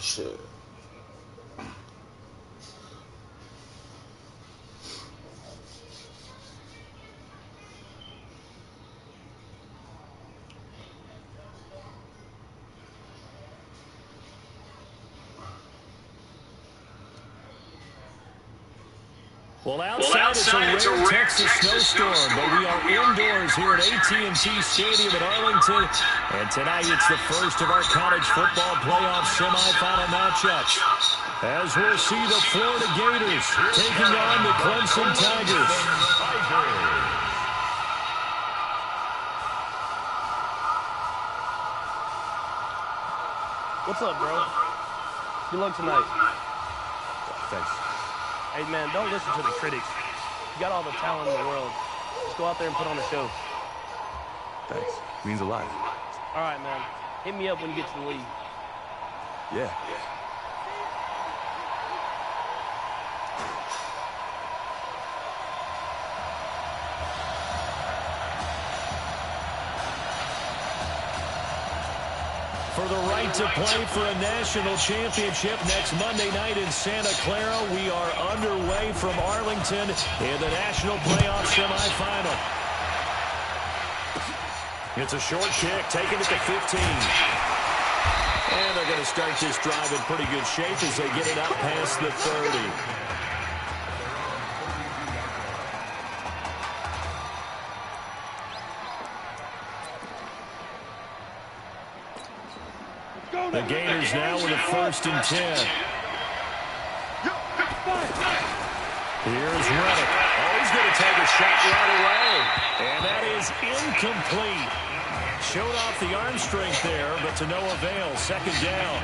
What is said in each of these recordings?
Shit. Well, outside it's a rare Texas snowstorm, but we are indoors here at AT&T Stadium in Arlington. And tonight it's the first of our college football playoff semifinal matchups, as we'll see the Florida Gators taking on the Clemson Tigers. What's up, bro? Good luck tonight. Thanks. Hey, man, don't listen to the critics. You got all the talent in the world. Just go out there and put on a show. Thanks. Means a lot. All right, man. Hit me up when you get to the league. Yeah. For the right to play for a national championship next Monday night in Santa Clara, we are underway from Arlington in the national playoff semifinal. It's a short kick, taken at the 15. And they're going to start this drive in pretty good shape as they get it out past the 30. The Gators now with a 1st and 10. Here's Reddick. Oh, he's going to take a shot right away. And that is incomplete. Showed off the arm strength there, but to no avail. 2nd down.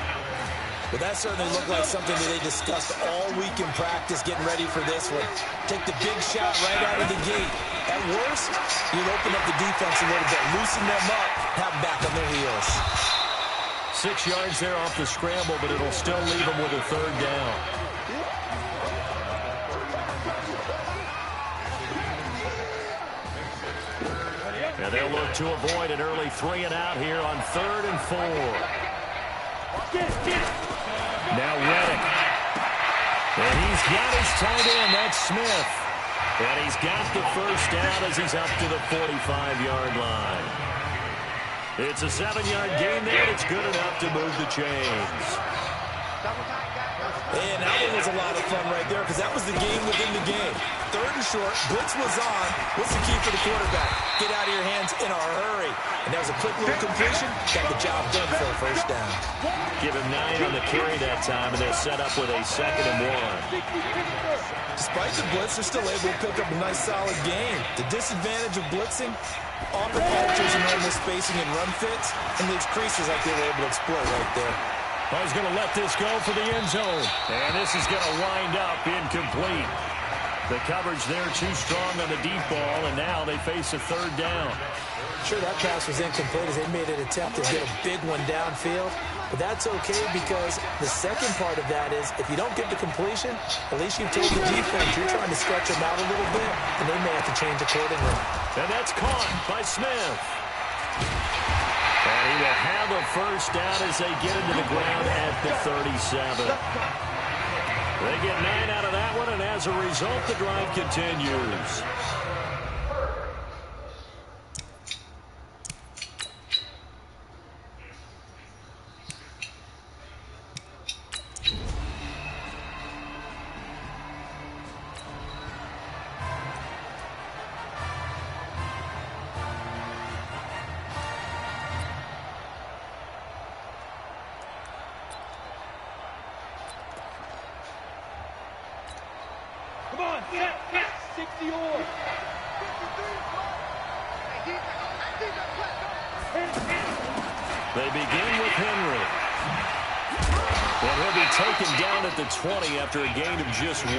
But that certainly looked like something that they discussed all week in practice, getting ready for this one. Take the big shot right out of the gate. At worst, you'll open up the defense a little bit, loosen them up, have them back on their heels. 6 yards there off the scramble, but it'll still leave them with a 3rd down. And they'll look to avoid an early 3 and out here on 3rd and 4. Now Reddick. And he's got his tight end, that's Smith. And he's got the 1st down as he's up to the 45-yard line. It's a 7-yard gain there. It's good enough to move the chains. And that one was a lot of fun right there because that was the game within the game. 3rd and short, blitz was on. What's the key for the quarterback? Get out of your hands in a hurry. And that was a quick little completion. Got the job done for a 1st down. Give him 9 on the carry that time, and they're set up with a 2nd and 1. Despite the blitz, they're still able to pick up a nice solid game. The disadvantage of blitzing often alters in normal spacing and run fits and leaves creases like they were able to exploit right there. I was going to let this go for the end zone. And this is going to wind up incomplete. The coverage there too strong on the deep ball, and now they face a 3rd down. Sure, that pass was incomplete as they made an attempt to get a big one downfield. But that's okay because the second part of that is if you don't get the completion, at least you've told the defense you're trying to stretch them out a little bit, and they may have to change accordingly. And that's caught by Smith. And he will have a 1st down as they get into the ground at the 37. They get 9 out of that one, and as a result, the drive continues. Come on, 60 or. They begin with Henry. And he'll be taken down at the 20 after a gain of just 1.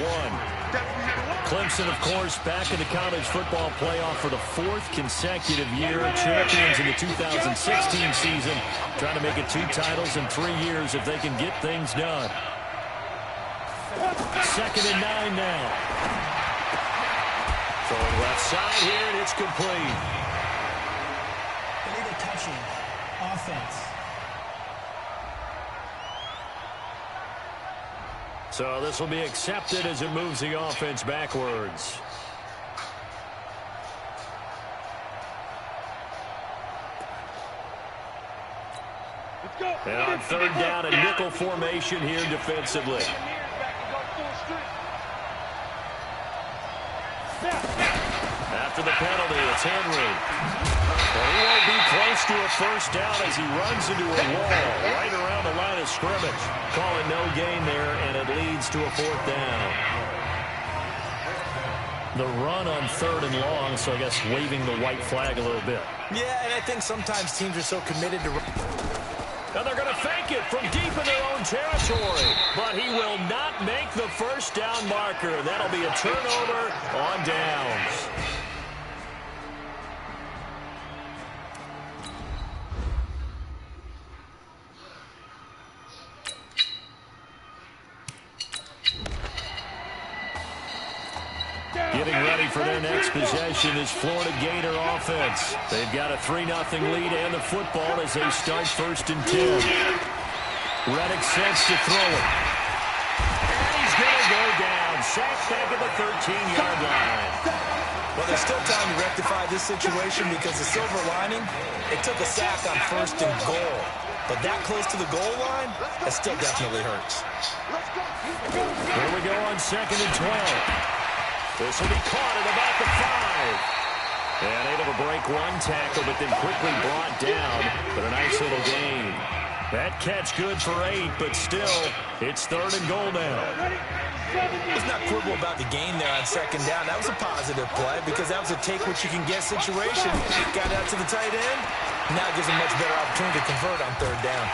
Clemson, of course, back in the college football playoff for the 4th consecutive year. Champions in the 2016 season. Trying to make it 2 titles in 3 years if they can get things done. 2nd and 9 now. Throwing left side here, and it's complete. They need a touching offense. So this will be accepted as it moves the offense backwards. And on third down, a nickel formation here defensively. After the penalty, it's Henry. And he won't be close to a first down as he runs into a wall right around the line of scrimmage. Calling no gain there, and it leads to a fourth down. The run on third and long, so I guess waving the white flag a little bit. Yeah, and I think sometimes teams are so committed to... And they're going to fake it from deep in their own territory. But he will not make the first down marker. That'll be a turnover on downs. Getting ready for their next possession is Florida Gator offense. They've got a 3-0 lead and the football as they start 1st and 10. Reddick sets to throw it. And he's going to go down. Sacked back at the 13-yard line. Well, there's still time to rectify this situation because the silver lining, it took a sack on 1st and goal. But that close to the goal line, that still definitely hurts. Here we go on 2nd and 12. This will be caught at about the 5. And able to break one tackle, but then quickly brought down. But a nice little gain. That catch good for 8, but still, it's 3rd and goal now. Let's not quibble about the gain there on 2nd down. That was a positive play because that was a take-what-you-can-get situation. Got out to the tight end. Now it gives him much better opportunity to convert on 3rd down.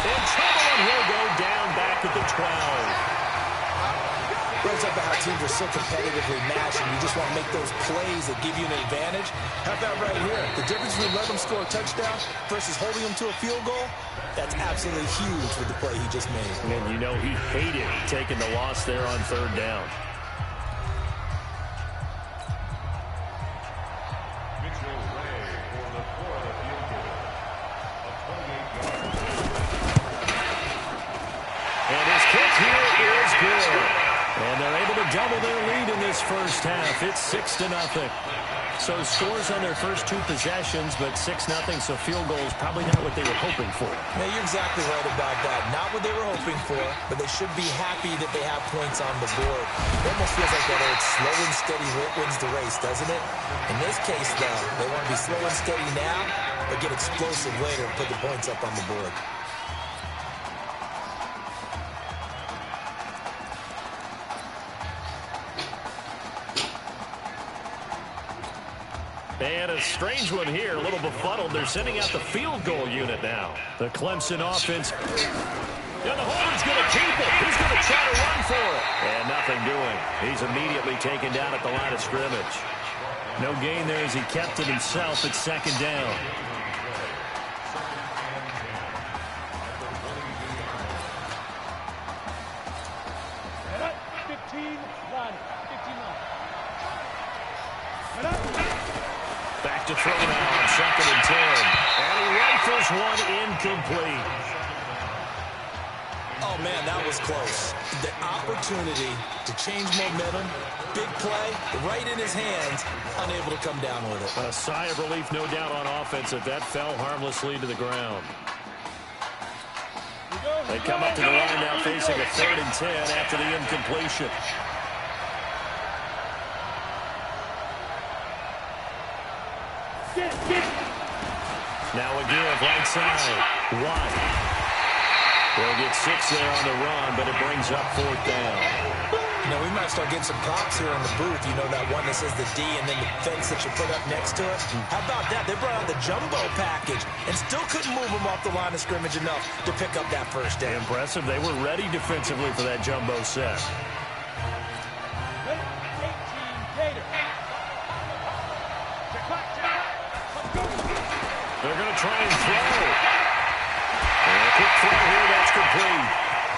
In trouble, and he'll go down back at the 12. Brings up how teams are so competitively matched, and you just want to make those plays that give you an advantage. How about right here? The difference between letting them score a touchdown versus holding them to a field goal, that's absolutely huge with the play he just made. And you know he hated taking the loss there on 3rd down. And his kick here is good. And they're able to double their lead in this first half. It's 6-0. So scores on their first 2 possessions, but 6-0, so field goal is probably not what they were hoping for. Now, you're exactly right about that. Not what they were hoping for, but they should be happy that they have points on the board. It almost feels like that old slow and steady wins the race, doesn't it? In this case, though, they want to be slow and steady now, but get explosive later and put the points up on the board. And a strange one here, a little befuddled. They're sending out the field goal unit now. The Clemson offense. And the holder's going to keep it. He's going to try to run for it. And nothing doing. He's immediately taken down at the line of scrimmage. No gain there as he kept it himself at 2nd down. Back to throw now on 2nd and 10. And he rifles one incomplete. Oh, man, that was close. The opportunity to change momentum, big play, right in his hands, unable to come down with it. A sigh of relief, no doubt, on offense if that fell harmlessly to the ground. They come up to the line now facing a 3rd and 10 after the incompletion. Now a give right side. Watt. They'll get 6 there on the run, but it brings up 4th down. You know, we might start getting some props here in the booth. You know, that one that says the D and then the fence that you put up next to it. How about that? They brought out the jumbo package and still couldn't move them off the line of scrimmage enough to pick up that first down. Impressive. They were ready defensively for that jumbo set. They're going to try and throw. And a quick throw here, that's complete.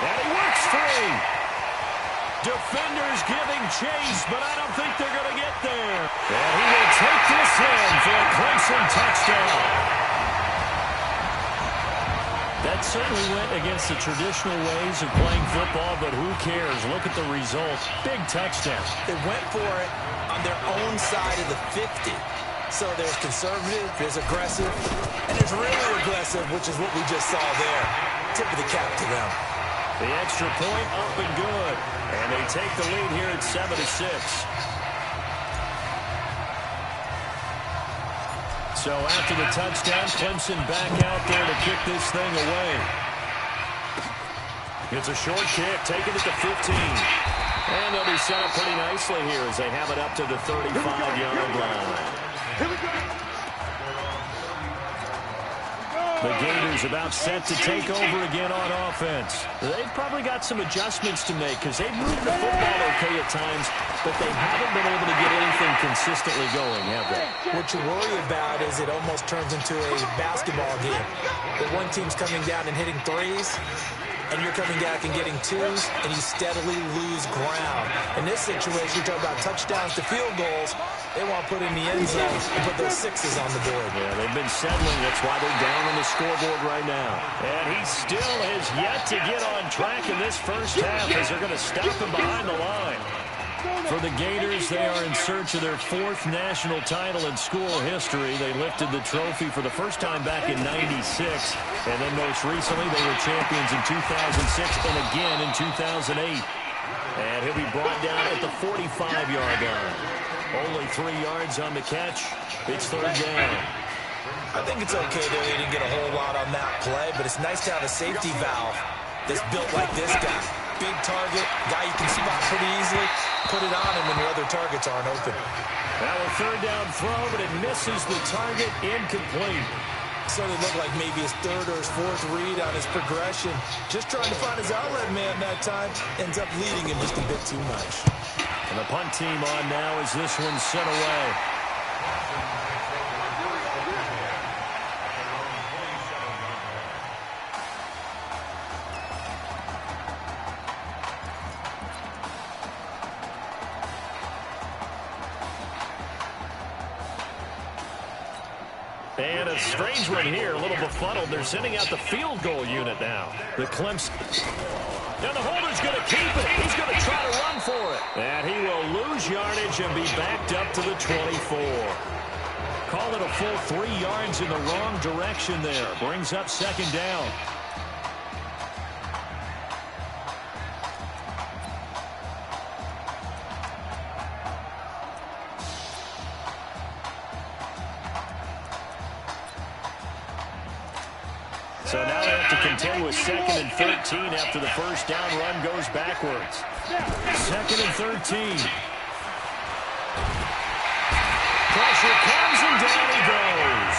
And he works free. Defenders giving chase, but I don't think they're going to get there. And he will take this in for a Clemson touchdown. That certainly went against the traditional ways of playing football, but who cares? Look at the result. Big touchdown. They went for it on their own side of the 50. So there's conservative, there's aggressive, and there's really aggressive, which is what we just saw there. Tip of the cap to them. The extra point up and good. And they take the lead here at 7-6. So after the touchdown, Clemson back out there to kick this thing away. It's a short kick, taking it to 15. And they'll be set up pretty nicely here as they have it up to the 35-yard line. The Gators about set to take over again on offense. They've probably got some adjustments to make because they've moved the football okay at times, but they haven't been able to get anything consistently going, have they? What you worry about is it almost turns into a basketball game. The one team's coming down and hitting threes, and you're coming back and getting twos, and you steadily lose ground. In this situation, you're talking about touchdowns to field goals. They want to put in the end zone and put those sixes on the board. Yeah, they've been settling. That's why they're down on the scoreboard right now. And he still has yet to get on track in this first half as they're going to stop him behind the line. For the Gators, they are in search of their 4th national title in school history. They lifted the trophy for the first time back in '96. And then most recently, they were champions in 2006 and again in 2008. And he'll be brought down at the 45-yard line. Only 3 yards on the catch. It's 3rd down. I think it's okay that they didn't get a whole lot on that play, but it's nice to have a safety valve that's built like this guy. Big target, guy you can spot pretty easily. Put it on him when your other targets aren't open. Now a 3rd down throw, but it misses the target, incomplete. So it looked like maybe his 3rd or his 4th read on his progression. Just trying to find his outlet man that time. Ends up leading him just a bit too much. And the punt team on now as this one's sent away. And a strange one here, a little befuddled. They're sending out the field goal unit now. The Clemson. And the holder's going to keep it. He's going to try to run for it. And he will lose yardage and be backed up to the 24. Call it a full 3 yards in the wrong direction there. Brings up 2nd down. So now they have to contend with 2nd and 13 after the first down run goes backwards. 2nd and 13. Pressure comes and down he goes.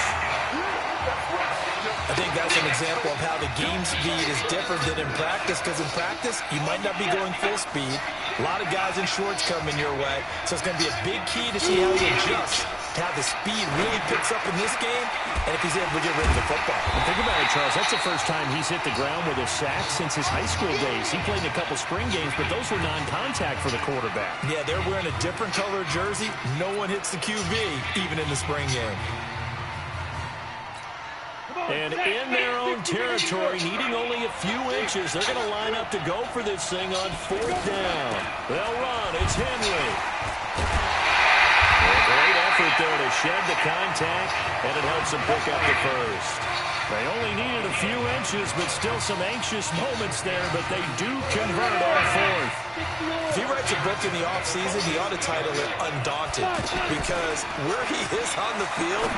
I think that's an example of how the game speed is different than in practice, because in practice, you might not be going full speed. A lot of guys in shorts coming your way, so it's going to be a big key to see how he adjusts, to how the speed really picks up in this game, and if he's able to get rid of the football. And think about it, Charles. That's the first time he's hit the ground with a sack since his high school days. He played in a couple spring games, but those were non-contact for the quarterback. Yeah, they're wearing a different color jersey. No one hits the QB, even in the spring game. And in their own territory, needing only a few inches, they're going to line up to go for this thing on 4th down. They'll run. It's Henry. A great effort there to shed the contact, and it helps them pick up the first. They only needed a few inches, but still some anxious moments there, but they do convert on 4th. If he writes a book in the offseason, he ought to title it Undaunted, because where he is on the field,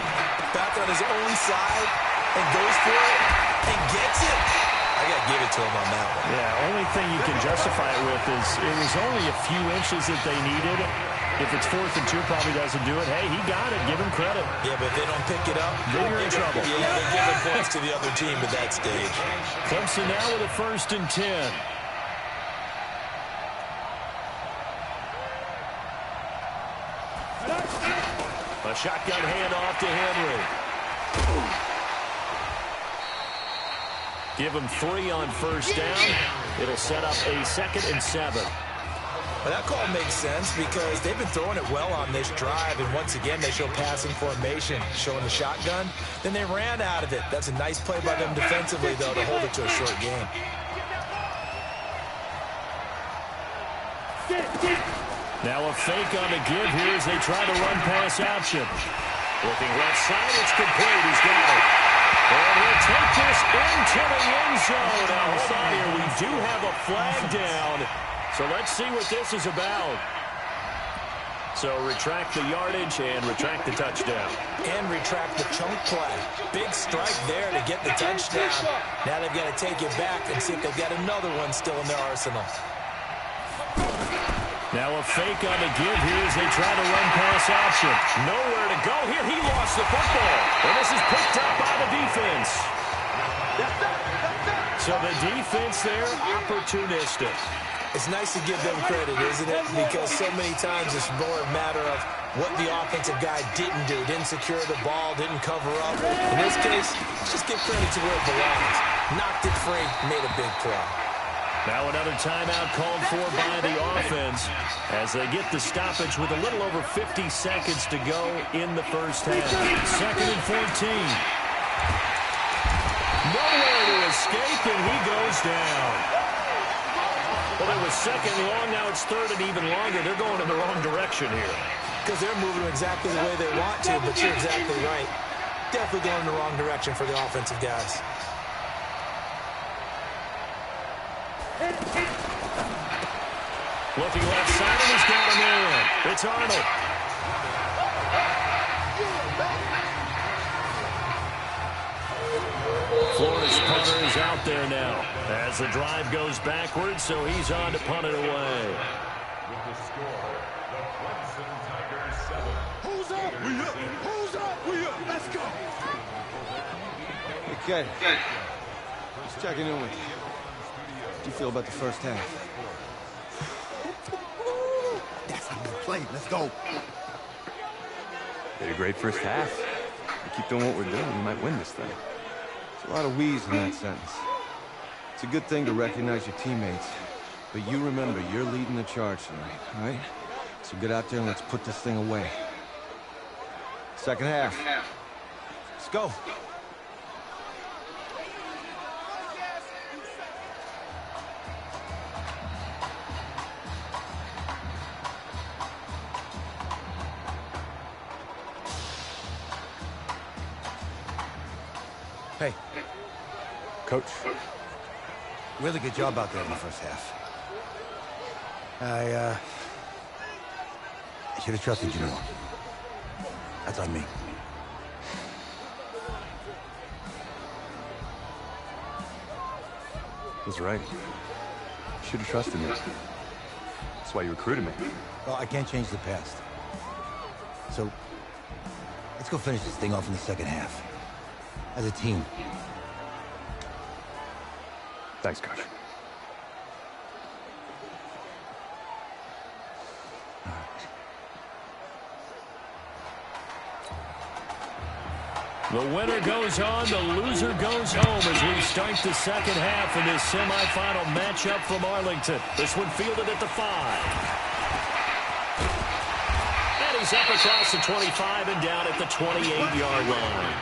back on his own side, and goes for it, and gets it, I got to give it to him on that one. Yeah, only thing you can justify it with is it was only a few inches that they needed. If it's 4th and 2, probably doesn't do it. Hey, he got it. Give him credit. Yeah, but if they don't pick it up, then you're in trouble. Yeah, they're giving points to the other team at that stage. Clemson now with a 1st and 10. A shotgun handoff to Henry. Give him 3 on 1st down. It'll set up a 2nd and 7. Well, that call makes sense because they've been throwing it well on this drive, and once again, they show passing formation, showing the shotgun. Then they ran out of it. That's a nice play by them defensively, though, to hold it to a short game. Now a fake on the give here as they try to run pass option. Looking left side, it's complete. He's got it. And he'll take this into the end zone. Now, hold on here. We do have a flag down. So let's see what this is about. So retract the yardage and retract the touchdown. And retract the chunk play. Big strike there to get the touchdown. Now they've got to take it back and see if they've got another one still in their arsenal. Now a fake on the give here as they try to run pass option. Nowhere to go here. He lost the football. And this is picked up by the defense. So the defense there, opportunistic. It's nice to give them credit, isn't it? Because so many times it's more a matter of what the offensive guy didn't do. Didn't secure the ball, didn't cover up. In this case, let's just give credit to where it belongs. Knocked it free, made a big play. Now another timeout called for by the offense as they get the stoppage with a little over 50 seconds to go in the first half. 2nd and 14. Nowhere to escape, and he goes down. Well, it was 2nd long, now it's 3rd and even longer. They're going in the wrong direction here. Because they're moving exactly the way they want to, but you're exactly right. Definitely going in the wrong direction for the offensive guys. Looking left side, and he's got him in. It's Arnold. Flores punter is out there now as the drive goes backwards, so he's on to punt it away. With the score, the Clemson Tigers 7. Who's up? We up. Who's up? We up. Let's go. Okay. Just checking in with you. How do you feel about the first half? That's how we play. Let's go. Had a great first half. We keep doing what we're doing, we might win this thing. There's a lot of we's in that sentence. It's a good thing to recognize your teammates, but you remember you're leading the charge tonight, all right? So get out there and let's put this thing away. Second half. Let's go. Hey, Coach, really good job out there in the first half. I should have trusted you more. That's on me. was right. You should have trusted me. That's why you recruited me. Well, I can't change the past. So, let's go finish this thing off in the second half. As a team. Thanks, Coach. The winner goes on, the loser goes home as we start the second half in this semifinal matchup from Arlington. This one fielded at the 5. And he's up across the 25 and down at the 28-yard line.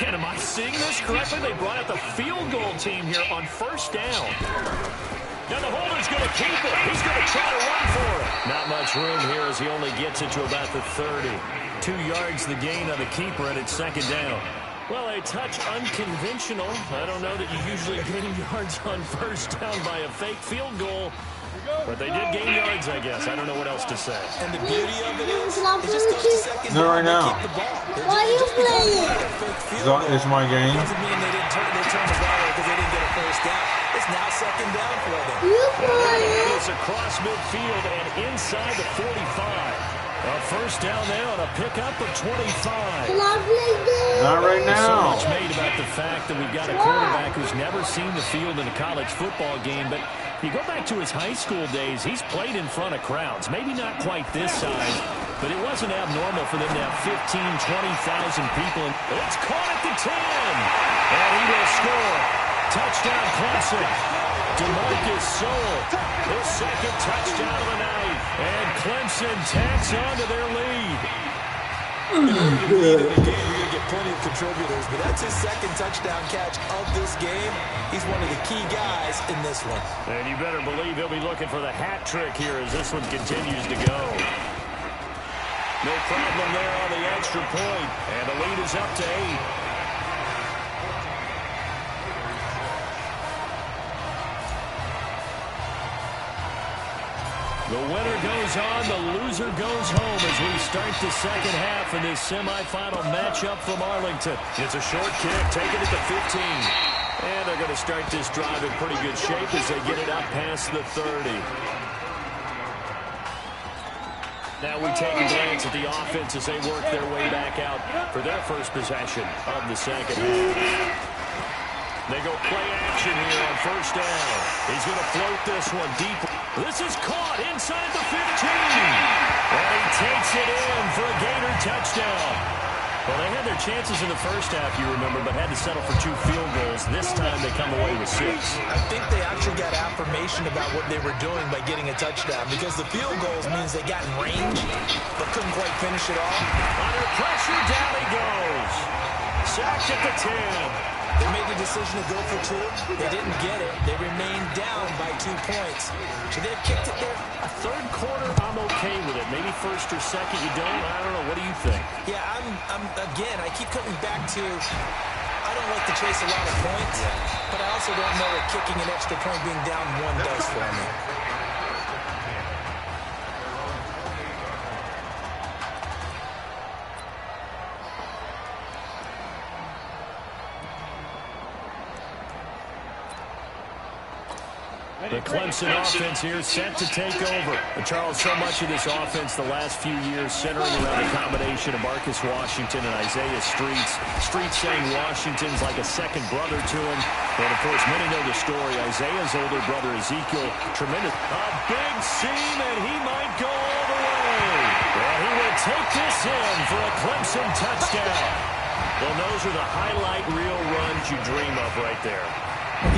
And am I seeing this correctly? They brought out the field goal team here on first down. Now the holder's going to keep it. He's going to try to run for it. Not much room here as he only gets it to about the 30. 2 yards the gain on the keeper, and it's second down. Well, a touch unconventional. I don't know that you usually gain yards on first down by a fake field goal. But they did gain yards, I guess. I don't know what else to say. And the beauty of it is, it just goes to second down. Right now. Keep the ball. Why are you playing? It's my game. Doesn't mean they turn the ball over because they didn't get a first down. It's now second down for them. It's across midfield and inside the 45. A first down there on a pickup of 25. Not right now. So much made about the fact that we've got a quarterback who's never seen the field in a college football game, but you go back to his high school days, he's played in front of crowds. Maybe not quite this size, But it wasn't abnormal for them to have 15, 20,000 people. It's caught at the 10. And he will score. Touchdown, Clemson. DeMarcus Sowell, his second touchdown of the night. And Clemson tacks on to their lead. In order to lead in the game, you're going to get plenty of contributors, but that's his second touchdown catch of this game. He's one of the key guys in this one. And you better believe he'll be looking for the hat trick here as this one continues to go. No problem there on the extra point, and the lead is up to 8. The winner goes on, the loser goes home as we start the second half in this semifinal matchup from Arlington. It's a short kick, taken at the 15. And they're going to start this drive in pretty good shape as they get it up past the 30. Now we take a glance at the offense as they work their way back out for their first possession of the second half. They go play action here on first down. He's going to float this one deep. This is caught inside the 15. And he takes it in for a Gator touchdown. Well, they had their chances in the first half, you remember, but had to settle for 2 field goals. This time they come away with 6. I think they actually got affirmation about what they were doing by getting a touchdown, because the field goals means they got in range but couldn't quite finish it off. Under pressure, down he goes. Sacked at the 10. They made the decision to go for 2. They didn't get it. They remained down by 2 points. Should they have kicked it there? A third quarter, I'm okay with it. Maybe first or second, you don't. I don't know. What do you think? Yeah, again, I keep coming back to, I don't like to chase a lot of points, but I also don't know what kicking an extra point being down 1 does for me. The Clemson offense here set to take over. But Charles, so much of this offense the last few years centering around the combination of Marcus Washington and Isaiah Streets. Streets saying Washington's like a second brother to him. And, of course, many know the story. Isaiah's older brother, Ezekiel, tremendous. A big seam, and he might go all the way. And he will take this in for a Clemson touchdown. Well, those are the highlight reel runs you dream of right there.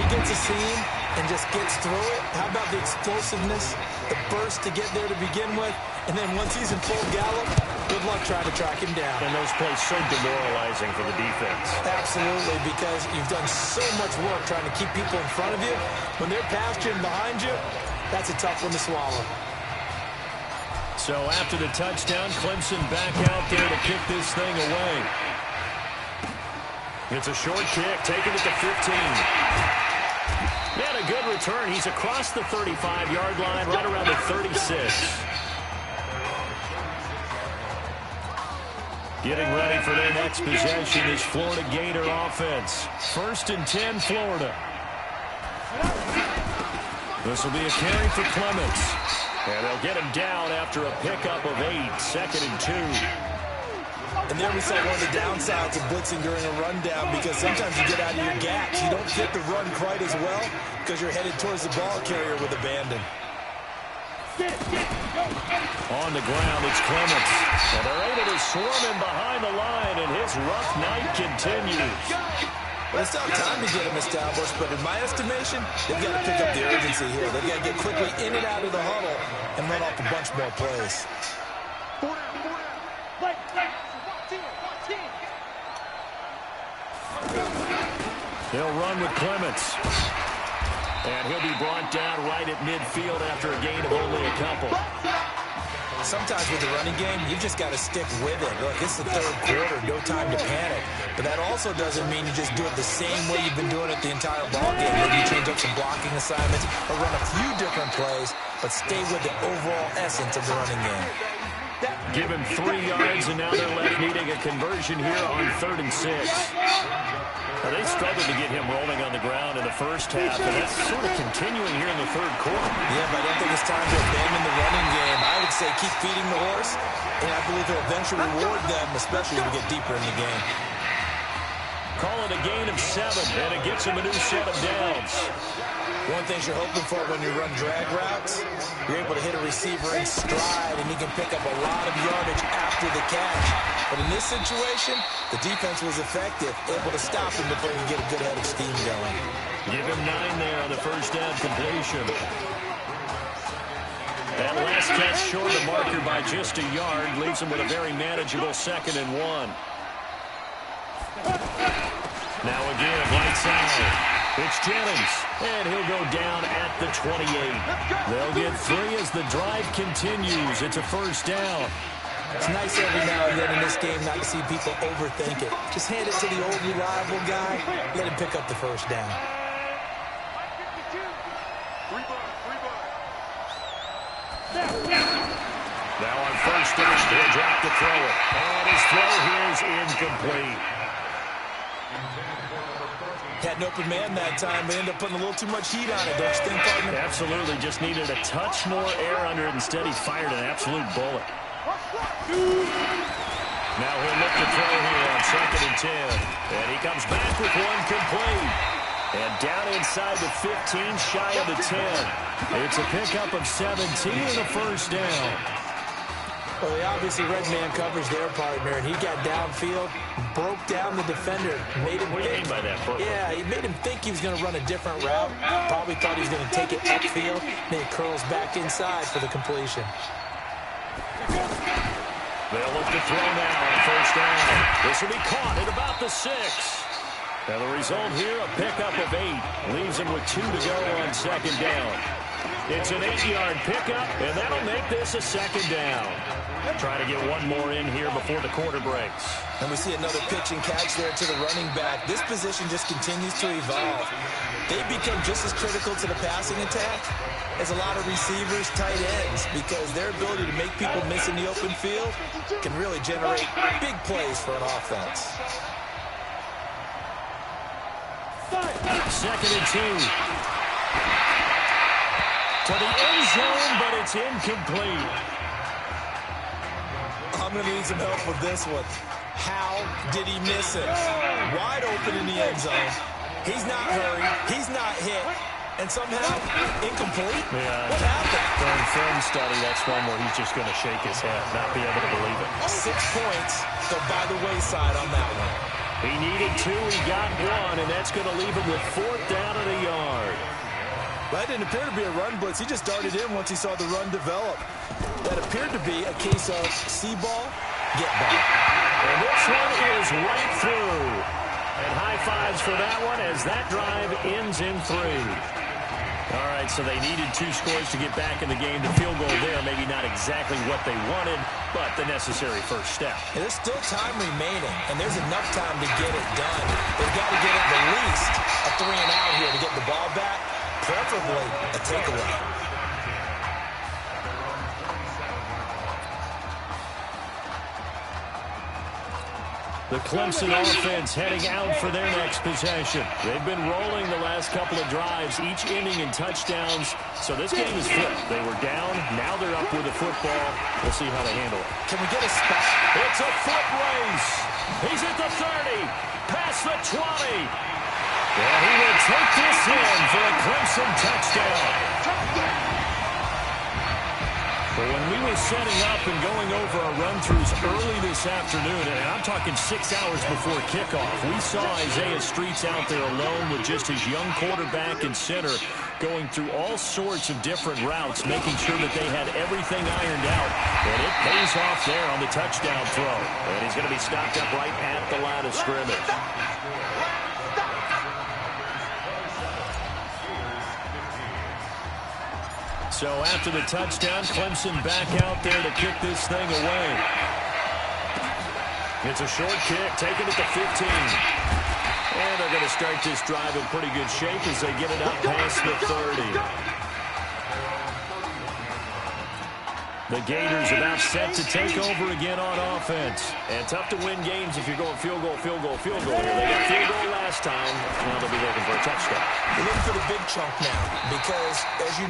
He gets a seam and just gets through it. How about the explosiveness, the burst to get there to begin with, and then once he's in full gallop, good luck trying to track him down. And those plays so demoralizing for the defense. Absolutely, because you've done so much work trying to keep people in front of you. When they're past you and behind you, that's a tough one to swallow. So after the touchdown, Clemson back out there to kick this thing away. It's a short kick, taken at the 15. And a good return. He's across the 35-yard line, right around the 36. Getting ready for their next possession is Florida Gator offense. 1st and 10, Florida. This will be a carry for Clements. And they'll get him down after a pickup of 8, 2nd and 2. And there we saw one of the downsides of blitzing during a rundown, because sometimes you get out of your gaps. You don't get the run quite as well because you're headed towards the ball carrier with abandon. On the ground, it's Clements. And they're able to swarm him behind the line, and his rough night continues. Well, it's not time to get him established, but in my estimation, they've got to pick up the urgency here. They've got to get quickly in and out of the huddle and run off a bunch more plays. They'll run with Clements. And he'll be brought down right at midfield after a gain of only a couple. Sometimes with the running game, you just got to stick with it. Look, it's the 3rd quarter, no time to panic. But that also doesn't mean you just do it the same way you've been doing it the entire ball game. Maybe you change up some blocking assignments or run a few different plays, but stay with the overall essence of the running game. Give him 3 yards, and now they're left needing a conversion here on 3rd and 6. Now, they struggled to get him rolling on the ground in the first half, and that's sort of continuing here in the 3rd quarter. Yeah, but I don't think it's time to abandon the running game. I would say keep feeding the horse, and I believe he'll eventually reward them, especially as we get deeper in the game. Call it a gain of 7, and it gets him a new set of downs. One thing you're hoping for when you run drag routes You're able to hit a receiver in stride, and he can pick up a lot of yardage after the catch. But in this situation, the defense was effective, able to stop him before he could get a good head of steam going. Give him 9 there on the first down completion. That last catch short of the marker by just a yard leaves him with a very manageable 2nd and 1. Now again, right side. It's Jennings, and he'll go down at the 28. They'll get 3 as the drive continues. It's a first down. It's nice every now and then in this game not to see people overthink it. Just hand it to the old reliable guy, let him pick up the first down. Now on first down, he'll drop the throw. And his throw here is incomplete. Had an open man that time, but ended up putting a little too much heat on it, don't you think, partner? Absolutely. Just needed a touch more air under it. Instead, he fired an absolute bullet. Now he'll look to throw here on 2nd and 10. And he comes back with one complete. And down inside the 15, shy of the 10. It's a pickup of 17 and a first down. Well, they obviously read man coverage their partner, and he got downfield, broke down the defender, made him What do you mean by that, Bert? Yeah, he made him think he was going to run a different route. Probably thought he was going to take it upfield. Then he curls back inside for the completion. They'll look to throw now on first down. This will be caught at about the 6. Now the result here, a pickup of 8. Leaves him with 2 to go on 2nd down. It's an 8-yard pickup, and that'll make this a 2nd down. Try to get one more in here before the quarter breaks. And we see another pitch and catch there to the running back. This position just continues to evolve. They become just as critical to the passing attack as a lot of receivers, tight ends, because their ability to make people miss in the open field can really generate big plays for an offense. 2nd and 2. To the end zone, but it's incomplete. I'm going to need some help with this one. How did he miss it? Wide open in the end zone. He's not hurried. He's not hit. And somehow, incomplete? Yeah. What happened? During film study, that's one where he's just going to shake his head, not be able to believe it. 6 points go by the wayside on that one. He needed 2, he got 1, and that's going to leave him with 4th down at a yard. That didn't appear to be a run blitz. He just darted in once he saw the run develop. That appeared to be a case of see ball, get ball. And this one is right through. And high fives for that one as that drive ends in 3. All right, so they needed 2 scores to get back in the game. The field goal there, maybe not exactly what they wanted, but the necessary first step. And there's still time remaining, and there's enough time to get it done. They've got to get at the least a 3 and out here to get the ball back, preferably a takeaway. The Clemson offense heading out for their next possession. They've been rolling the last couple of drives, each ending in touchdowns. So this game is flipped. They were down. Now they're up with the football. We'll see how they handle it. Can we get a spot? It's a foot race. He's at the 30. Past the 20. And he will take this in for a Clemson touchdown. But when we were setting up and going over our run-throughs early this afternoon, and I'm talking 6 hours before kickoff, we saw Isaiah Streets out there alone with just his young quarterback and center going through all sorts of different routes, making sure that they had everything ironed out. And it pays off there on the touchdown throw. And he's going to be stopped up right at the line of scrimmage. So after the touchdown, Clemson back out there to kick this thing away. It's a short kick, taken at the 15. And they're going to start this drive in pretty good shape as they get it out past the 30. The Gators about set to take over again on offense. And tough to win games if you're going field goal, field goal, field goal here. They got field goal last time. Now they'll be looking for a touchdown. We're looking for the big chunk now because, as you...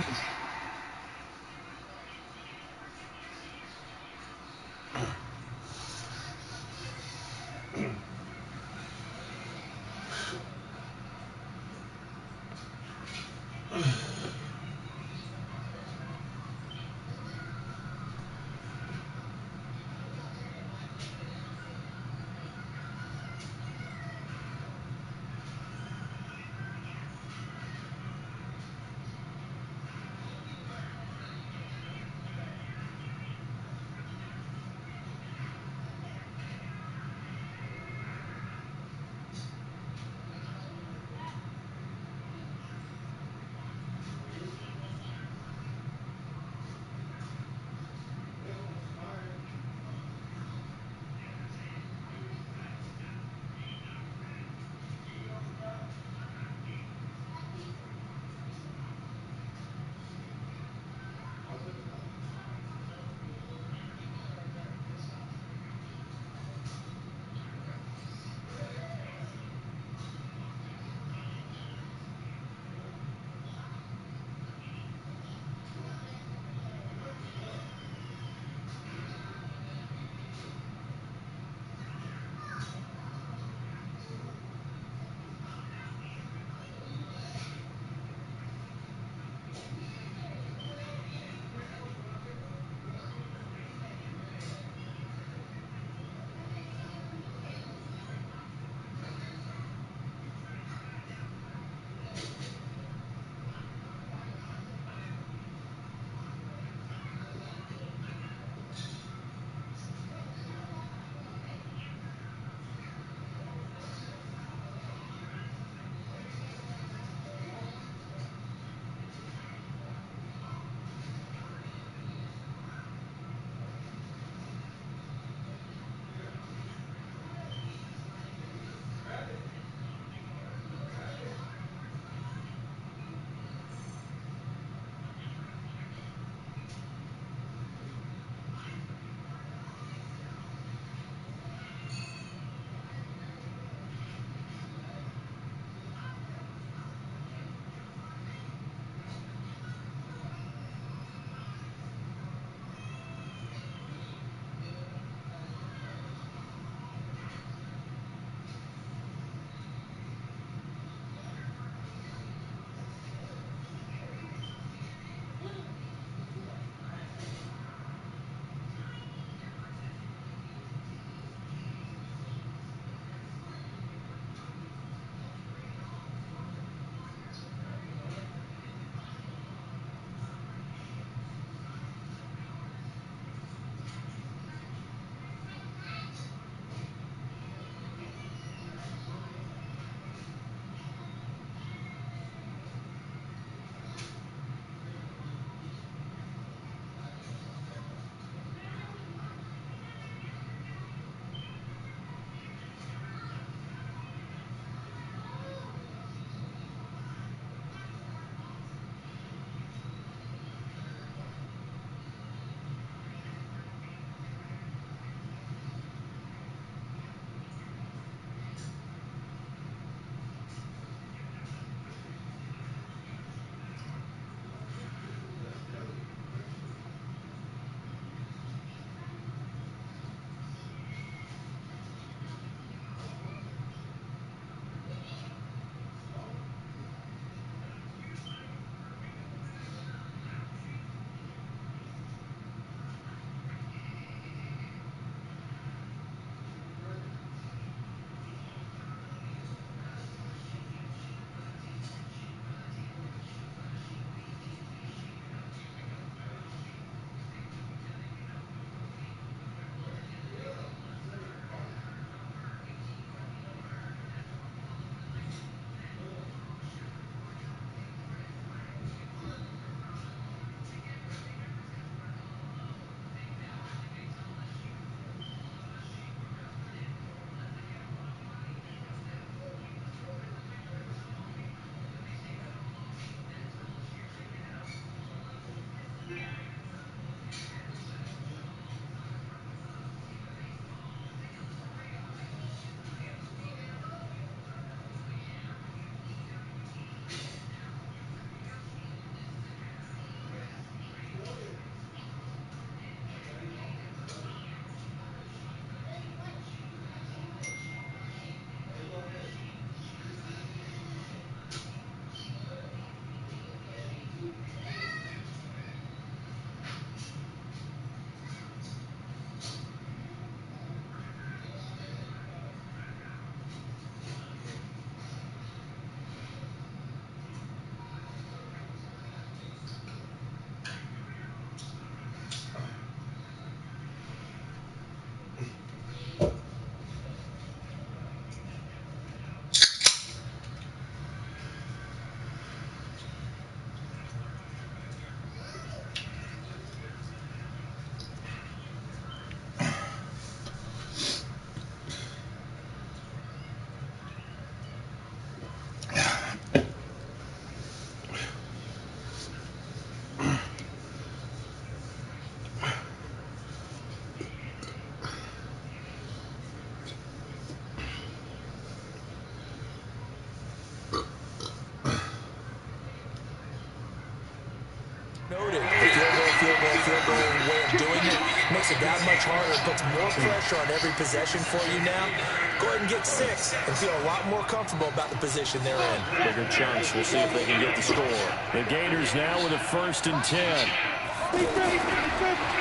makes it that much harder, puts more pressure on every possession for you now. Go ahead and get 6 and feel a lot more comfortable about the position they're in. Bigger chunks. We'll see if they can get the score. The Gators now with a 1st and 10.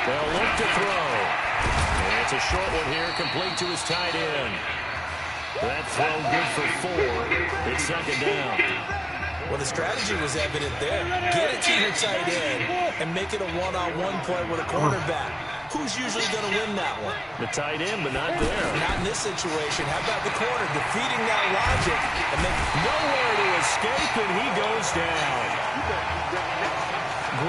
They'll look to throw. And it's a short one here, complete to his tight end. That throw good for 4. It's 2nd down. Well, the strategy was evident there. Get it to your tight end and make it a one-on-one play with a cornerback. Who's usually going to win that one? The tight end, but not there. Not in this situation. How about the corner defeating that logic and then nowhere to escape, and he goes down.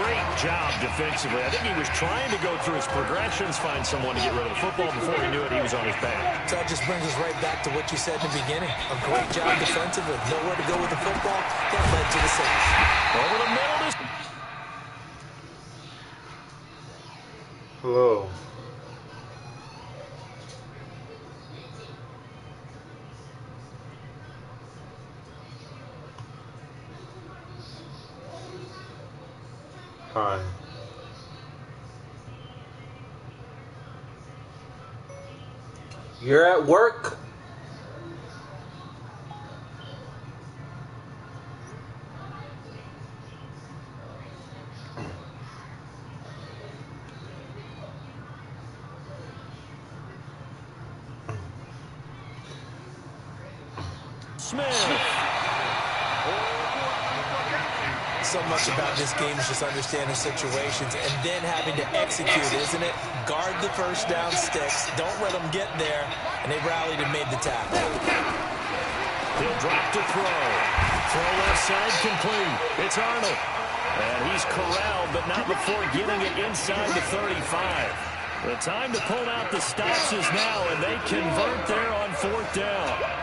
Great job defensively. I think he was trying to go through his progressions, find someone to get rid of the football. Before he knew it, he was on his back. So that just brings us right back to what you said in the beginning. A great job defensively. Nowhere to go with the football. That led to the saves. Over the middle. Hello. Hi. You're at work? Smith. So much about this game is just understanding situations and then having to execute, isn't it? Guard the first down sticks. Don't let them get there. And they rallied and made the tackle. He'll drop to throw. Throw left side complete. It's Arnold. And he's corralled, but not before getting it inside the 35. The time to pull out the stops is now, and they convert there on 4th down.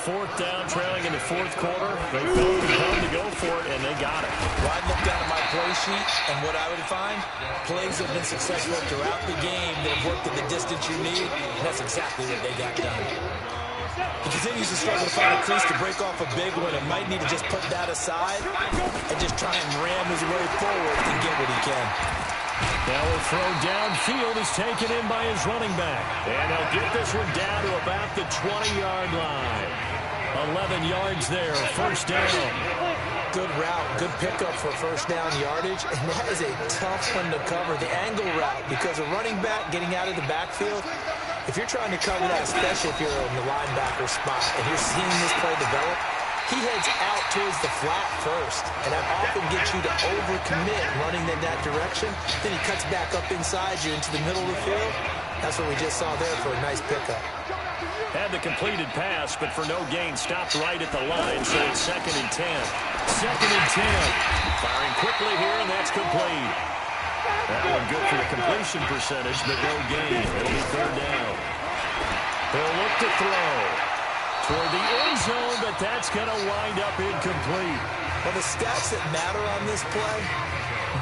4th down, trailing in the 4th quarter. They felt compelled to go for it, and they got it. Well, I'd look down at my play sheet, and what I would find, plays have been successful throughout the game. They've worked at the distance you need, and that's exactly what they got done. He continues to struggle to find a crease to break off a big one and might need to just put that aside and just try and ram his way forward and get what he can. Now a throw downfield is taken in by his running back. And he'll get this one down to about the 20-yard line. 11 yards there, 1st down. Good route, good pickup for 1st down yardage, and that is a tough one to cover, the angle route, because a running back getting out of the backfield, if you're trying to cover that, especially if you're in the linebacker spot, and you're seeing this play develop, he heads out towards the flat first, and that often gets you to overcommit running in that direction. Then he cuts back up inside you into the middle of the field. That's what we just saw there for a nice pickup. Had the completed pass, but for no gain, stopped right at the line, so it's 2nd and 10. 2nd and 10. Firing quickly here, and that's complete. That one good for the completion percentage, but no gain. It'll be 3rd down. They'll look to throw toward the end zone, but that's going to wind up incomplete. Well, the stats that matter on this play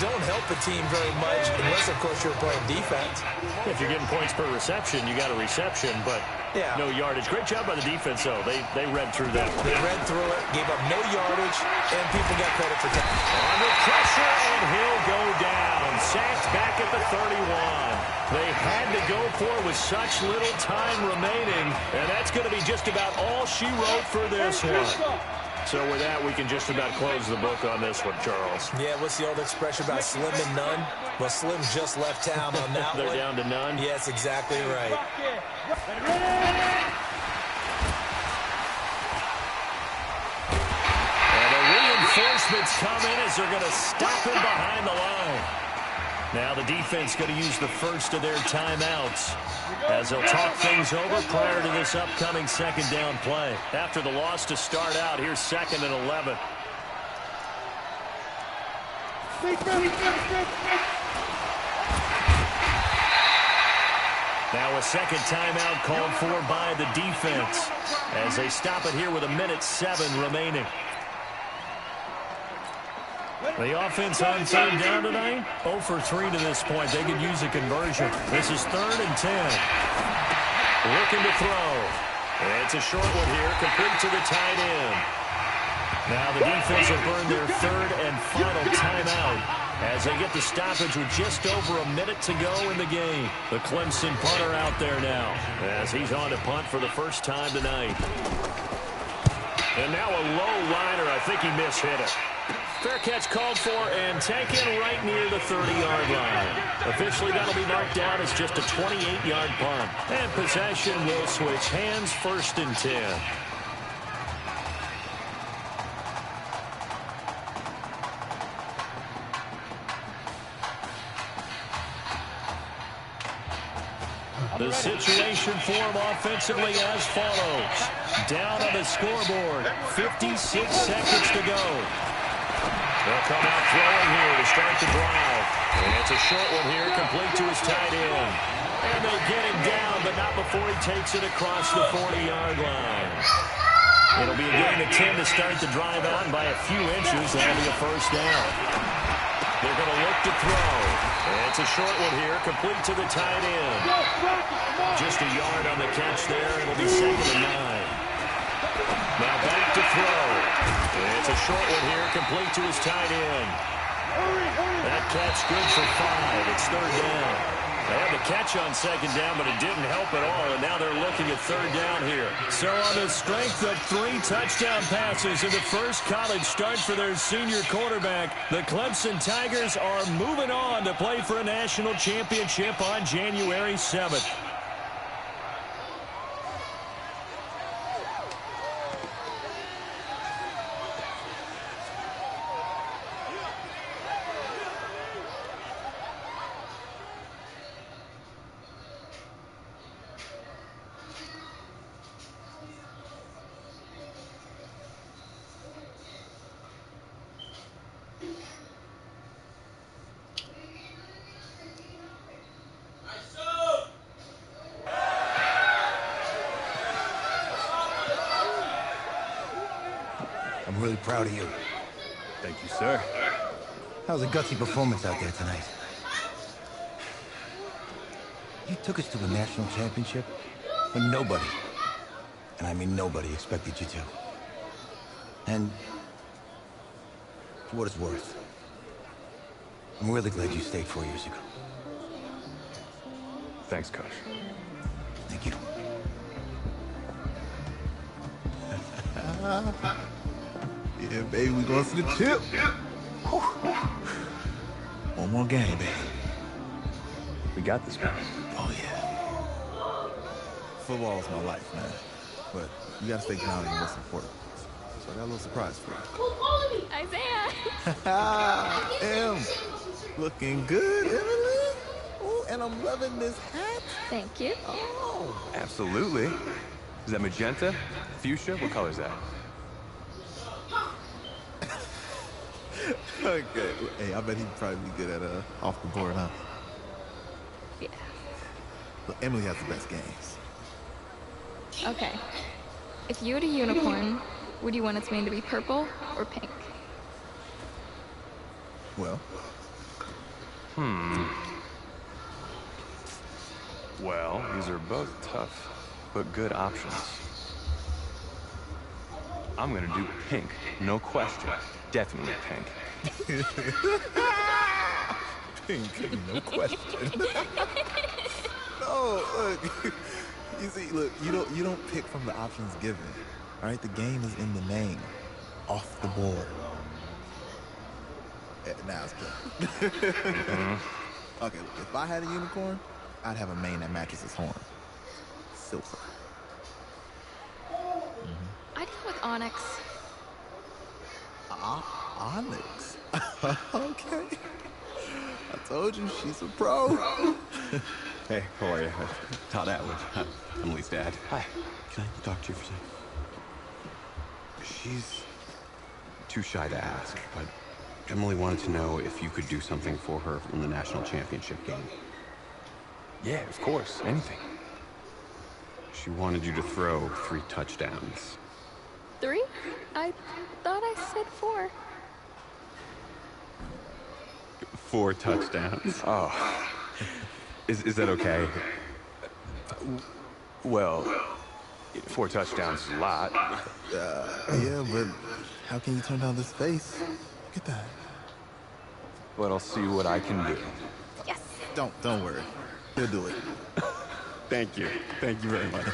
don't help a team very much unless, of course, you're playing defense. If you're getting points per reception, you got a reception, but no yardage. Great job by the defense, though. They read through that one. They read through it, gave up no yardage, and people got credit for tackling. Under pressure, and he'll go down. Sacked back at the 31. They had to go for it with such little time remaining, and that's going to be just about all she wrote for this one. So with that, we can just about close the book on this one, Charles. Yeah, what's the old expression about slim and none? Well, Slim just left town on that They're one. down to none? Yes, exactly right. And the reinforcements come in as they're going to stop him behind the line. Now the defense going to use the first of their timeouts as they'll talk things over prior to this upcoming 2nd down play. After the loss to start out, here's 2nd and 11. Now a 2nd timeout called for by the defense as they stop it here with 1:07 remaining. The offense on 3rd down tonight, 0 for 3 to this point. They could use a conversion. This is 3rd and 10. Looking to throw. It's a short one here, complete to the tight end. Now the defense will burn their 3rd and final timeout as they get the stoppage with just over a minute to go in the game. The Clemson punter out there now as he's on to punt for the first time tonight. And now a low liner. I think he mishit it. Fair catch called for and taken right near the 30-yard line. Officially, that'll be marked down as just a 28-yard punt. And possession will switch hands, 1st and 10. The situation for him offensively as follows. Down on the scoreboard, 56 seconds to go. They'll come out throwing here to start the drive. And it's a short one here, complete to his tight end. And they get him down, but not before he takes it across the 40-yard line. It'll be a gain of 10 to start the drive out, and by a few inches, that'll be a 1st down. They're going to look to throw. And it's a short one here, complete to the tight end. Just a yard on the catch there. It'll be 2nd and 9. Now back to throw. And it's a short one here, complete to his tight end. That catch good for 5. It's 3rd down. They had the catch on 2nd down, but it didn't help at all, and now they're looking at 3rd down here. So on the strength of 3 touchdown passes in the first college start for their senior quarterback, the Clemson Tigers are moving on to play for a national championship on January 7th. I'm really proud of you. Thank you, sir. That was a gutsy performance out there tonight. You took us to a national championship when nobody, and I mean nobody, expected you to. And for what it's worth, I'm really glad you stayed 4 years ago. Thanks, Coach. Thank you. Yeah, baby, we going to the chip. One more game, baby. We got this, man. Oh, yeah. Football is my life, man. But you got to stay grounded in what's important. So I got a little surprise for you. Isaiah! Looking good, Emily. Ooh, and I'm loving this hat. Thank you. Oh. Absolutely. Is that magenta? Fuchsia? What color is that? Okay. Hey, I bet he'd probably be good at off the board, huh? Yeah. Look, Emily has the best games. Okay. If you had a unicorn, would you want its mane to be purple or pink? Well. Well, these are both tough, but good options. I'm gonna do pink, no question. Definitely pink. Pink, no question. No, look. You see, look, you don't pick from the options given. All right, the game is in the name. Off the board. Now it's clear. Okay, look, if I had a unicorn, I'd have a mane that matches his horn. Silver. I'd go with onyx. Onyx. Okay. I told you, she's a pro. Hey, how are you? Todd Atwood. I'm Emily's dad. Hi. Can I talk to you for a second? She's too shy to ask, but Emily wanted to know if you could do something for her in the national championship game. Yeah, of course. Anything. She wanted you to throw 3 touchdowns. 3? I thought I said 4. 4 touchdowns. Oh. Is that okay? Well, 4 touchdowns is a lot. Yeah, but how can you turn down this face? Look at that. but I'll see what I can do. Yes. Don't worry. He'll do it. Thank you. Thank you very much.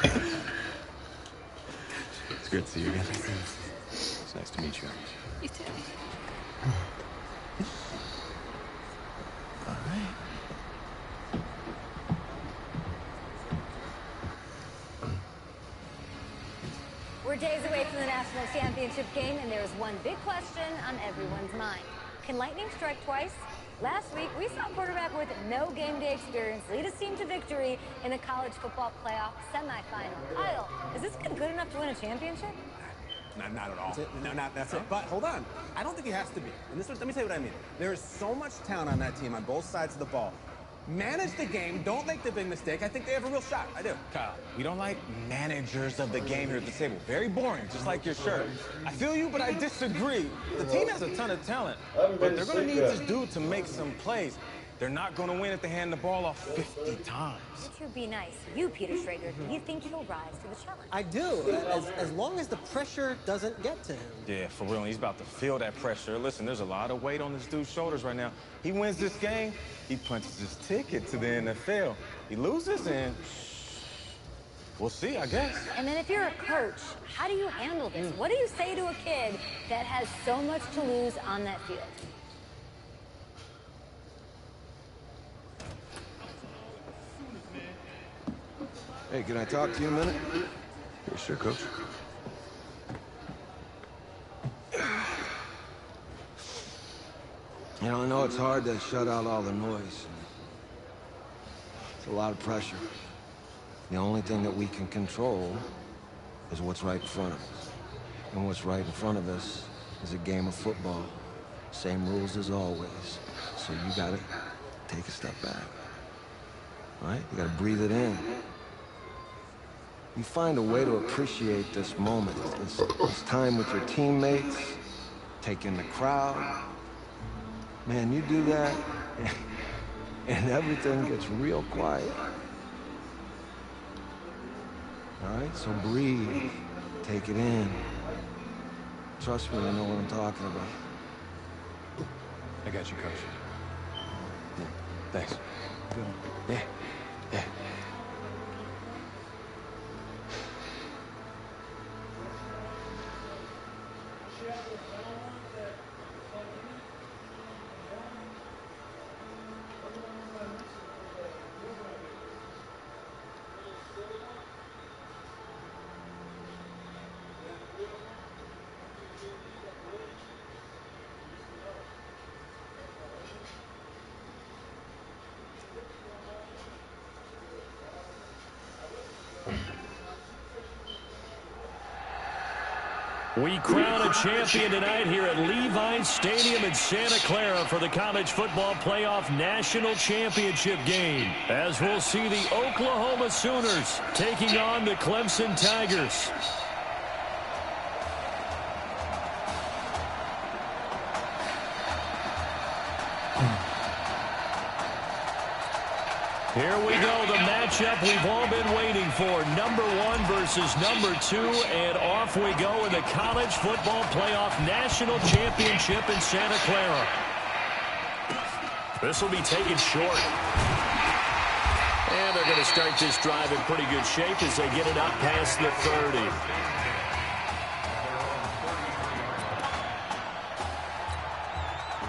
It's great to see you again. It's nice to meet you. You too. All right. We're days away from the national championship game, and there is one big question on everyone's mind. Can lightning strike twice? Last week, we saw a quarterback with no game day experience lead his team to victory in the college football playoff semifinal. Kyle, is this kid good enough to win a championship? Not at all. That's it. But hold on. I don't think he has to be. And let me tell you what I mean. There is so much talent on that team on both sides of the ball. Manage the game. Don't make the big mistake. I think they have a real shot. I do. Kyle, we don't like managers of the game here at the table. Very boring, just like your shirt. I feel you, but I disagree. The team has a ton of talent, but they're going to need this dude to make some plays. They're not going to win if they hand the ball off 50 times. To be nice, you, Peter Schrager, do you think he'll rise to the challenge? I do, as long as the pressure doesn't get to him. Yeah, for real. He's about to feel that pressure. Listen, there's a lot of weight on this dude's shoulders right now. He wins this game, he punches his ticket to the NFL. He loses, and we'll see, I guess. And then if you're a coach, how do you handle this? What do you say to a kid that has so much to lose on that field? Hey, can I talk to you a minute? Yeah, sure, Coach. You know, I know it's hard to shut out all the noise. It's a lot of pressure. The only thing that we can control is what's right in front of us. And what's right in front of us is a game of football. Same rules as always. So you gotta take a step back. All right? You gotta breathe it in. You find a way to appreciate this moment, this time with your teammates, take in the crowd. Man, you do that, and everything gets real quiet. All right, so breathe, take it in. Trust me, you know what I'm talking about. I got you, Coach. Yeah, thanks. Good. Yeah, yeah. We crown a champion tonight here at Levine Stadium in Santa Clara for the College Football Playoff National Championship game, as we'll see the Oklahoma Sooners taking on the Clemson Tigers. Here we go, the matchup we've all been waiting for. Number 1 versus number 2, and off we go in the College Football Playoff National Championship in Santa Clara. This will be taken short. And they're going to start this drive in pretty good shape as they get it up past the 30.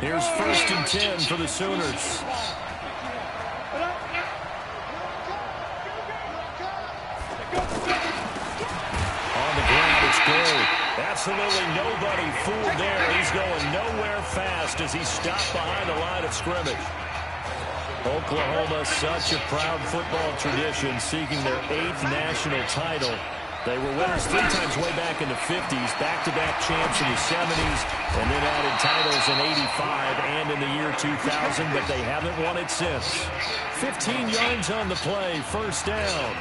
Here's 1st and 10 for the Sooners. Absolutely nobody fooled there. He's going nowhere fast as he stopped behind the line of scrimmage. Oklahoma, such a proud football tradition, seeking their 8th national title. They were winners 3 times way back in the 50s, back-to-back champs in the 70s, and then added titles in 85 and in the year 2000, but they haven't won it since. 15 yards on the play, 1st down.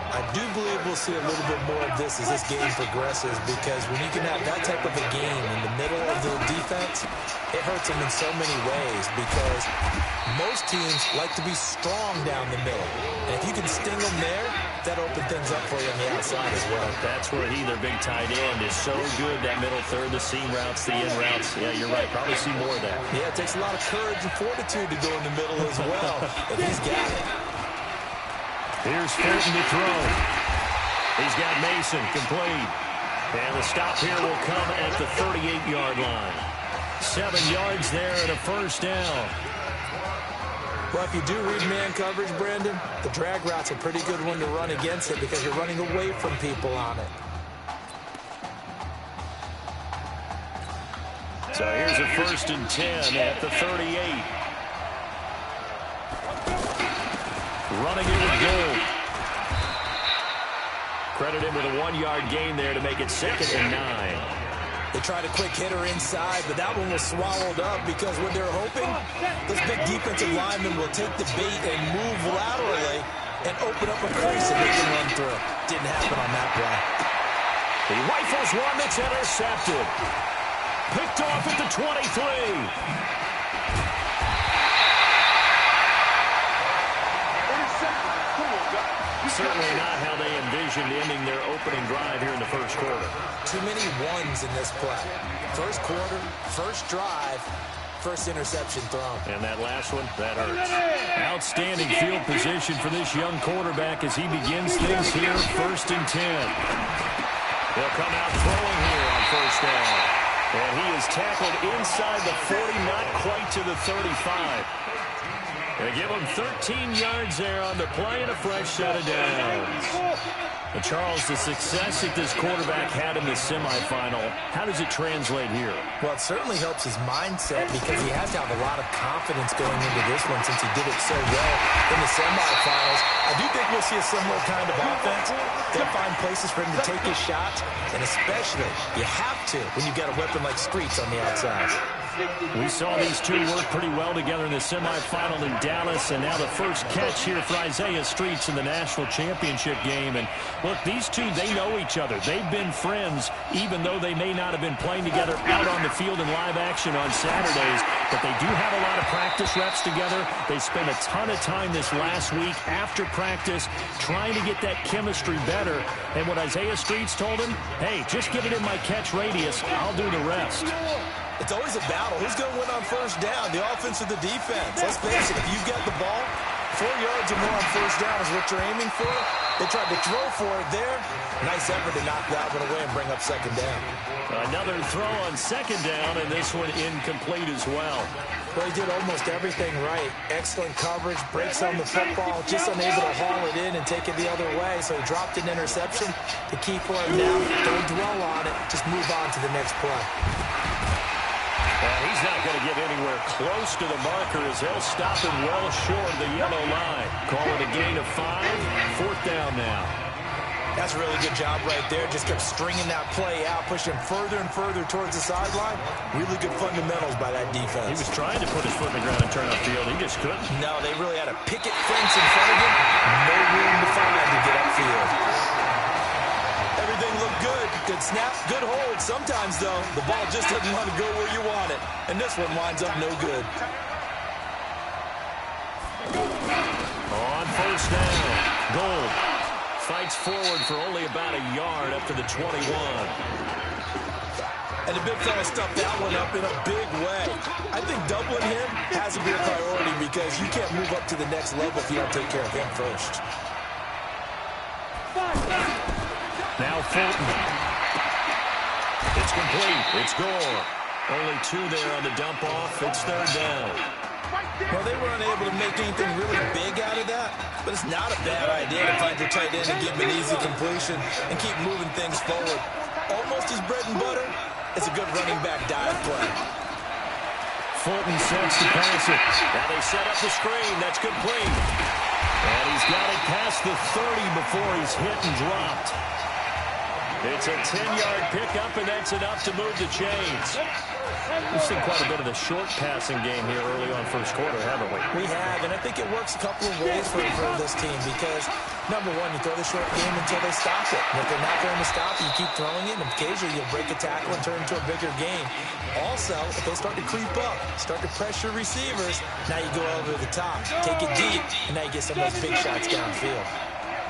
I do believe we'll see a little bit more of this as this game progresses, because when you can have that type of a game in the middle of the defense, it hurts them in so many ways, because most teams like to be strong down the middle. And if you can sting them there, that opens things up for you on the outside as well. That's where he, their big tight end, is so good, that middle third, the seam routes, the in routes. Yeah, you're right. Probably see more of that. Yeah, it takes a lot of courage and fortitude to go in the middle as well, but he's got it. Here's Fulton to throw. He's got Mason complete. And the stop here will come at the 38-yard line. 7 yards there and a first down. Well, if you do read man coverage, Brandon, the drag route's a pretty good one to run against it because you're running away from people on it. So here's a 1st and 10 at the 38. Running it with Gold. Credit him with a 1-yard gain there to make it 2nd and 9. They tried a quick hitter inside, but that one was swallowed up because what they're hoping, those big defensive linemen will take the bait and move laterally and open up a crease that they can run through. Didn't happen on that play. He rifles one that's intercepted. Picked off at the 23. Certainly not how they envisioned ending their opening drive here in the first quarter. Too many ones in this play. First quarter, first drive, first interception thrown. And that last one, that hurts. Outstanding field position for this young quarterback as he begins things here, 1st and 10. They'll come out throwing here on first down. And he is tackled inside the 40, not quite to the 35. They give him 13 yards there on the play and a fresh set of downs. And Charles, the success that this quarterback had in the semifinal, how does it translate here? Well, it certainly helps his mindset because he has to have a lot of confidence going into this one since he did it so well in the semifinals. I do think we'll see a similar kind of offense. They'll find places for him to take his shots, and especially, you have to when you've got a weapon like Streets on the outside. We saw these two work pretty well together in the semifinal in Dallas, and now the first catch here for Isaiah Streets in the national championship game. And look, these two, they know each other. They've been friends, even though they may not have been playing together out on the field in live action on Saturdays. But they do have a lot of practice reps together. They spent a ton of time this last week after practice trying to get that chemistry better. And what Isaiah Streets told him, hey, just get it in my catch radius. I'll do the rest. It's always a battle. Who's going to win on first down, the offense or the defense? Let's face it, if you've got the ball, 4 yards or more on first down is what you're aiming for. They tried to throw for it there. Nice effort to knock that one away and bring up 2nd down. Another throw on 2nd down, and this one incomplete as well. Well, he did almost everything right. Excellent coverage, breaks on the football, just unable to haul it in and take it the other way. So he dropped an interception. The key for him now, don't dwell on it. Just move on to the next play. And he's not going to get anywhere close to the marker as they'll stop him well short of the yellow line. Call it a gain of 5, 4th down now. That's a really good job right there. Just kept stringing that play out, pushing further and further towards the sideline. Really good fundamentals by that defense. He was trying to put his foot in the ground and turn upfield. He just couldn't. No, they really had a picket fence in front of him. No room to find to get upfield. Everything looked good. Good snap, good hold. Sometimes, though, the ball just doesn't want to go where you want it. And this one winds up no good. On first down, Gold fights forward for only about a yard up to the 21. And the big fella stuffed that one up in a big way. I think doubling him has to be a priority because you can't move up to the next level if you don't take care of him first. Now Fulton. It's complete. It's Gore. Only 2 there on the dump off. It's 3rd down. Well, they were unable to make anything really big out of that, but it's not a bad idea to find your tight end and give him an easy completion and keep moving things forward. Almost his bread and butter. It's a good running back dive play. Fulton sets to pass it. Now they set up the screen. That's complete. And he's got it past the 30 before he's hit and dropped. It's a 10-yard pickup, and that's enough to move the chains. We've seen quite a bit of the short passing game here early on first quarter, haven't we? We have, and I think it works a couple of ways for this team because, number one, you throw the short game until they stop it. And if they're not going to stop it, you keep throwing it, and occasionally you'll break a tackle and turn it into a bigger game. Also, if they start to creep up, start to pressure receivers, now you go over the top, take it deep, and now you get some of those big shots downfield.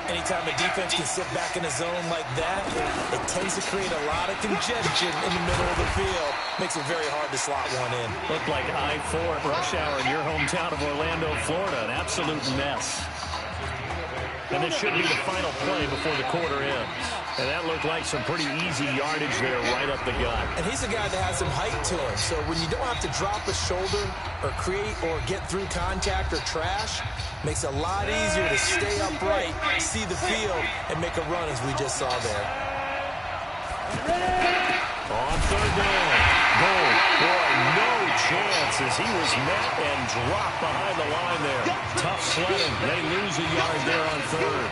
Anytime a defense can sit back in a zone like that, it tends to create a lot of congestion in the middle of the field. Makes it very hard to slot one in. Looked like I-4 at rush hour in your hometown of Orlando, Florida. An absolute mess. And this should be the final play before the quarter ends. And that looked like some pretty easy yardage there right up the gut. And he's a guy that has some height to him. So when you don't have to drop a shoulder or create or get through contact or trash, makes it a lot easier to stay upright, see the field, and make a run as we just saw there. On third down. Boom. Boy, no chance as he was met and dropped behind the line there. Tough sledding. They lose a yard there on third.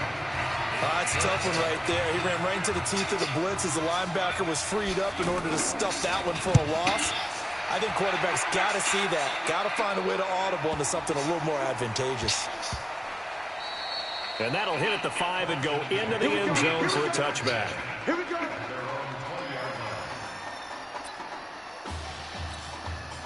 That's a tough one right there. He ran right into the teeth of the blitz as the linebacker was freed up in order to stuff that one for a loss. I think quarterbacks got to see that. Got to find a way to audible into something a little more advantageous. And that'll hit at the 5 and go into the end zone for a touchback. Here we go.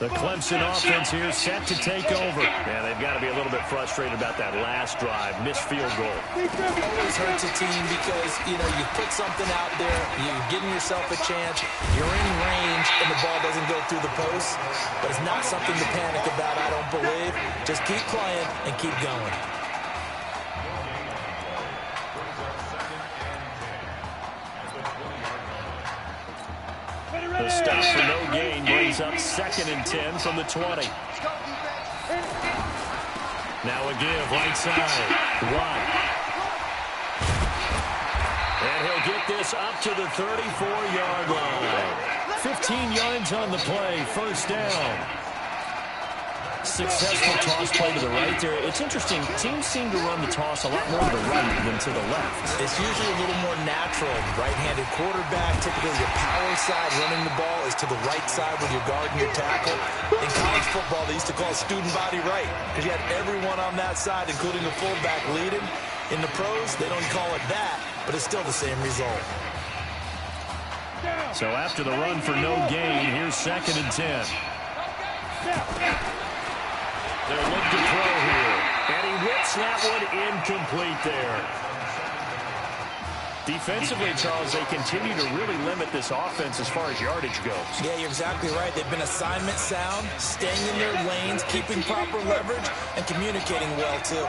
The Clemson offense here set to take over. Yeah, they've got to be a little bit frustrated about that last drive. Missed field goal. Always hurts a team because, you put something out there, you're giving yourself a chance, you're in range, and the ball doesn't go through the post. But it's not something to panic about, I don't believe. Just keep playing and keep going. The stop for no gain brings up 2nd and 10 from the 20. Now a give, right side. Watt. And he'll get this up to the 34-yard line. 15 yards on the play, first down. Successful toss play to the right there. It's interesting. Teams seem to run the toss a lot more to the right than to the left. It's usually a little more natural. Right-handed quarterback, typically your power side running the ball is to the right side with your guard and your tackle. In college football, they used to call student body right because you had everyone on that side, including the fullback, leading. In the pros, they don't call it that, but it's still the same result. So after the run for no gain, here's 2nd and 10. They'll look to throw here. And he whips that one incomplete there. Defensively, Charles, they continue to really limit this offense as far as yardage goes. Yeah, you're exactly right. They've been assignment sound, staying in their lanes, keeping proper leverage, and communicating well, too.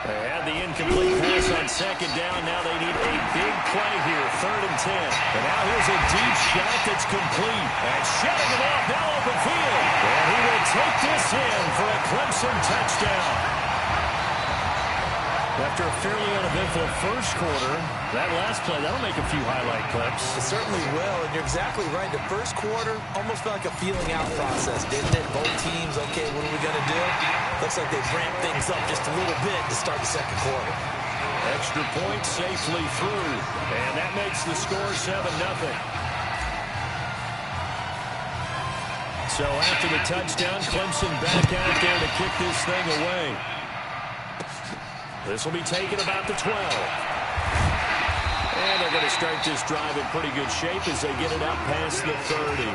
They had the incomplete pass on 2nd down. Now they need a big play here, 3rd and 10. And now here's a deep shot that's complete. And shutting it off, now open field. And he will take this in for a Clemson touchdown. After a fairly uneventful first quarter, that last play, that'll make a few highlight clips. It certainly will, and you're exactly right. The first quarter almost felt like a feeling out process, didn't it? Both teams, okay, what are we going to do? Looks like they've ramped things up just a little bit to start the second quarter. Extra point safely through, and that makes the score 7-0. So after the touchdown, Clemson back out there to kick this thing away. This will be taken about the 12. And they're going to start this drive in pretty good shape as they get it out past the 30.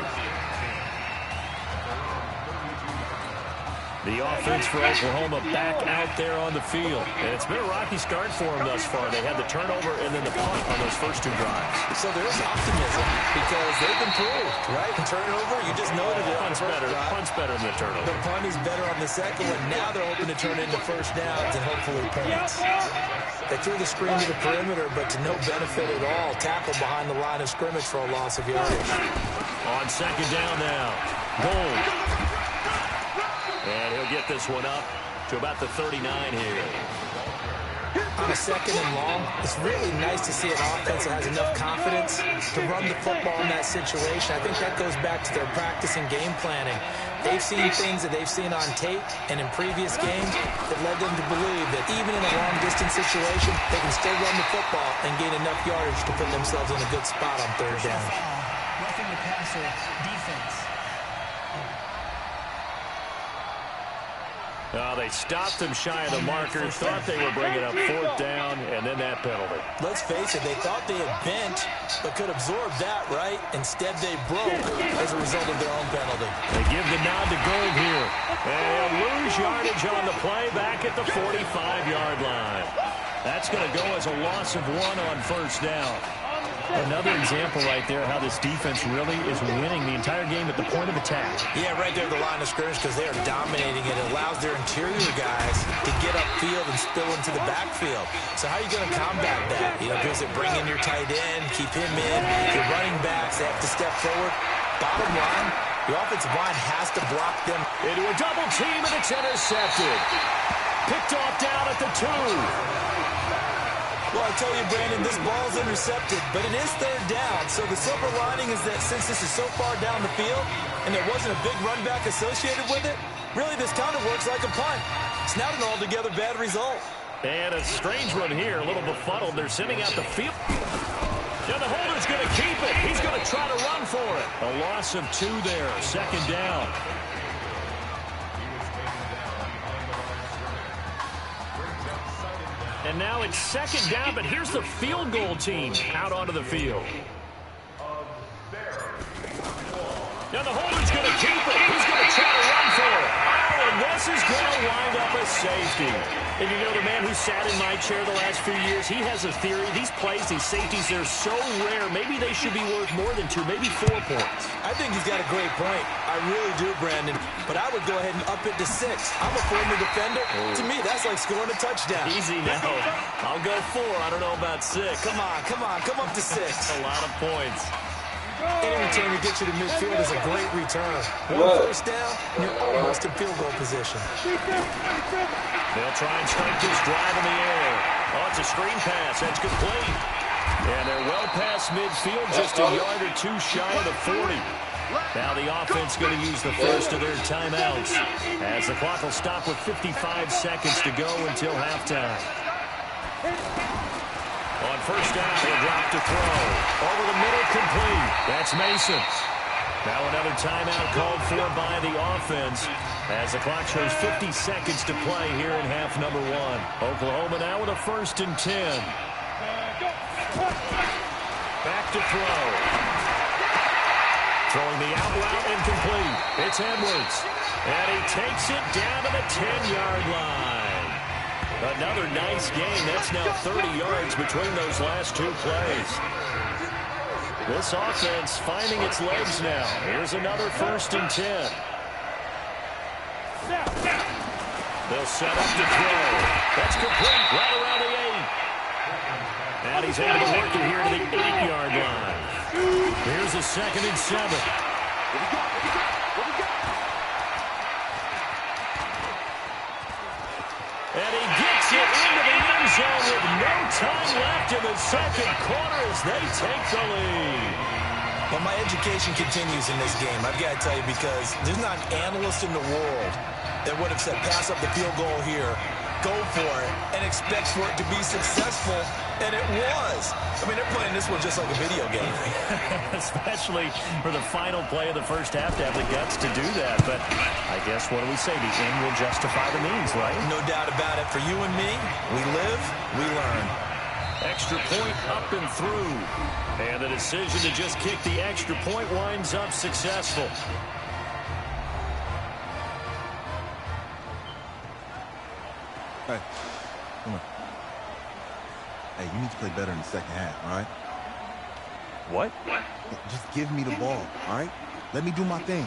The offense for Oklahoma back out there on the field. And it's been a rocky start for them thus far. They had the turnover and then the punt on those first two drives. So there's optimism because they've improved, right? The turnover, you just noted it. Punt's better than the turnover. The punt is better on the second one. Now they're hoping to turn it into first downs and hopefully points. They threw the screen to the perimeter, but to no benefit at all. Tackle behind the line of scrimmage for a loss of yardage. On 2nd down now. Gold. And he'll get this one up to about the 39 here. on a 2nd and long, it's really nice to see an offense that has enough confidence to run the football in that situation. I think that goes back to their practice and game planning. They've seen things that they've seen on tape and in previous games that led them to believe that even in a long-distance situation, they can still run the football and gain enough yardage to put themselves in a good spot on 3rd down. Roughing the passer defense. They stopped them shy of the marker, thought they were bringing up 4th down, and then that penalty. Let's face it, they thought they had bent, but could absorb that, right? Instead, they broke as a result of their own penalty. They give the nod to Gold here. And lose yardage on the play back at the 45-yard line. That's going to go as a loss of 1 on 1st down. Another example right there how this defense really is winning the entire game at the point of attack. Yeah, right there at the line of scrimmage because they are dominating it. It allows their interior guys to get upfield and spill into the backfield. So how are you going to combat that? Does it bring in your tight end, keep him in? Your running backs, they have to step forward. Bottom line, the offensive line has to block them. Into a double team, and it's intercepted. Picked off down at the 2. Well, I tell you, Brandon, this ball's intercepted, but it is 3rd down. So the silver lining is that since this is so far down the field and there wasn't a big run back associated with it, really this kind of works like a punt. It's not an altogether bad result. And a strange one here, a little befuddled. They're sending out the field. And the holder's going to keep it. He's going to try to run for it. A loss of 2 there, 2nd down. And now it's 2nd down, but here's the field goal team out onto the field. Now the holder's going to keep it. He's going to try to run for it. Oh, and this is going to wind up a safety. And the man who sat in my chair the last few years, he has a theory. These plays, these safeties, they're so rare. Maybe they should be worth more than 2, maybe 4 points. I think he's got a great point. I really do, Brandon. But I would go ahead and up it to 6. I'm a former defender. Oh. To me, that's like scoring a touchdown. Easy now. I'll go 4. I don't know about 6. Come on. Come up to 6. That's a lot of points. Any return to get you to midfield is a great return. 1 first down, and you're almost in field goal position. They'll try and strike this drive in the air. Oh, it's a screen pass. That's complete. And they're well past midfield, just a yard or 2 shy of the 40. Now the offense going to use the first of their timeouts as the clock will stop with 55 seconds to go until halftime. On 1st down, he'll drop to throw. Over the middle, complete. That's Mason. Now another timeout called for by the offense as the clock shows 50 seconds to play here in half number 1. Oklahoma now with a 1st and 10. Back to throw. Throwing the out route incomplete. It's Edwards. And he takes it down to the 10-yard line. Another nice game. That's now 30 yards between those last 2 plays. This offense finding its legs now. Here's another 1st and 10. They'll set up to throw. That's complete right around the 8. And he's able to work it here to the 8-yard line. Here's a 2nd and 7. And he gets it into the end zone with no time left in the 2nd quarter as they take the lead. Well, my education continues in this game, I've got to tell you, because there's not an analyst in the world that would have said pass up the field goal here, go for it, and expect for it to be successful, and it was. I mean, they're playing this one just like a video game. Especially for the final play of the first half to have the guts to do that. But I guess, what do we say? The end will justify the means, right? No doubt about it. For you and me, we live, we learn. Extra point up and through. And the decision to just kick the extra point winds up successful. Hey, come on. Hey, you need to play better in the 2nd half, all right? What? Just give me the ball, all right? Let me do my thing.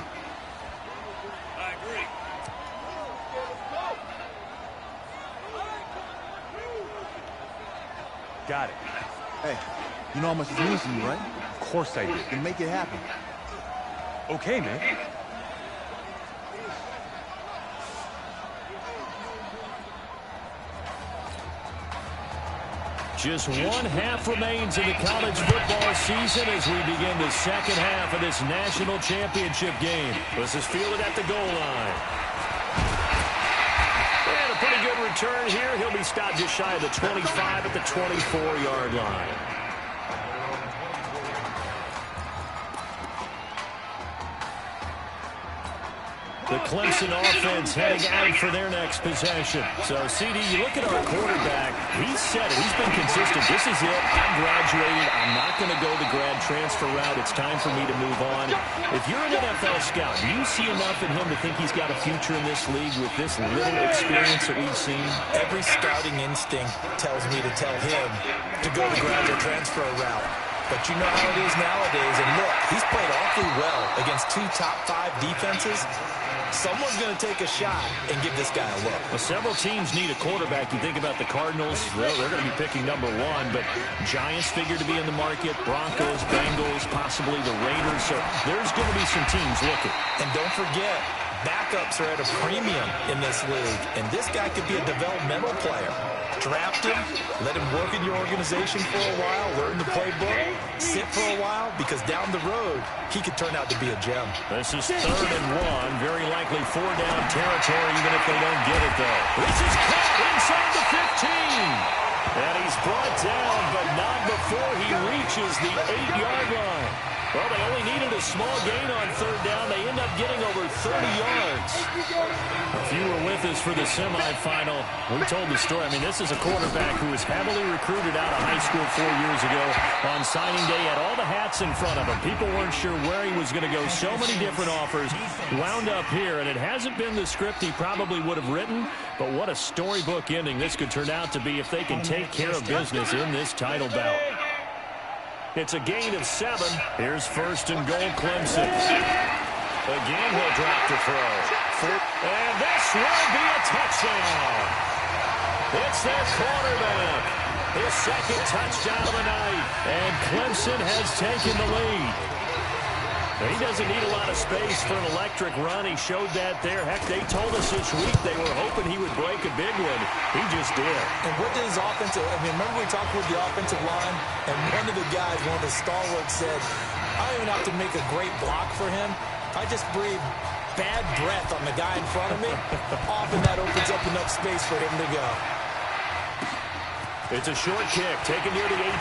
I agree. Got it. Hey, you know how much this means to you, right? Of course I do. Then make it happen. Okay, man. Just one half remains in the college football season as we begin the second half of this national championship game. This is fielded at the goal line. And a pretty good return here. He'll be stopped just shy of the 25 at the 24-yard line. The Clemson offense heading out for their next possession. So, CD, you look at our quarterback. He's said it. He's been consistent. This is it. I'm graduated. I'm not going to go the grad transfer route. It's time for me to move on. If you're an NFL scout, do you see enough in him to think he's got a future in this league with this little experience that we've seen? Every scouting instinct tells me to tell him to go the graduate transfer route. But you know how it is nowadays. And look, he's played awfully well against 2 top 5 defenses. Someone's going to take a shot and give this guy a look. Well, several teams need a quarterback. You think about the Cardinals, well, they're going to be picking number 1, but Giants figure to be in the market, Broncos, Bengals, possibly the Raiders. So there's going to be some teams looking. And don't forget, backups are at a premium in this league, and this guy could be a developmental player. Draft him, let him work in your organization for a while, learn the playbook, sit for a while, because down the road, he could turn out to be a gem. This is 3rd and 1, very likely 4-down territory, even if they don't get it, though. This is caught inside the 15. And he's brought down, but not before he reaches the 8-yard line. Well, they only needed a small gain on 3rd down. They end up getting over 30 yards. If you were with us for the semifinal, we told the story. I mean, this is a quarterback who was heavily recruited out of high school 4 years ago. On signing day, had all the hats in front of him. People weren't sure where he was going to go. So many different offers. Wound up here, and it hasn't been the script he probably would have written. But what a storybook ending this could turn out to be if they can take care of business in this title bout. It's a gain of 7. Here's 1st and goal, Clemson. Again, he'll drop to throw. And this will be a touchdown. It's their quarterback. His 2nd touchdown of the night. And Clemson has taken the lead. He doesn't need a lot of space for an electric run. He showed that there. Heck, they told us this week they were hoping he would break a big one. He just did. And what did his offensive, remember we talked with the offensive line, and one of the guys, one of the stalwarts said, I don't even have to make a great block for him. I just breathe bad breath on the guy in front of me. Often that opens up enough space for him to go. It's a short kick, taken near the 18.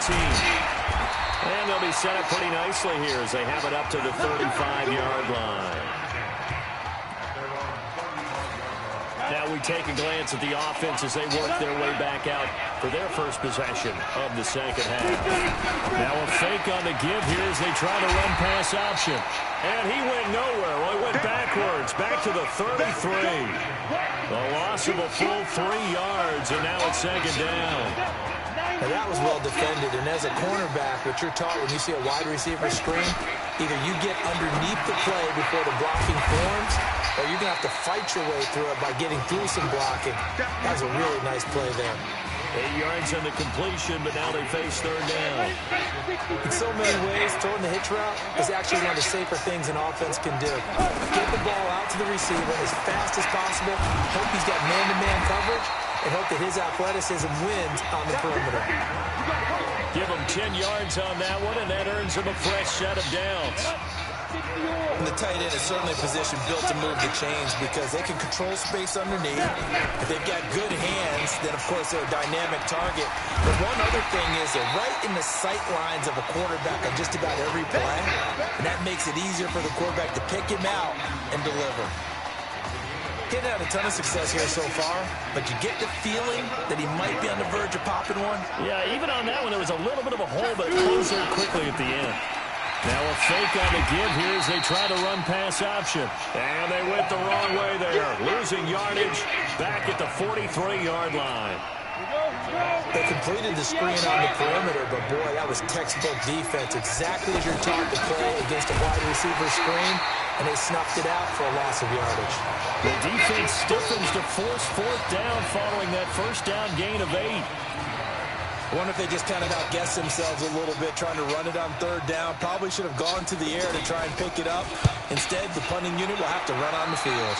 And they'll be set up pretty nicely here as they have it up to the 35-yard line. Now we take a glance at the offense as they work their way back out for their first possession of the second half. Now a fake on the give here as they try to run pass option. And he went nowhere. Well, he went backwards, back to the 33. A loss of a full 3 yards, and now it's 2nd down. Now that was well defended, and as a cornerback, what you're taught when you see a wide receiver screen, either you get underneath the play before the blocking forms, or you're going to have to fight your way through it by getting through some blocking. That was a really nice play there. 8 yards on the completion, but now they face 3rd down. In so many ways, throwing the hitch route is actually one of the safer things an offense can do. Get the ball out to the receiver as fast as possible, hope he's got man-to-man coverage, and hope that his athleticism wins on the perimeter. Give him 10 yards on that one, and that earns him a fresh set of downs. And the tight end is certainly a position built to move the chains because they can control space underneath. If they've got good hands, then, of course, they're a dynamic target. But one other thing is they're right in the sight lines of a quarterback on just about every play, and that makes it easier for the quarterback to pick him out and deliver. He's had a ton of success here so far, but you get the feeling that he might be on the verge of popping one. Yeah, even on that one, there was a little bit of a hole, but it closed there quickly at the end. Now a fake on the give here as they try to run pass option. And they went the wrong way there. Losing yardage back at the 43-yard line. They completed the screen on the perimeter, but boy, that was textbook defense. Exactly as you're taught to play against a wide receiver screen, and they snuffed it out for a loss of yardage. The defense stiffens to force 4th down following that 1st down gain of 8. I wonder if they just kind of outguessed themselves a little bit trying to run it on 3rd down. Probably should have gone to the air to try and pick it up. Instead, the punting unit will have to run on the field.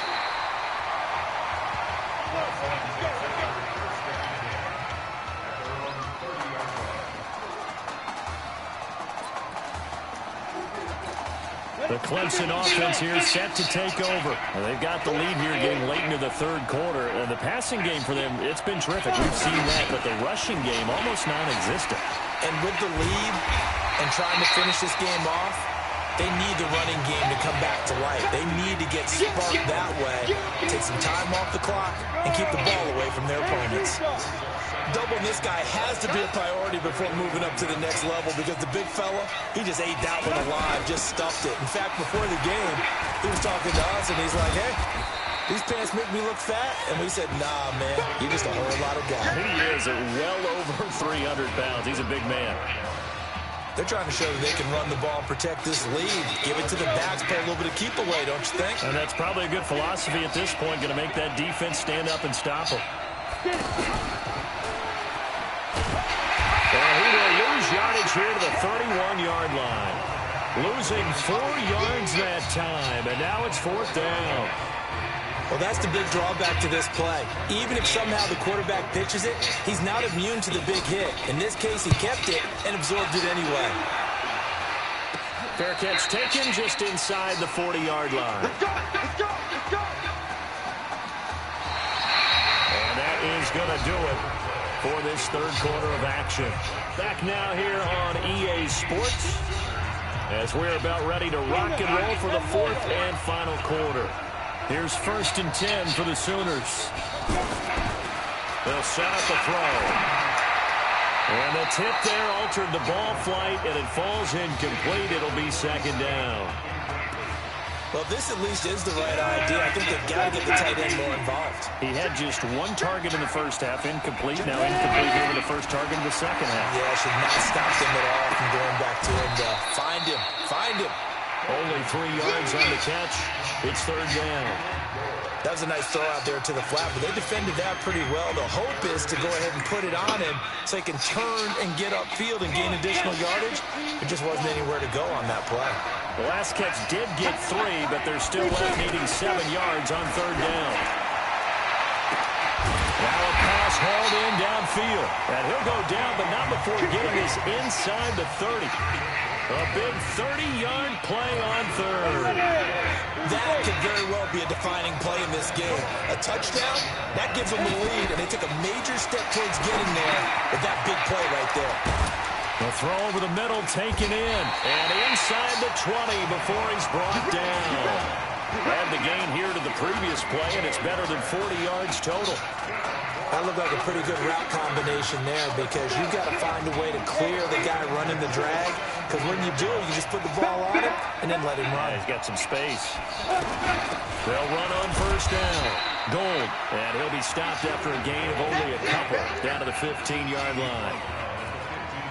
The Clemson offense here set to take over. Well, they've got the lead here getting late into the third quarter. And the passing game for them, it's been terrific. We've seen that, but the rushing game almost non-existent. And with the lead and trying to finish this game off, they need the running game to come back to life. They need to get sparked that way, take some time off the clock, and keep the ball away from their opponents. Doubling this guy has to be a priority before moving up to the next level because the big fella, he just ate that one alive, just stuffed it. In fact, before the game, he was talking to us, and he's like, hey, these pants make me look fat. And we said, nah, man, you're just a whole lot of guy. He is well over 300 pounds. He's a big man. They're trying to show that they can run the ball and protect this lead. Give it to the backs, play a little bit of keep away, don't you think? And that's probably a good philosophy at this point, going to make that defense stand up and stop them. And he will lose yardage here to the 31-yard line. Losing 4 yards that time, and now it's 4th down. Well, that's the big drawback to this play. Even if somehow the quarterback pitches it, he's not immune to the big hit. In this case, he kept it and absorbed it anyway. Fair catch taken just inside the 40-yard line. Let's go! Let's go! Let's go! And that is going to do it for this third quarter of action. Back now here on EA Sports as we're about ready to rock and roll for the 4th and final quarter. Here's 1st and 10 for the Sooners. They'll set up the throw. And the tip there altered the ball flight, and it falls incomplete. It'll be 2nd down. Well, this at least is the right idea. I think they've got to get the tight end more involved. He had just 1 target in the first half, incomplete. Now incomplete here with the first target in the second half. Yeah, should not stop them at all from going back to him to find him. Find him. Only 3 yards on the catch. It's 3rd down. That was a nice throw out there to the flat, but they defended that pretty well. The hope is to go ahead and put it on him so he can turn and get upfield and gain additional yardage. There just wasn't anywhere to go on that play. The last catch did get 3, but they're still left needing 7 yards on 3rd down. Now a pass hauled in downfield. And he'll go down, but not before getting this inside the 30. A big 30-yard play on 3rd. That could very well be a defining play in this game. A touchdown, that gives them the lead, and they took a major step towards getting there with that big play right there. The throw over the middle taken in, and inside the 20 before he's brought down. Add the gain here to the previous play, and it's better than 40 yards total. That looked like a pretty good route combination there because you've got to find a way to clear the guy running the drag. Because when you do, you just put the ball on him and then let him run. He's got some space. They'll run on 1st down. Gold. And he'll be stopped after a gain of only a couple down to the 15-yard line.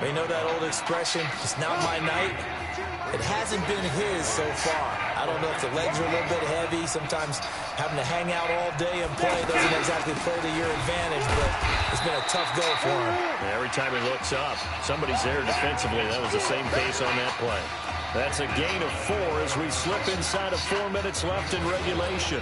You know that old expression, it's not my night? It hasn't been his so far. I don't know if the legs are a little bit heavy. Sometimes having to hang out all day and play doesn't exactly play to your advantage, but it's been a tough go for him. Every time he looks up, somebody's there defensively. That was the same case on that play. That's a gain of 4 as we slip inside of 4 minutes left in regulation.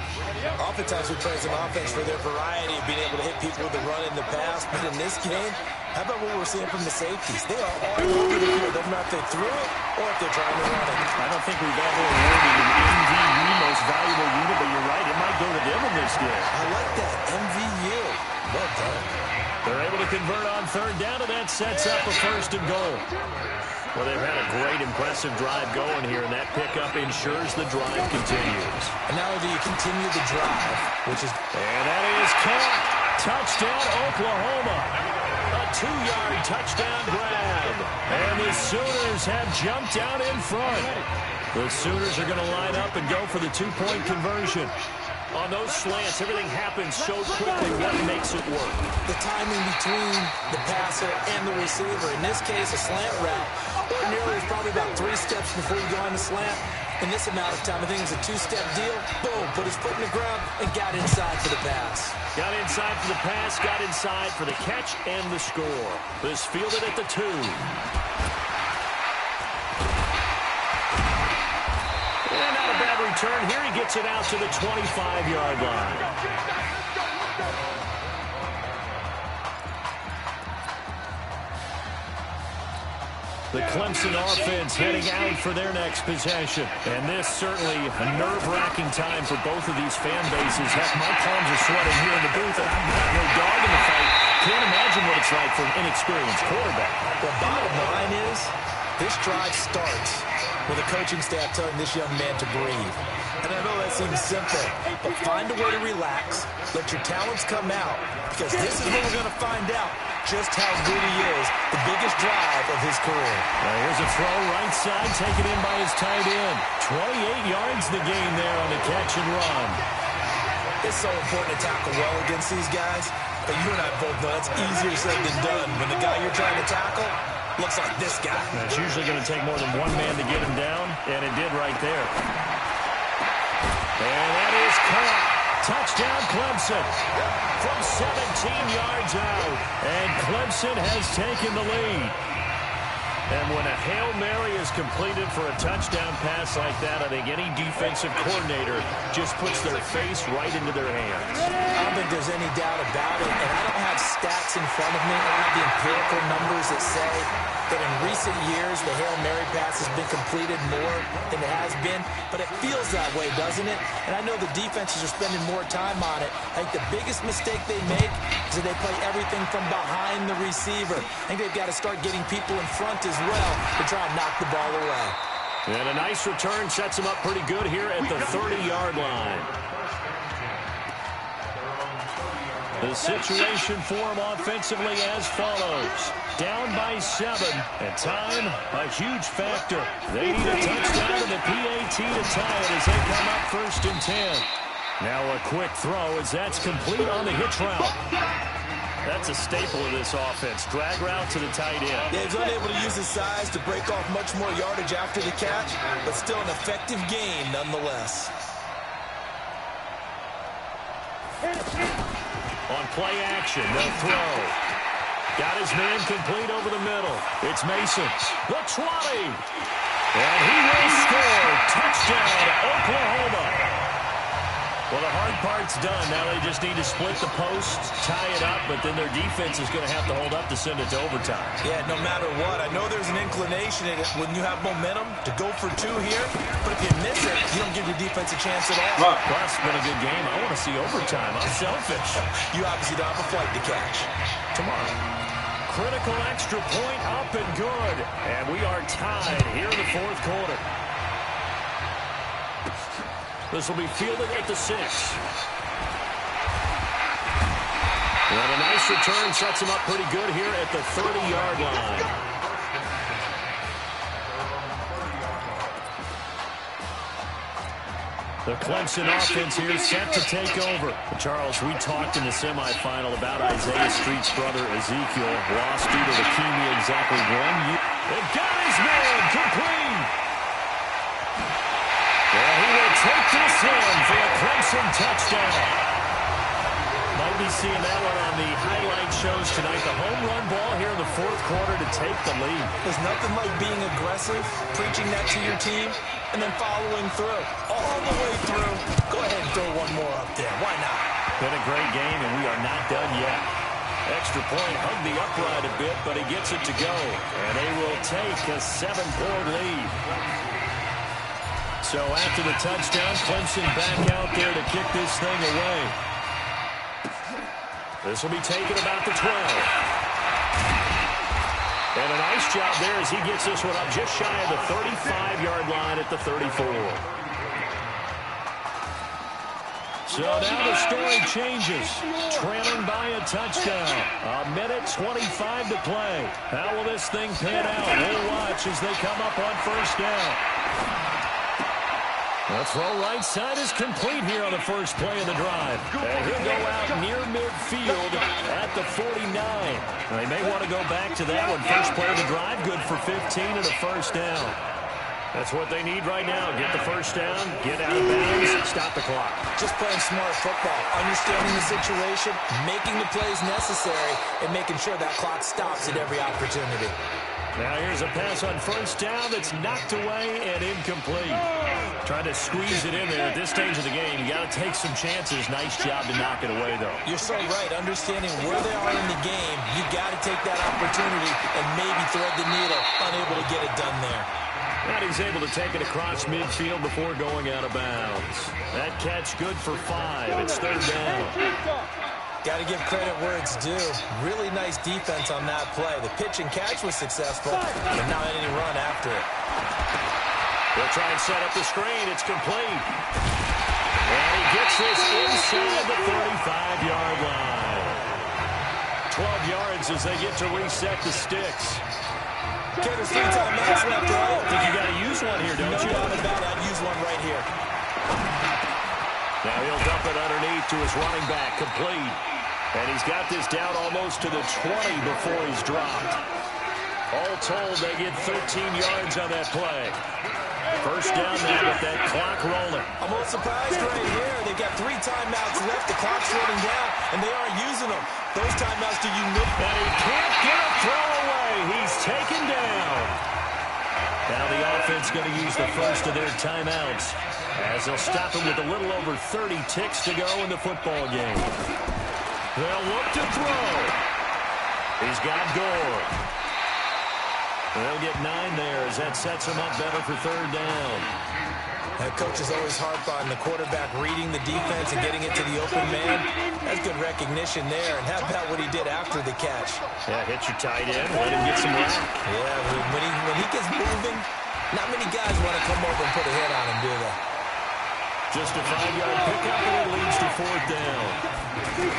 Oftentimes we praise an offense for their variety of being able to hit people with the run in the pass, but in this game, how about what we're seeing from the safeties? They are all over the field. Doesn't matter if they threw it or if they're trying to run it. I don't think we've ever awarded an MVU, most valuable unit, but you're right, it might go to them in this game. I like that, MVU. Well done. They're able to convert on 3rd down, and that sets up a 1st and goal. Well, they've had a great, impressive drive going here, and that pickup ensures the drive continues. And not only do you continue the drive, which is... And that is caught. Touchdown, Oklahoma. A 2-yard touchdown grab. And the Sooners have jumped out in front. The Sooners are going to line up and go for the 2-point conversion. On those slants, everything happens so quickly. What makes it work? The timing between the passer and the receiver. In this case, a slant route. Ordinarily, it's probably about 3 steps before you go on the slant. In this amount of time, I think it's a 2-step deal. Boom, put his foot in the ground and got inside for the pass. Got inside for the pass, got inside for the catch and the score. This fielded at the 2. And not a bad return. Here he gets it out to the 25-yard line. The Clemson offense heading out for their next possession. And this certainly a nerve-wracking time for both of these fan bases. Heck, my palms are sweating here in the booth, and I've got no dog in the fight. Can't imagine what it's like for an inexperienced quarterback. The bottom line is, this drive starts with a coaching staff telling this young man to breathe. And I know that seems simple, but find a way to relax, let your talents come out, because this is where we're going to find out just how good he is, the biggest drive of his career. Here's a throw right side, taken in by his tight end. 28 yards the game there on the catch and run. It's so important to tackle well against these guys, but you and I both know that's easier said than done. When the guy you're trying to tackle looks like this guy. It's usually going to take more than one man to get him down, and it did right there. And that is caught. Touchdown, Clemson. From 17 yards out, and Clemson has taken the lead. And when a Hail Mary is completed for a touchdown pass like that, I think any defensive coordinator just puts their face right into their hands. I don't think there's any doubt about it, and I don't have stats in front of me. I don't have the empirical numbers that say that in recent years the Hail Mary pass has been completed more than it has been, but it feels that way, doesn't it? And I know the defenses are spending more time on it. I think the biggest mistake they make is that they play everything from behind the receiver. I think they've got to start getting people in front as well to try and knock the ball away. And a nice return sets him up pretty good here at the 30-yard line. The situation for him offensively as follows. Down by 7, and time, a huge factor. They need a touchdown to the PAT to tie it as they come up 1st and 10. Now a quick throw as that's complete on the hitch route. That's a staple of this offense. Drag route to the tight end. Yeah, he's unable to use his size to break off much more yardage after the catch, but still an effective gain nonetheless. On play action, no throw. Got his man complete over the middle. It's Mason. The 20. And he will score. Touchdown, Oklahoma. Well, the hard part's done. Now they just need to split the posts, tie it up, but then their defense is going to have to hold up to send it to overtime. Yeah, no matter what. I know there's an inclination in it when you have momentum to go for 2 here, but if you miss it, you don't give your defense a chance at all. Plus, it's been a good game. I want to see overtime. I'm selfish. You obviously don't have a flight to catch. Tomorrow. Critical extra point up and good. And we are tied here in the 4th quarter. This will be fielded at the 6. And a nice return sets him up pretty good here at the 30-yard line. The Clemson offense here set to take over. Charles, we talked in the semifinal about Isaiah Street's brother Ezekiel, lost due to leukemia exactly 1 year. They've got his man complete. And he will take this in for a Clemson touchdown. Might be seeing that one on the highlight shows tonight. The home run ball here in the 4th quarter to take the lead. There's nothing like being aggressive, preaching that to your team, and then following through. All the way through. Go ahead and throw one more up there. Why not? Been a great game, and we are not done yet. Extra point, hugged the upright a bit, but he gets it to go. And they will take a 7-point lead. So after the touchdown, Clemson back out there to kick this thing away. This will be taken about the 12. And a nice job there as he gets this one up just shy of the 35-yard line at the 34. So now the story changes. Trailing by a touchdown. 1:25 to play. How will this thing pan out? We'll watch as they come up on 1st down. The throw right side is complete here on the first play of the drive. And he'll go out near midfield at the 49. They may want to go back to that one. First play of the drive, good for 15 and a 1st down. That's what they need right now. Get the first down, get out of bounds, stop the clock. Just playing smart football, understanding the situation, making the plays necessary, and making sure that clock stops at every opportunity. Now here's a pass on first down that's knocked away and incomplete. Trying to squeeze it in there at this stage of the game. You got to take some chances. Nice job to knock it away, though. You're so right. Understanding where they are in the game, you got to take that opportunity and maybe thread the needle. Unable to get it done there. And he's able to take it across midfield before going out of bounds. That catch good for 5. It's third down. Got to give credit where it's due. Really nice defense on that play. The pitch and catch was successful, but not any run after it. They'll try and set up the screen. It's complete. And he gets this inside the 35-yard line. 12 yards as they get to reset the sticks. Okay, there's 3 timeouts left, right? I think you got to use one here, don't you? No doubt about it. I'd use one right here. Now he'll dump it underneath to his running back, complete. And he's got this down almost to the 20 before he's dropped. All told, they get 13 yards on that play. First down now with that clock rolling. I'm a little surprised right here. They've got 3 timeouts left. The clock's running down, and they aren't using them. Those timeouts do you know? And he can't get a throw away. He's taken down. Now the offense going to use the first of their timeouts as they'll stop him with a little over 30 ticks to go in the football game. They'll look to throw. He's got Gore. They'll get 9 there as that sets him up better for third down. That coach is always harp on the quarterback reading the defense and getting it to the open man. That's good recognition there. And how about what he did after the catch? Yeah, hit your tight end, let him get some rack. Yeah, when he gets moving, not many guys want to come over and put a hit on him, do they? Just a 5-yard pickup, and it leads to fourth down.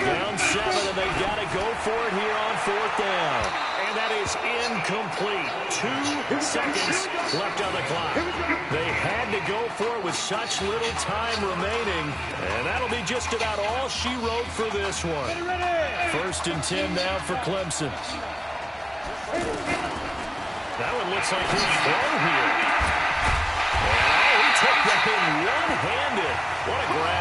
Down 7, and they've got to go for it here on fourth down. And that is incomplete. 2 seconds left on the clock. They had to go for it with such little time remaining. And that'll be just about all she wrote for this one. First and 10 now for Clemson. That one looks like he'll throw here. And he took that in one-handed. What a grab.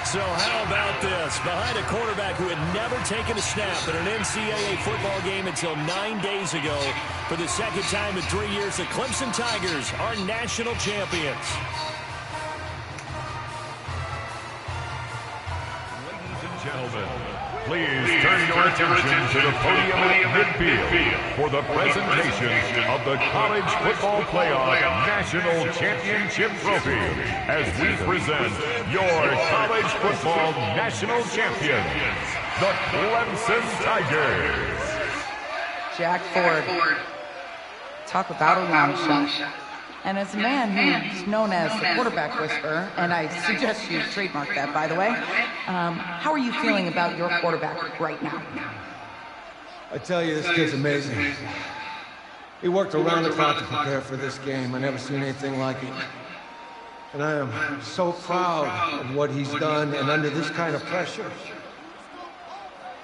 So how about this? Behind a quarterback who had never taken a snap in an NCAA football game until 9 days ago, for the second time in 3 years, the Clemson Tigers are national champions. Ladies and gentlemen, please turn your attention to the podium at midfield for the presentation of the College Football Playoff National Championship Trophy as we present your College Football National Champions, the Clemson Tigers. Jack Ford. Talk about a long shot. And as a man who's known as the quarterback whisperer, and I suggest you trademark that, by the way, how are you feeling about your quarterback right now? I tell you, this kid's amazing. He worked around the clock to prepare for this game. I never seen anything like it. And I am so proud of what he's done, and under this kind of pressure.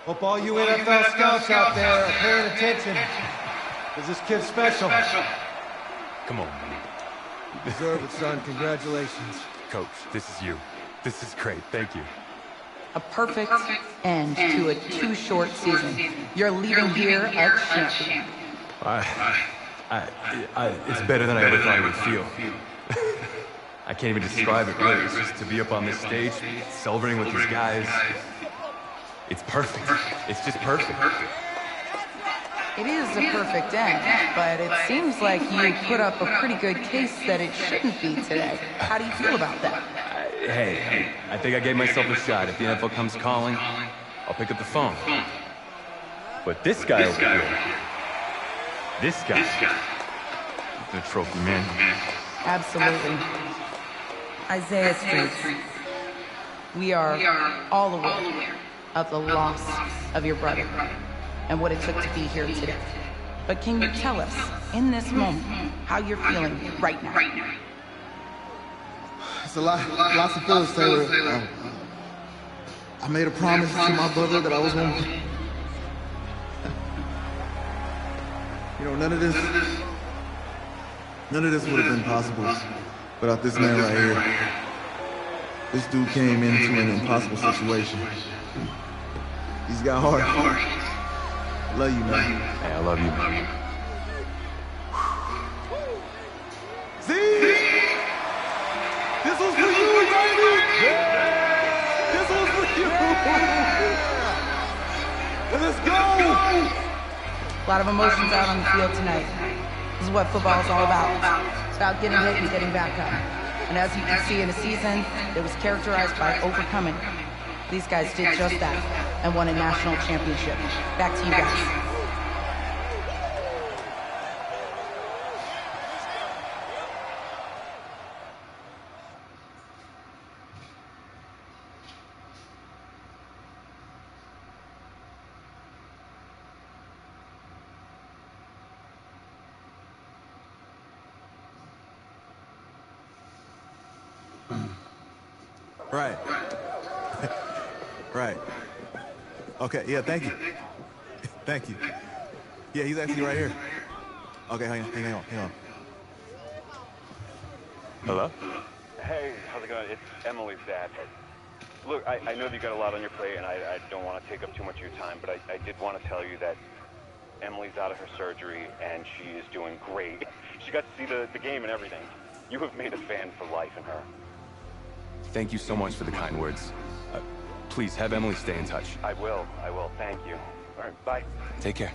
Hope all you NFL scouts out there are paying attention, because this kid's special. Come on, man. You deserve it, son. Congratulations. Coach, this is you. This is great. Thank you. A perfect end to a too short season. You're leaving here a champion. It's better than I ever thought it would feel. I can't even describe it, really. It's just to be up on this stage, celebrating with these guys. It's perfect. It's just perfect. It is a perfect end, but it seems like you put up a pretty good case that it shouldn't be today. How do you feel about that? Hey, I think I gave myself a shot. If the NFL comes calling, I'll pick up the phone. But this guy over here, this guy, the trophy man. Absolutely. Isaiah Streets, we are all aware of the loss of your brother and what it took to be here today. But can you tell us, in this moment, how you're feeling right now? It's lots of feelings, Taylor. I made a promise to my brother that I was going to You know, none of this would have been possible without this man right here. This dude came into an impossible situation. He's got heart. I love you, man. Hey, I love you, man. See? This was for you, baby! This was for you! Let's go! A lot of emotions out on the field tonight. This is what football is all about. It's about getting hit and getting back up. And as you can see in a season that was characterized by overcoming, these guys did just that and won a national championship. Back to you guys. Right. Right. Okay, yeah, thank you. Thank you. Yeah, he's actually right here. Okay, hang on. Hello? Hey, how's it going? It's Emily's dad. Look, I know that you got a lot on your plate, and I don't want to take up too much of your time, but I did want to tell you that Emily's out of her surgery, and she is doing great. She got to see the game and everything. You have made a fan for life in her. Thank you so much for the kind words. Please, have Emily stay in touch. I will. Thank you. All right, bye. Take care.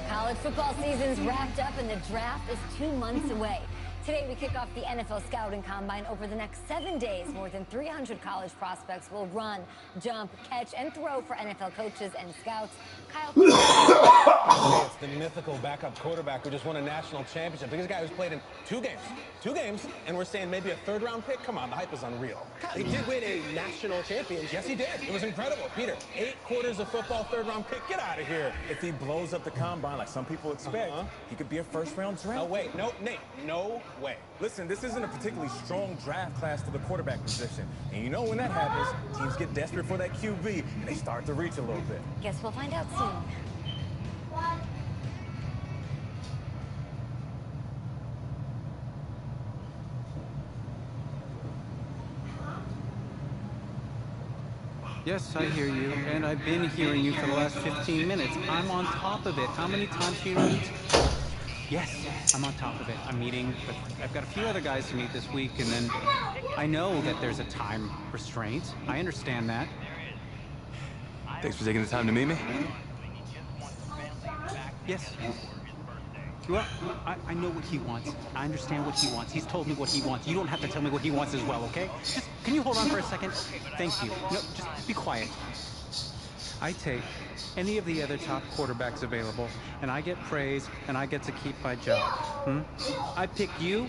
College football season's wrapped up and the draft is 2 months away. Today we kick off the NFL Scouting Combine. Over the next 7 days, more than 300 college prospects will run, jump, catch, and throw for NFL coaches and scouts. Kyle. Hey, it's the mythical backup quarterback who just won a national championship. Biggest guy who's played in 2 games, and we're saying maybe a 3rd-round pick? Come on, the hype is unreal. He did win a national championship. Yes, he did. It was incredible. Peter, 8 quarters of football, 3rd-round pick. Get out of here. If he blows up the combine like some people expect, he could be a 1st-round draft. No way. No, Nate. No way. Listen, this isn't a particularly strong draft class for the quarterback position. And you know when that happens, teams get desperate for that QB, and they start to reach a little bit. Guess we'll find out soon. Yes, I hear you, and I've been hearing you for the last 15 minutes. I'm on top of it. How many times do you need? Yes, I'm on top of it. I'm meeting with, I've got a few other guys to meet this week, and then I know that there's a time restraint. I understand that. Thanks for taking the time to meet me. Yes. Well, I know what he wants. I understand what he wants. He's told me what he wants. You don't have to tell me what he wants as well, okay? Just, can you hold on for a second? Thank you. No, just be quiet. I take any of the other top quarterbacks available, and I get praise, and I get to keep my job. I pick you,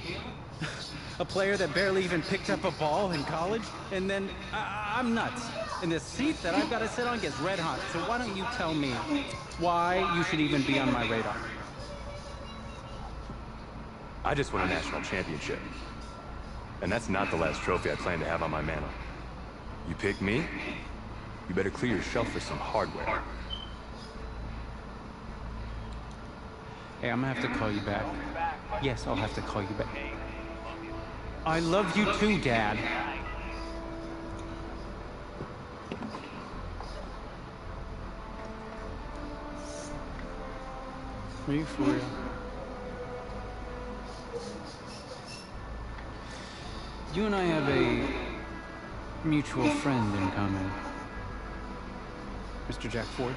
a player that barely even picked up a ball in college, and then I'm nuts. And the seat that I've got to sit on gets red hot. So why don't you tell me why you should even be on my radar? I just won a national championship. And that's not the last trophy I plan to have on my mantle. You pick me, you better clear your shelf for some hardware. Hey, I'm gonna have to call you back. Yes, I'll have to call you back. I love you too, Dad. Are you for real? You and I have a mutual friend in common. Mr. Jack Ford.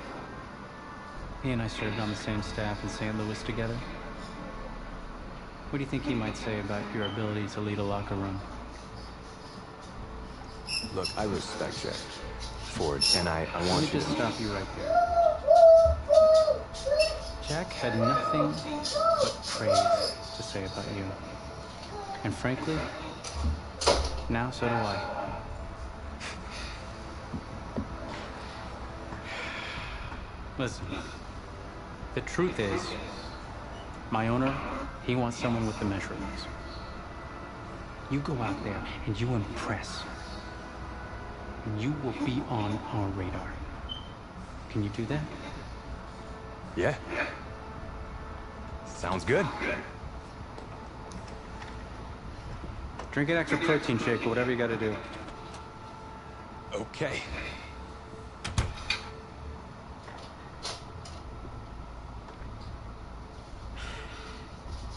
He and I served on the same staff in St. Louis together. What do you think he might say about your ability to lead a locker room? Look, I respect Jack Ford, and I want you to... Let me just stop you right there. Jack had nothing but praise to say about you. And frankly, now so do I. Listen, the truth is, my owner, he wants someone with the measurables. You go out there and you impress. And you will be on our radar. Can you do that? Yeah. Sounds good. Drink an extra protein shake or whatever you gotta do. Okay.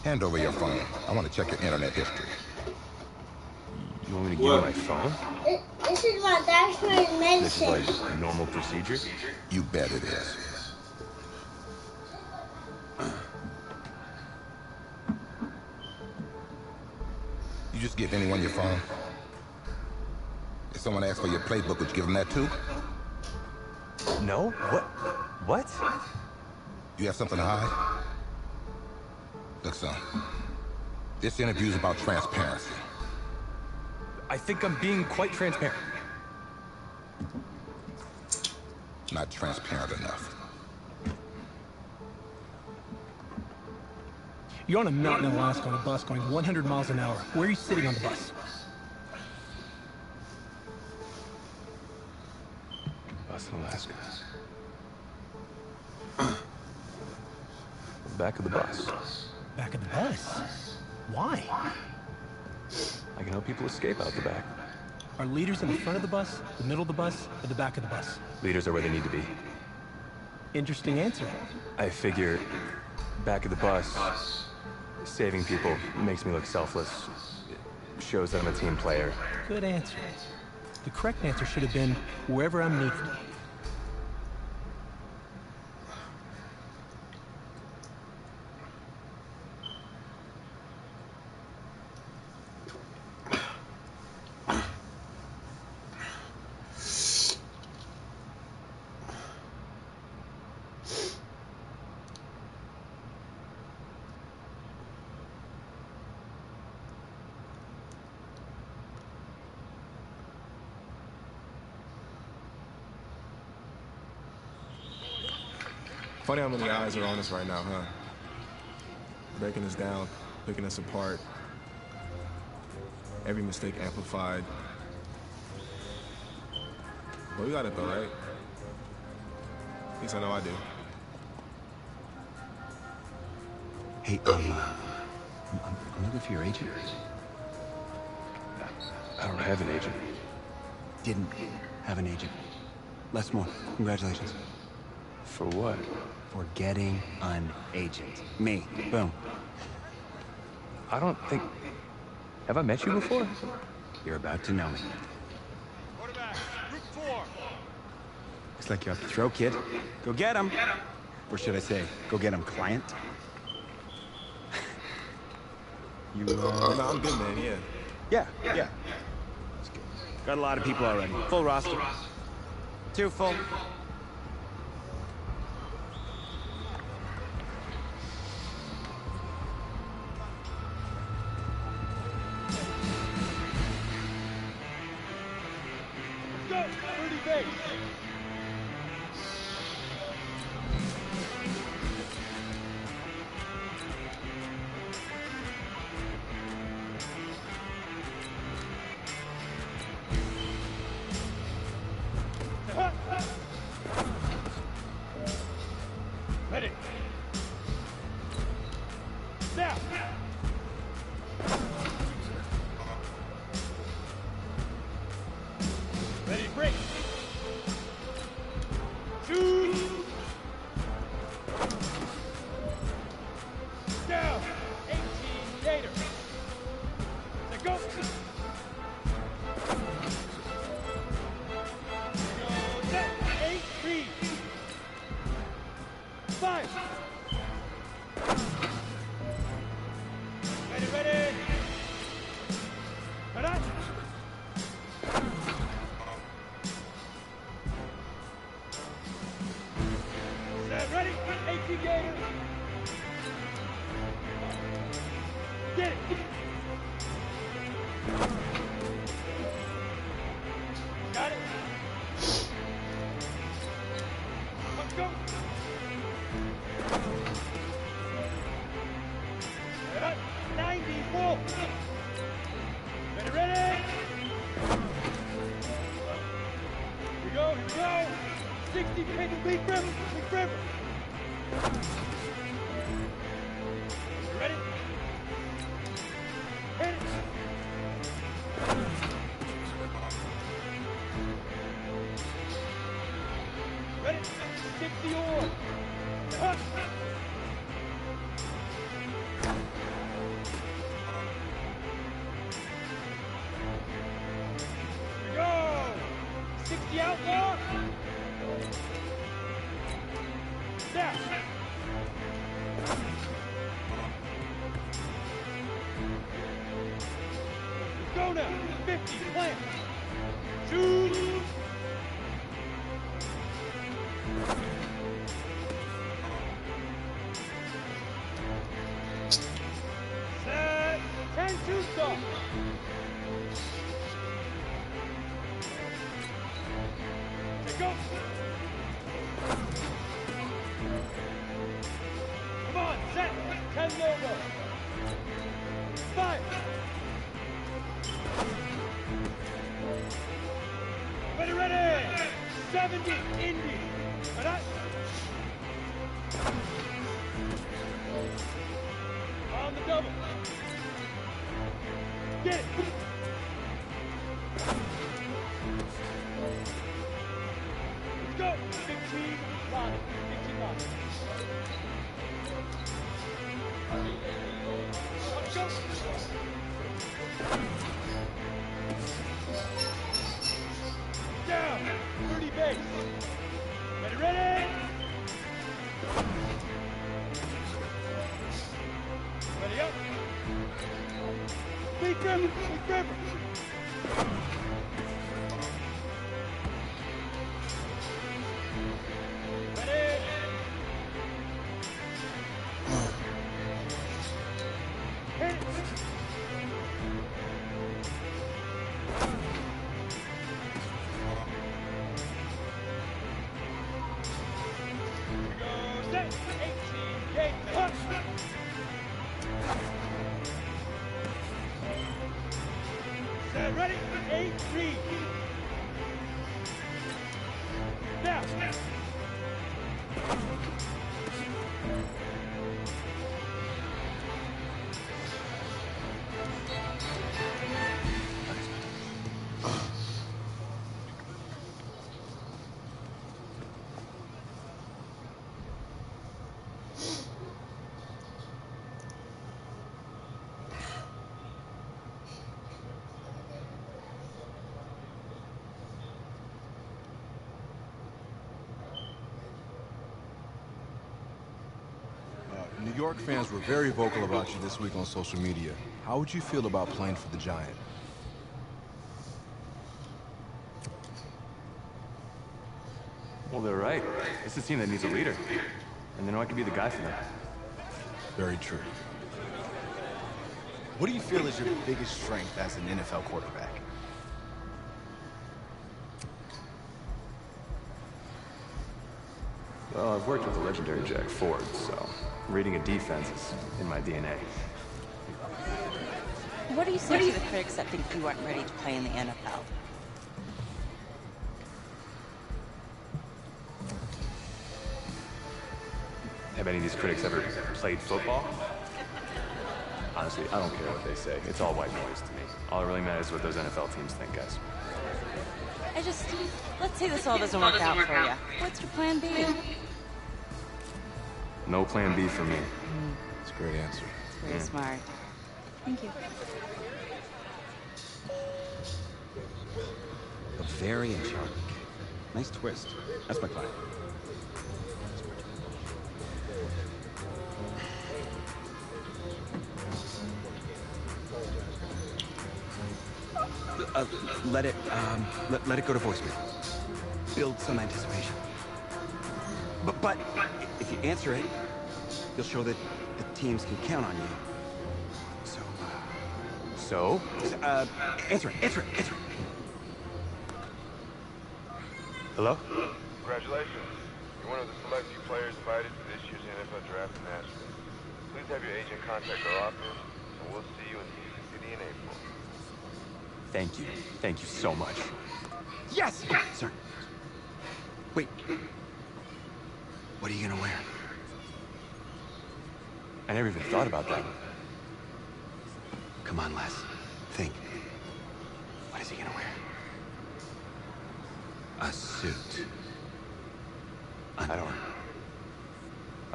Hand over your phone. I want to check your internet history. You want me to give you my phone? This is my doctor's medicine. This is like normal procedure? You bet it is. You just give anyone your phone? If someone asks for your playbook, would you give them that too? No? What? You have something to hide? Look, son. This interview is about transparency. I think I'm being quite transparent. Not transparent enough. You're on a mountain in Alaska on a bus going 100 miles an hour. Where are you sitting on the bus? Bus in Alaska. Back of the bus. Back of the bus? Why? I can help people escape out the back. Are leaders in the front of the bus, the middle of the bus, or the back of the bus? Leaders are where they need to be. Interesting answer. I figure back of the bus, saving people makes me look selfless. It shows that I'm a team player. Good answer. The correct answer should have been wherever I'm needed. Funny how many eyes are on us right now, huh? Breaking us down, picking us apart. Every mistake amplified. But we got it though, right? At least I know I do. Hey, I'm looking for your agent. I don't have an agent. Didn't have an agent. Les Moore, congratulations. For what? For getting an agent. Me. Boom. I don't think... Have I met you before? You're about to know me. Quarterback, group 4. Looks like you're up to throw, kid. Go get him. Or should I say, go get him, client? You, No, I'm good, man, yeah. Yeah. That's good. Got a lot of people already. Full roster. 2 full. Go, 30 base. Ready. Now. Ready, break. Shoot. Down. 18 later. Let go. Set. 8 feet. 5. New York fans were very vocal about you this week on social media. How would you feel about playing for the Giant? Well, they're right. It's a team that needs a leader. And they know I could be the guy for them. Very true. What do you feel is your biggest strength as an NFL quarterback? Well, I've worked with the legendary Jack Ford, so reading a defense is in my DNA. What do you say to the critics that think you aren't ready to play in the NFL? Have any of these critics ever played football? Honestly, I don't care what they say. It's all white noise to me. All that really matters is what those NFL teams think, guys. Let's say this all doesn't work out for you. What's your plan B? No plan B for me. That's a great answer. Very smart. Thank you. Bavarian charming. Nice twist. That's my client. Let it go to voicemail. Build some anticipation. But if you answer it, you'll show that the teams can count on you. So, answer it. Hello? Congratulations. You're one of the select few players invited to this year's NFL Draft in Nashville. Please have your agent contact our office, and we'll see you in Music City in April. Thank you. Thank you so much. Yes! Sir. Wait, What are you gonna wear? I never even thought about that. Come on, Les. Think. What is he gonna wear? A suit. I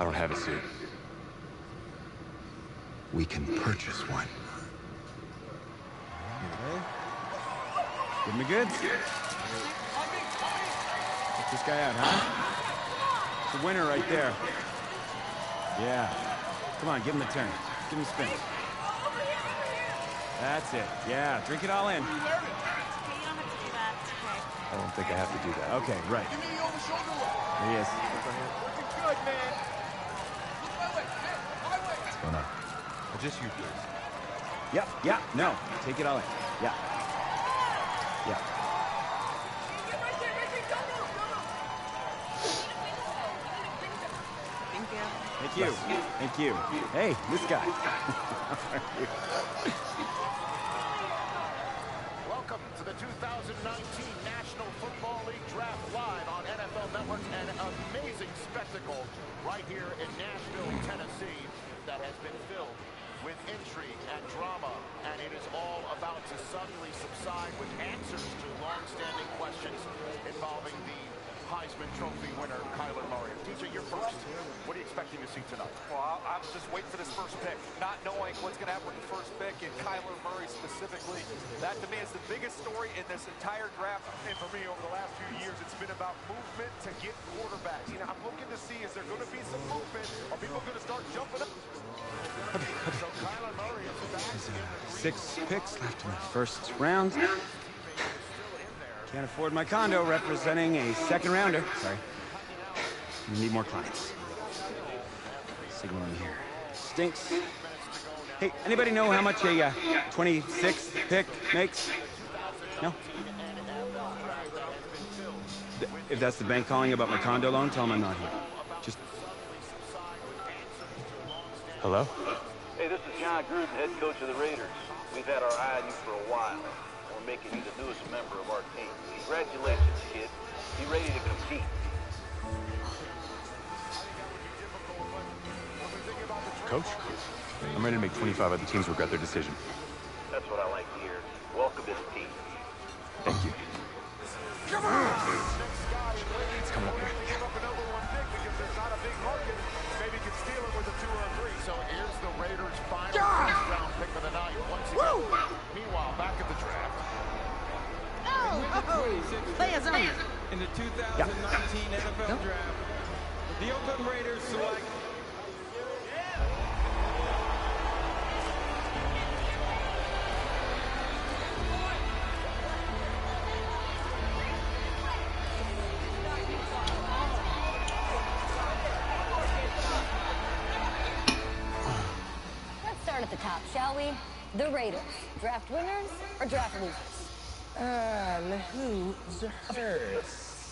don't have a suit. We can purchase one. Give him a good. Check this guy out, huh? It's a winner right there. Yeah. Come on, give him a turn. Give him a spin. That's it. Yeah, drink it all in. I don't think I have to do that. Okay, right. There he is. What's going on? Just you, please. Yep, yeah, no. Take it all in. Yeah. Yeah. Thank you. Thank you. Hey, this guy. Welcome to the 2019 National Football League Draft live on NFL Network. An amazing spectacle right here in Nashville, Tennessee that has been filled with intrigue and drama, and it is all about to suddenly subside with answers to long-standing questions involving the Heisman Trophy winner, Kyler Murray. DJ, you're first. What are you expecting to see tonight? Well, I'm just waiting for this first pick, not knowing what's going to happen with the first pick and Kyler Murray specifically. That, to me, is the biggest story in this entire draft. And for me, over the last few years, it's been about movement to get quarterbacks. You know, I'm looking to see, is there going to be some movement? Are people going to start jumping up? So Kyler Murray is back in the 6 picks left in the first round. Can't afford my condo representing a second rounder. Sorry. We need more clients. Signaling here. Stinks. Hey, anybody know how much a 26th pick makes? No? If that's the bank calling about my condo loan, tell them I'm not here. Just... Hello? Hey, this is John Gruden, head coach of the Raiders. We've had our eye on you for a while. We're making you the newest member of our team. Congratulations, kid. Be ready to compete. Coach? I'm ready to make 25 other teams regret their decision. That's what I like to hear. Welcome to the team. Thank you. Come on! It's coming up here. Maybe can steal it with a 2 or a 3. So here's the Raiders' final first-round pick of the night once again. Meanwhile, back at the draft. Players on. In the 2019 NFL Draft, the Oakland Raiders select... Let's start at the top, shall we? The Raiders. Draft winners or draft losers? Losers.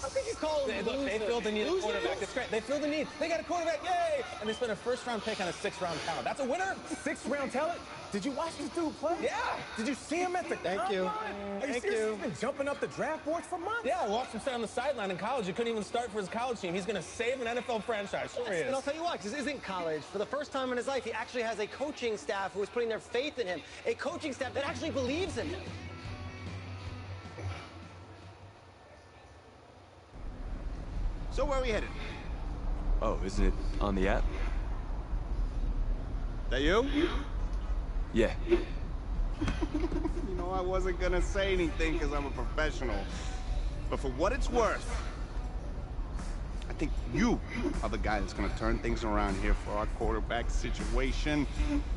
How could you call them Look, they filled the need of quarterback. That's great. They filled the need. They got a quarterback. Yay! And they spent a first-round pick on a 6th-round talent. That's a winner. 6th-round talent? Did you watch this dude play? Yeah. Did you see him at the combine? Are you serious? He's been jumping up the draft boards for months. Yeah, I watched him sit on the sideline in college. He couldn't even start for his college team. He's going to save an NFL franchise. Sure he is. And I'll tell you why, because this isn't college. For the first time in his life, he actually has a coaching staff who is putting their faith in him. A coaching staff that actually believes in him. So where are we headed? Oh, isn't it on the app? That you? Yeah. You know, I wasn't gonna say anything because I'm a professional. But for what it's worth, I think you are the guy that's gonna turn things around here for our quarterback situation.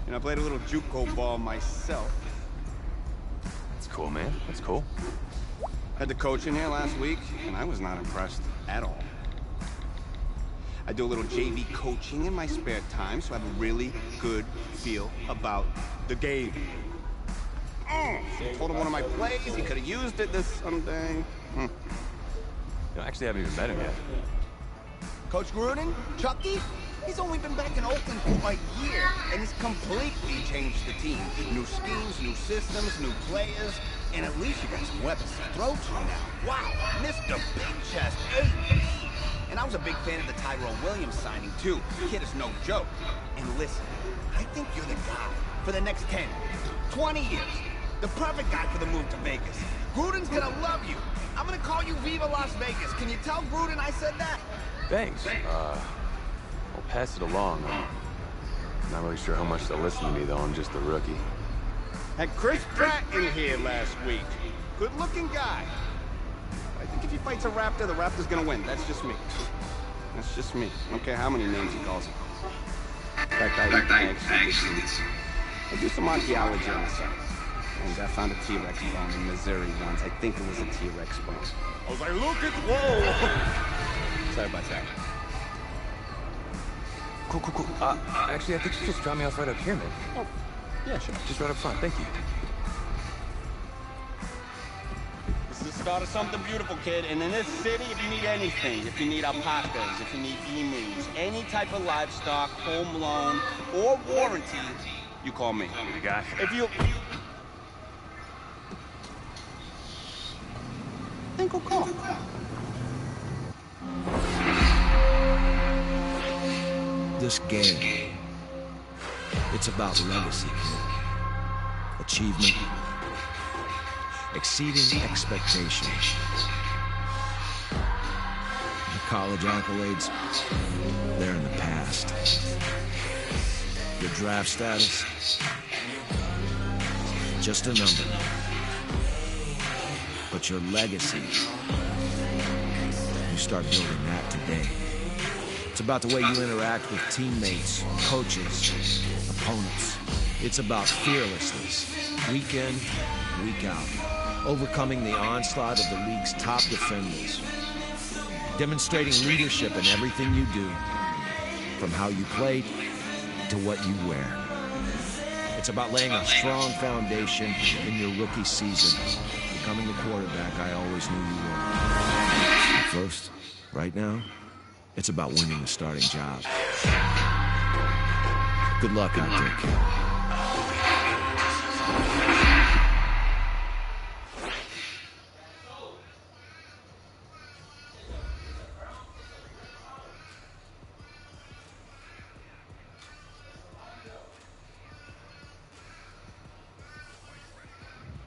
And I played a little JUCO ball myself. That's cool, man. That's cool. Had the coach in here last week, and I was not impressed at all. I do a little JV coaching in my spare time, so I have a really good feel about the game. Told him one of my plays, he could have used it this Sunday. I actually haven't even met him yet. Coach Gruden, Chucky, he's only been back in Oakland for a year, and he's completely changed the team. New schemes, new systems, new players, and at least you got some weapons to throw to now. Wow, Mr. Big Chest, 8'8", And I was a big fan of the Tyrell Williams signing, too. The kid is no joke. And listen, I think you're the guy for the next 10, 20 years. The perfect guy for the move to Vegas. Gruden's gonna love you. I'm gonna call you Viva Las Vegas. Can you tell Gruden I said that? Thanks. I'll pass it along. I'm not really sure how much they'll listen to me, though. I'm just a rookie. Had Chris Pratt in here last week. Good-looking guy. I think if he fights a Raptor, the Raptor's gonna win. That's just me. That's just me. I don't care how many names he calls him. In fact, I do some archaeology on the side. And I found a T-Rex bone in Missouri once. I think it was a T-Rex bone. I was like, look at... Whoa! Sorry about that. Cool. Actually, I think you just dropped me off right up here, man. Oh, yeah, sure. Just right up front. Thank you. This is the start of something beautiful, kid. And in this city, if you need anything, if you need alpacas, if you need emus, any type of livestock, home loan, or warranty, you call me. You the guy? If you... Think I'll call. This game, it's about legacy, kid. Achievement, exceeding expectations. The college accolades, they're in the past. Your draft status, just a number. But your legacy, you start building that today. It's about the way you interact with teammates, coaches, opponents. It's about fearlessness, week in, week out. Overcoming the onslaught of the league's top defenders. Demonstrating leadership in everything you do, from how you play to what you wear. It's about laying a strong foundation in your rookie season, becoming the quarterback I always knew you were. First, right now, it's about winning the starting job. Good luck out there, kid.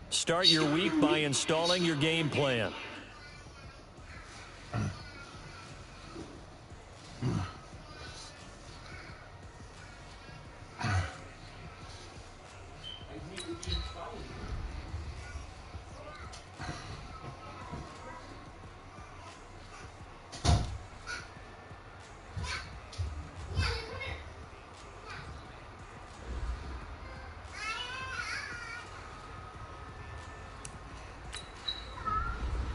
Start your week by installing your game plan.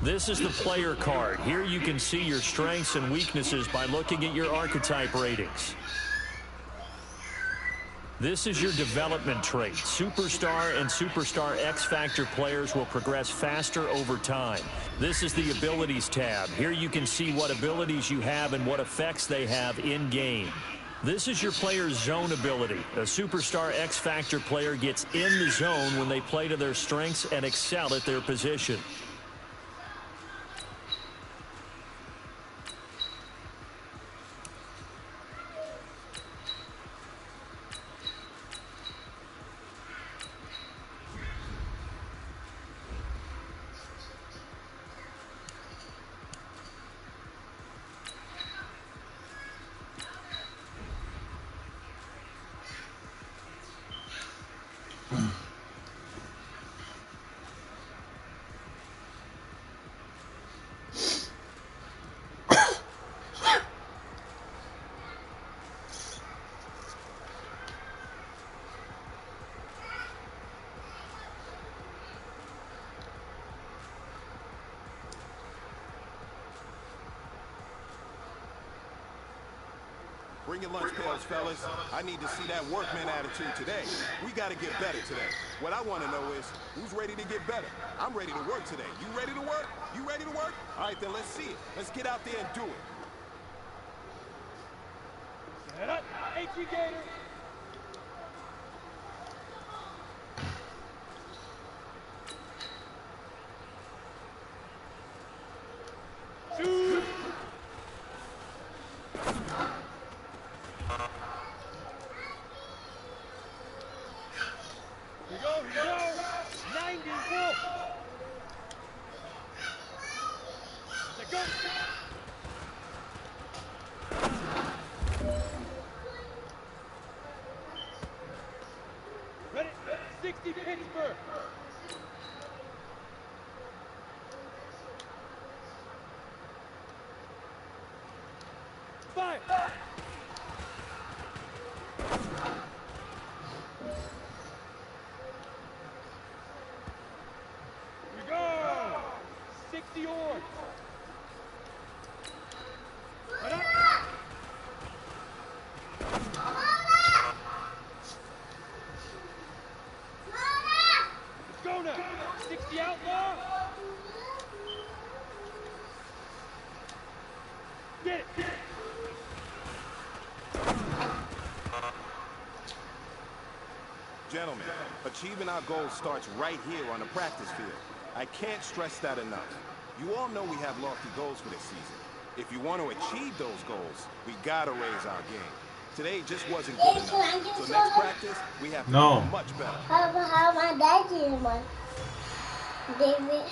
This is the player card. Here you can see your strengths and weaknesses by looking at your archetype ratings. This is your development trait. Superstar and Superstar X-Factor players will progress faster over time. This is the abilities tab. Here you can see what abilities you have and what effects they have in-game. This is your player's zone ability. A Superstar X-Factor player gets in the zone when they play to their strengths and excel at their position. Bring your lunch pails, fellas. I need to see that workman attitude today. We got to get better today. What I want to know is, who's ready to get better? I'm ready to work today. You ready to work? You ready to work? All right, then let's see it. Let's get out there and do it. Head up. H.E. Gator. Here we go. 90, Wolf. Let's go. Ready? 60 Pittsburgh. Fire. Here we go. 60 oars. Right up. Let's go now. 60 outlaw. Get it. Gentlemen, achieving our goals starts right here on the practice field. I can't stress that enough. You all know we have lofty goals for this season. If you want to achieve those goals, we gotta raise our game. Today just wasn't good enough. So next practice, we have to do much better. How my dad did one. David.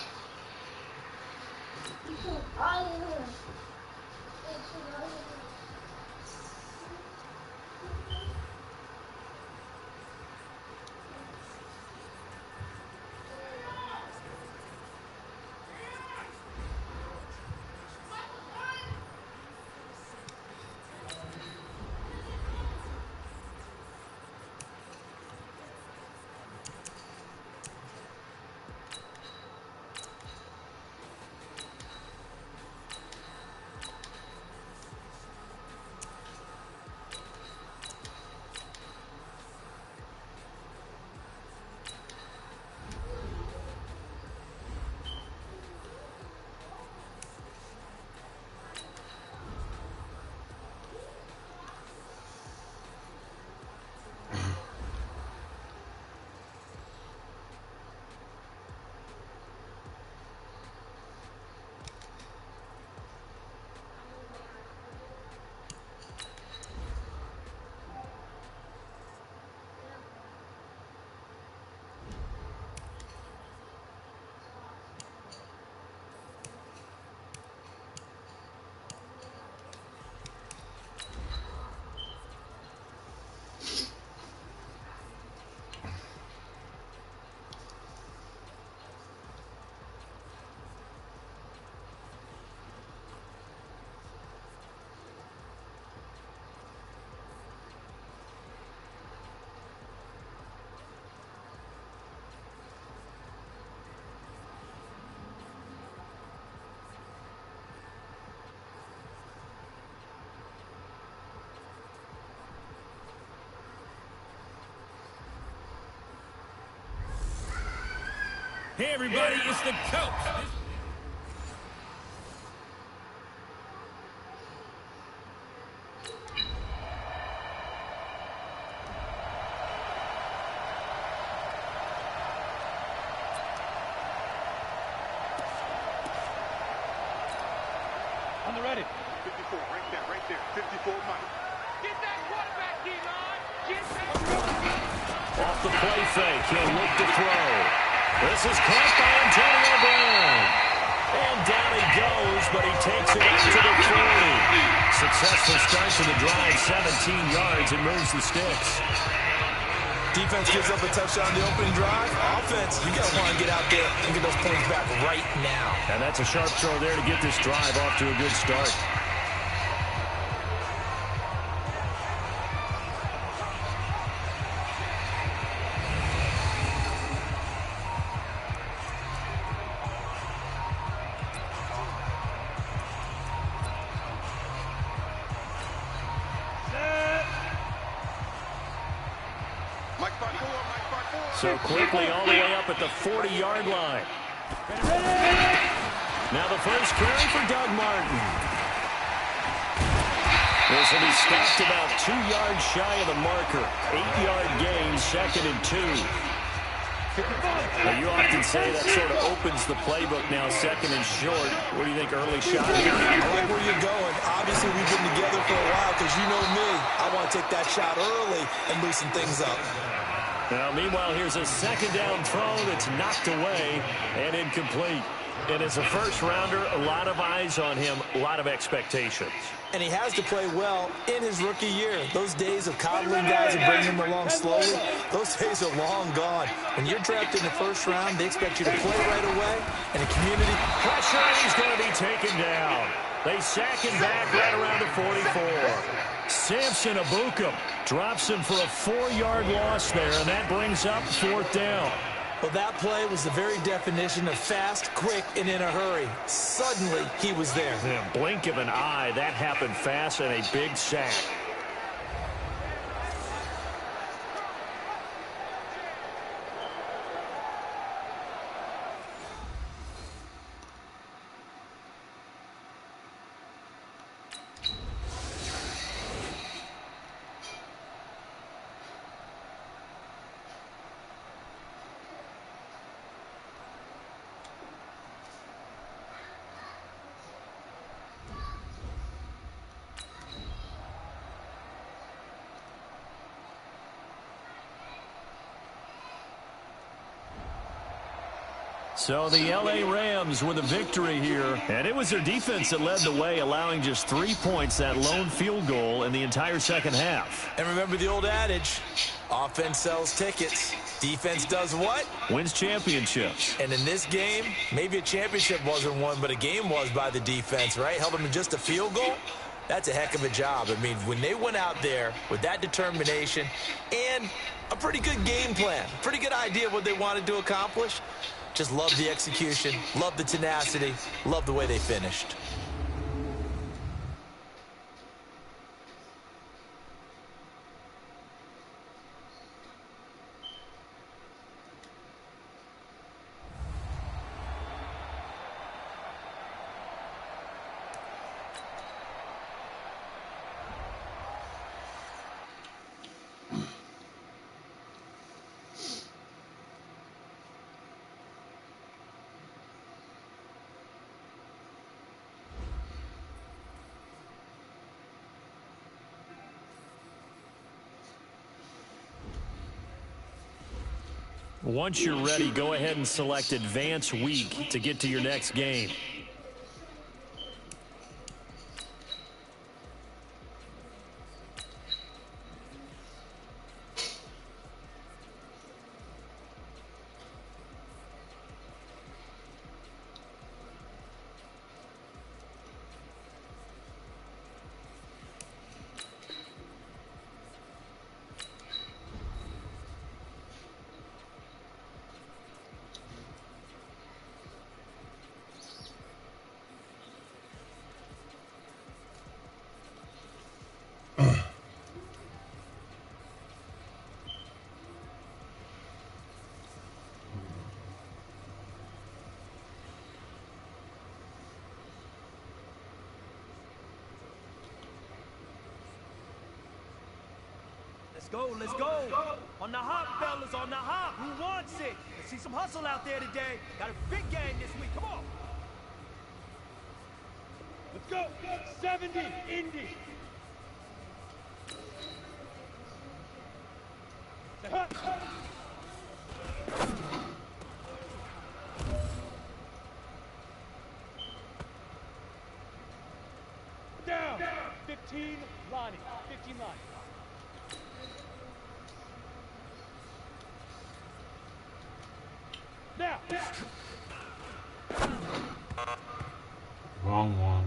Hey, everybody, it's the coach. On the ready. 54, right there. 54, Mike. Get that quarterback, D-line. Get that. Off the play fake, he'll look to throw. This is caught by Antonio Brown. And down he goes, but he takes it up to the 40. Successful start to the drive, 17 yards, and moves the sticks. Defense gives up a touchdown the opening drive. Offense, you got to want to get out there and get those points back right now. And that's a sharp throw there to get this drive off to a good start. So quickly all the way up at the 40-yard line. Now the first carry for Doug Martin. This will be stopped about 2 yards shy of the marker. 8-yard gain, 2nd and 2. Now, you often say that sort of opens the playbook now, 2nd and short. What do you think, early shot here? I like where you're going. Obviously, we've been together for a while because you know me. I want to take that shot early and loosen things up. Now, meanwhile, here's a second down throw that's knocked away and incomplete. And as a first-rounder, a lot of eyes on him, a lot of expectations. And he has to play well in his rookie year. Those days of coddling guys and bringing them along slowly, those days are long gone. When you're drafted in the first round, they expect you to play right away. And the community... Pressure, and he's going to be taken down. They sack him back right around the 44. Samson Abukum drops him for a 4-yard loss there, and that brings up 4th down. Well, that play was the very definition of fast, quick, and in a hurry. Suddenly, he was there. Yeah, blink of an eye, that happened fast, and a big sack. So the L.A. Rams with a victory here. And it was their defense that led the way, allowing just 3 points, that lone field goal in the entire second half. And remember the old adage, offense sells tickets. Defense does what? Wins championships. And in this game, maybe a championship wasn't won, but a game was by the defense, right? Held them to just a field goal. That's a heck of a job. I mean, when they went out there with that determination and a pretty good game plan, pretty good idea of what they wanted to accomplish, just love the execution, love the tenacity, love the way they finished. Once you're ready, go ahead and select Advance Week to get to your next game. Let's go. On the hop, fellas, on the hop. Who wants it? Let's see some hustle out there today. Got a big game this week. Come on. Let's go. 70, Indy. Down. 15, Lonnie. 15, Lonnie. Now. Wrong one.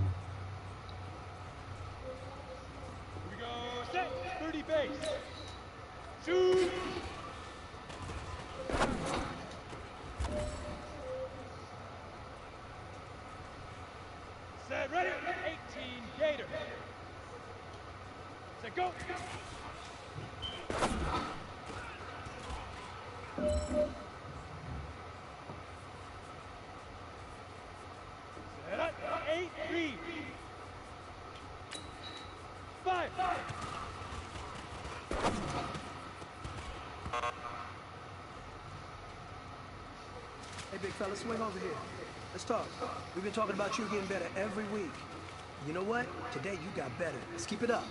Here we go. Set. 30 base. Shoot. Set. Ready. 18 Gator. Set. Go. Hey, big fella, swing over here. Let's talk. We've been talking about you getting better every week. You know what? Today you got better. Let's keep it up.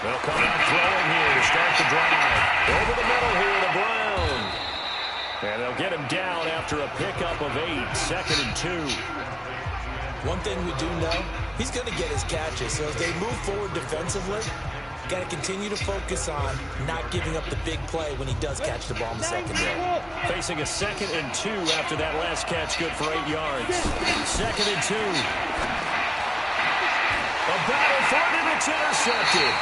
They'll come out throwing here to start the drive. Over the middle here to Brown. And they'll get him down after a pickup of 8, 2nd and 2. One thing we do know, he's going to get his catches. So as they move forward defensively, got to continue to focus on not giving up the big play when he does catch the ball in the secondary. Facing a 2nd and 2 after that last catch, good for 8 yards. 2nd and 2. A battle for it, and it's intercepted.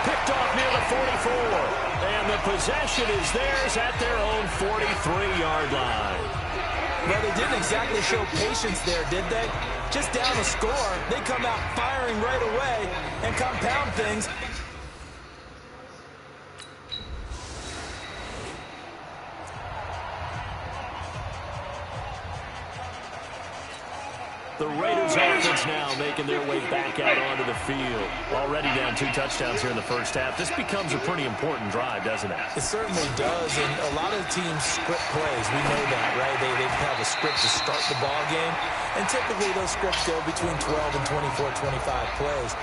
Picked off near the 44. And the possession is theirs at their own 43-yard line. Well, they didn't exactly show patience there, did they? Just down a score, they come out firing right away and compound things. The Raiders offense now making their way back out onto the field. Already down 2 touchdowns here in the first half. This becomes a pretty important drive, doesn't it? It certainly does, and a lot of teams script plays. We know that, right? They have a script to start the ball game, and typically those scripts go between 12 and 24, 25 plays.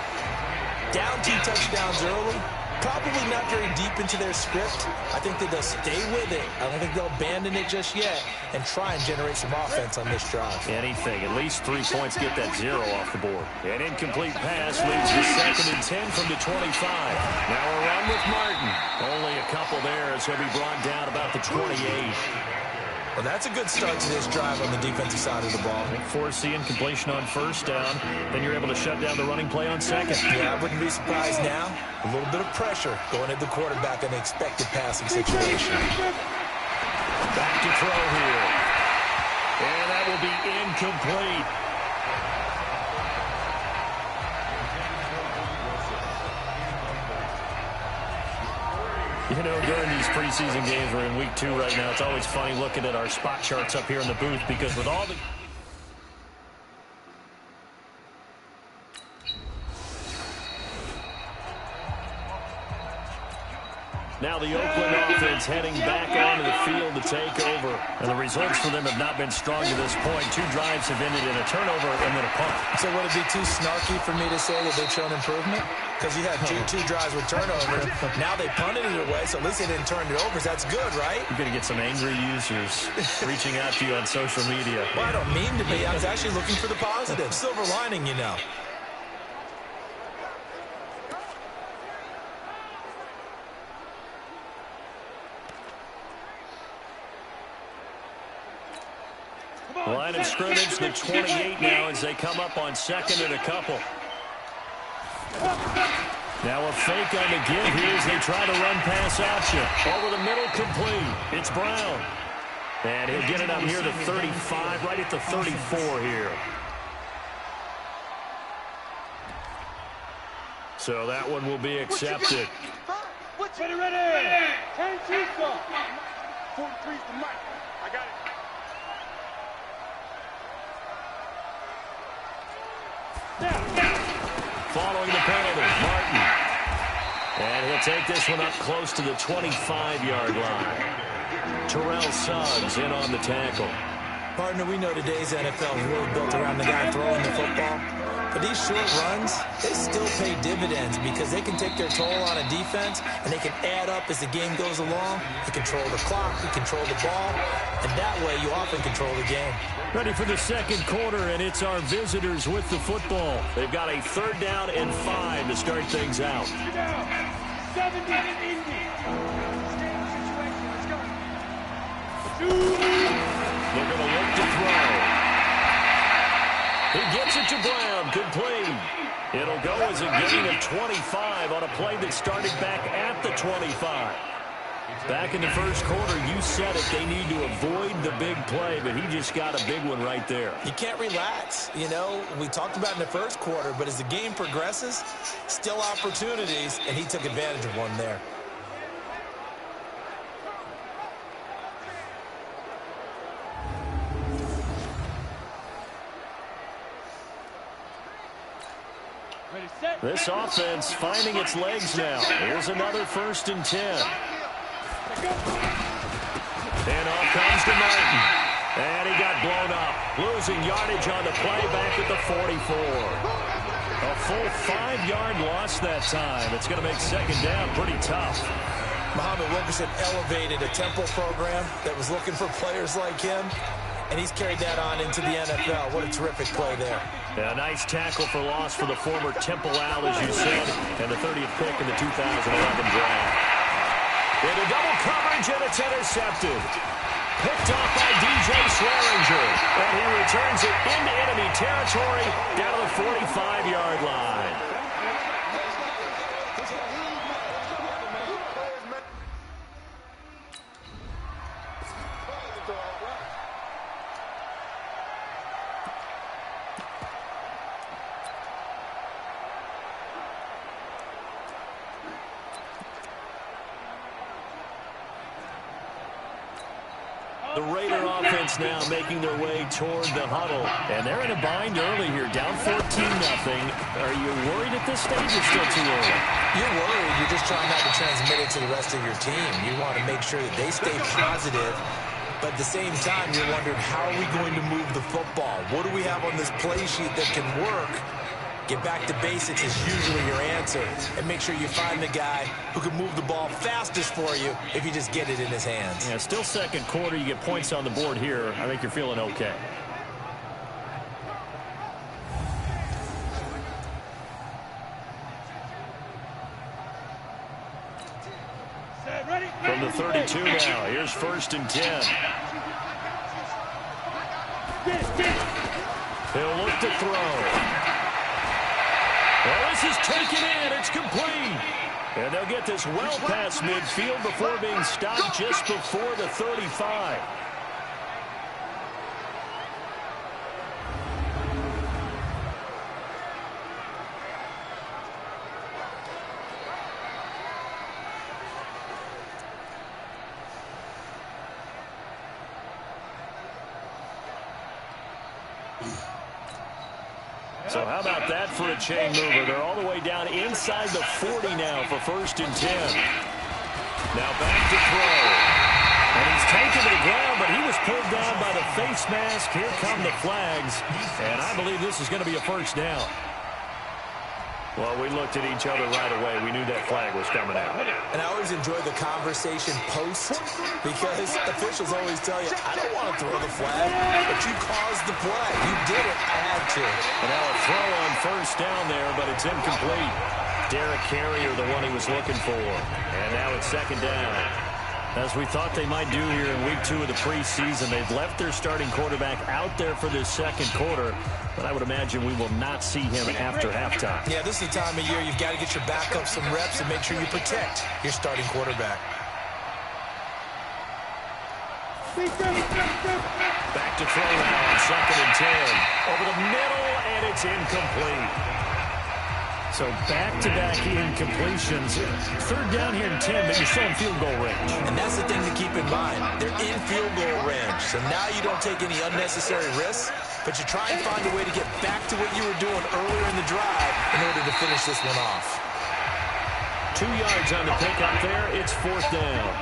Down 2 touchdowns early, probably not very deep into their script. I think that they'll stay with it. I don't think they'll abandon it just yet and try and generate some offense on this drive. Anything. At least 3 points, get that 0 off the board. An incomplete pass leads to 2nd and 10 from the 25. Now a run with Martin. Only a couple there as he'll be brought down about the 28. Well, that's a good start to this drive on the defensive side of the ball. Force the incompletion on 1st down. Then you're able to shut down the running play on 2nd. Yeah, I wouldn't be surprised now. A little bit of pressure going at the quarterback in the expected passing situation. Back to throw here. And that will be incomplete. You know, during these preseason games, we're in week 2 right now, it's always funny looking at our spot charts up here in the booth because with all the... Now the Oakland offense heading back onto the field to take over. And the results for them have not been strong to this point. 2 drives have ended in a turnover and then a punt. So would it be too snarky for me to say that they've shown improvement? Because you had two drives with turnovers. Now they punted it away, so at least they didn't turn it over. That's good, right? You're going to get some angry users reaching out to you on social media. Well, I don't mean to be. I was actually looking for the positive. Silver lining, you know. Line of scrimmage, the 28 now as they come up on 2nd and a couple. Now a fake on the give here as they try to run pass option. Over the middle, complete. It's Brown. And he'll get it up near the 35, right at the 34 here. So that one will be accepted. Ready, ready. 10 shoots off. 43's the mic. I got it. Following the penalty, Martin. And he'll take this one up close to the 25-yard line. Terrell Suggs in on the tackle. Partner, we know today's NFL is really built around the guy throwing the football. But these short runs, they still pay dividends because they can take their toll on a defense and they can add up as the game goes along. You control the clock, you control the ball, and that way you often control the game. Ready for the second quarter, and it's our visitors with the football. They've got a 3rd down and 5 to start things out. 70 Indy. They're going to look to throw. He gets it to Brown. Good play. It'll go as a gain of 25 on a play that started back at the 25. Back in the first quarter, you said it. They need to avoid the big play, but he just got a big one right there. You can't relax. You know, we talked about in the first quarter, but as the game progresses, still opportunities, and he took advantage of one there. This offense finding its legs now. Here's another 1st and 10. And off comes to Martin. And he got blown up. Losing yardage on the play back at the 44. A full 5-yard loss that time. It's going to make 2nd down pretty tough. Muhammad Wilkerson elevated a Temple program that was looking for players like him, and he's carried that on into the NFL. What a terrific play there. Yeah, nice tackle for loss for the former Temple Owl, as you said, and the 30th pick in the 2011 draft. Into double coverage, and it's intercepted. Picked off by DJ Swearinger, and he returns it into enemy territory down to the 45-yard line. The Raider offense now making their way toward the huddle. And they're in a bind early here, down 14-0. Are you worried at this stage or still too early? You're worried. You're just trying not to transmit it to the rest of your team. You want to make sure that they stay positive. But at the same time, you're wondering, how are we going to move the football? What do we have on this play sheet that can work? Get back to basics is usually your answer. And make sure you find the guy who can move the ball fastest for you if you just get it in his hands. Yeah, still second quarter. You get points on the board here. I think you're feeling okay. From the 32 now, here's 1st and 10. He'll look to throw. Well, this is taken in. It's complete. And they'll get this well past midfield before being stopped just before the 35. So how about that for a chain mover? They're all the way down inside the 40 now for 1st and 10. Now back to throw. And he's taken to the ground, but he was pulled down by the face mask. Here come the flags. And I believe this is going to be a 1st down. Well, we looked at each other right away. We knew that flag was coming out. And I always enjoy the conversation post because officials always tell you, I don't want to throw the flag, but you caused the play. You did it. I had to. And now a throw on 1st down there, but it's incomplete. Derek Carrier, the one he was looking for. And now it's 2nd down. As we thought they might do here in week 2 of the preseason, they've left their starting quarterback out there for this second quarter, but I would imagine we will not see him after halftime. Yeah, this is the time of year you've got to get your backup some reps and make sure you protect your starting quarterback. Back to throw now on 2nd and 10. Over the middle, and it's incomplete. So back-to-back incompletions. Third down here in 10, but you're still in field goal range. And that's the thing to keep in mind. They're in field goal range. So now you don't take any unnecessary risks, but you try and find a way to get back to what you were doing earlier in the drive in order to finish this one off. 2 yards on the pickup there. It's 4th down.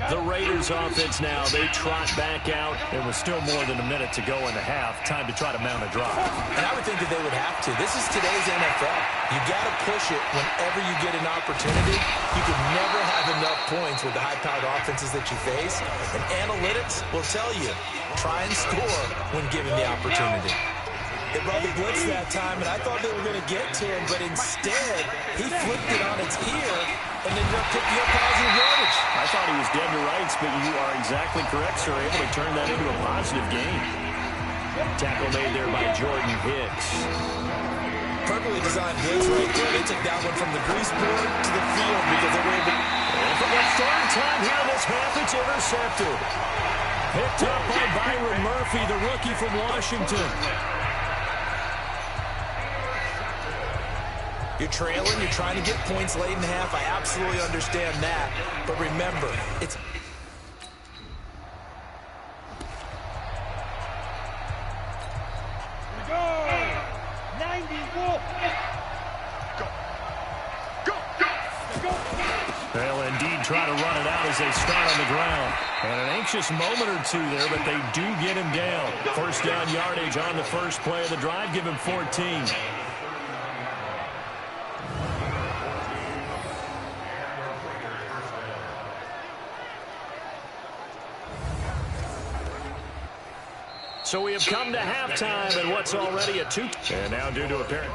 The Raiders offense now, they trot back out. There was still more than a minute to go in the half. Time to try to mount a drive. And I would think that they would have to. This is today's NFL. You got to push it whenever you get an opportunity. You can never have enough points with the high-powered offenses that you face. And analytics will tell you, try and score when given the opportunity. They brought the blitz that time, and I thought they were going to get to him, but instead, he flipped it on its ear and ended up picking up positive yardage. I thought he was dead to rights, but you are exactly correct, sir. Able to turn that into a positive gain. Tackle made there by Jordan Hicks. Perfectly designed blitz right there. They took that one from the grease board to the field because they were able to... And for the third time here this half, it's intercepted. Picked up by Byron Murphy, the rookie from Washington. You're trailing, you're trying to get points late in the half. I absolutely understand that. But remember, it's... Go! 90 Wolf! Go! They'll indeed try to run it out as they start on the ground. And an anxious moment or two there, but they do get him down. First down yardage on the first play of the drive. Give him 14. So we have come to halftime and what's already a 2. And now due to apparent.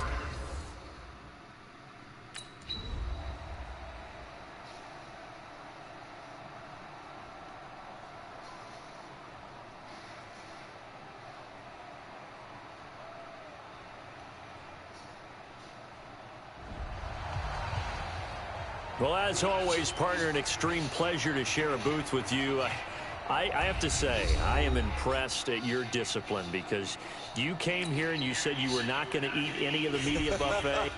Well, as always, partner, an extreme pleasure to share a booth with you. I have to say, I am impressed at your discipline because you came here and you said you were not going to eat any of the media buffet.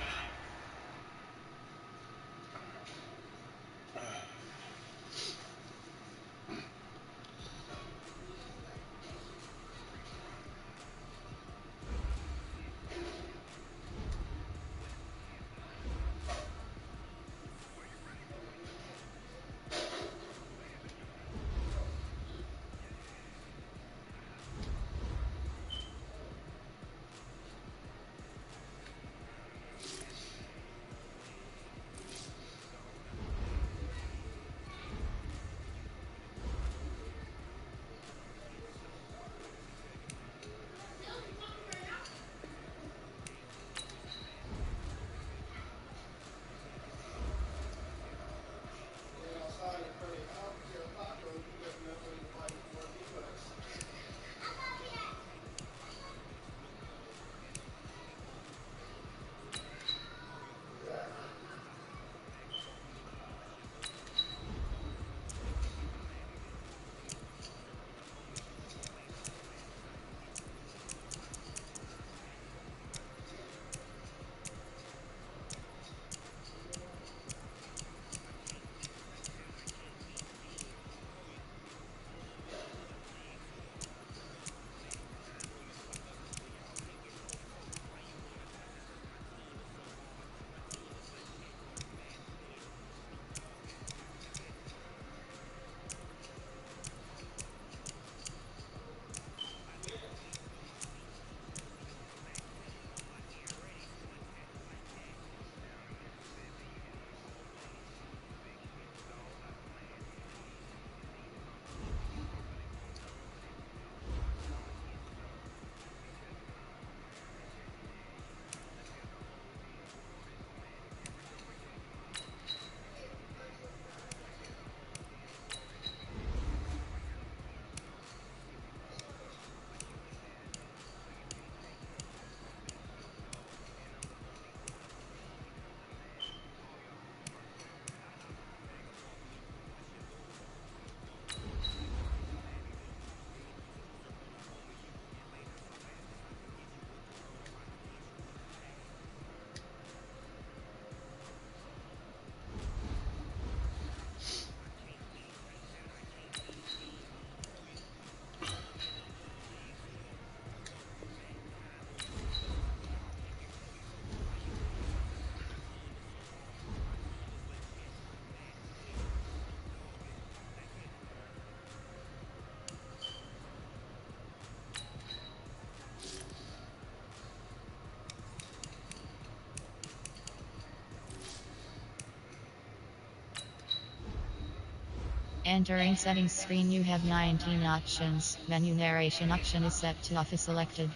Entering settings screen, you have 19 options. Menu narration option is set to off is selected.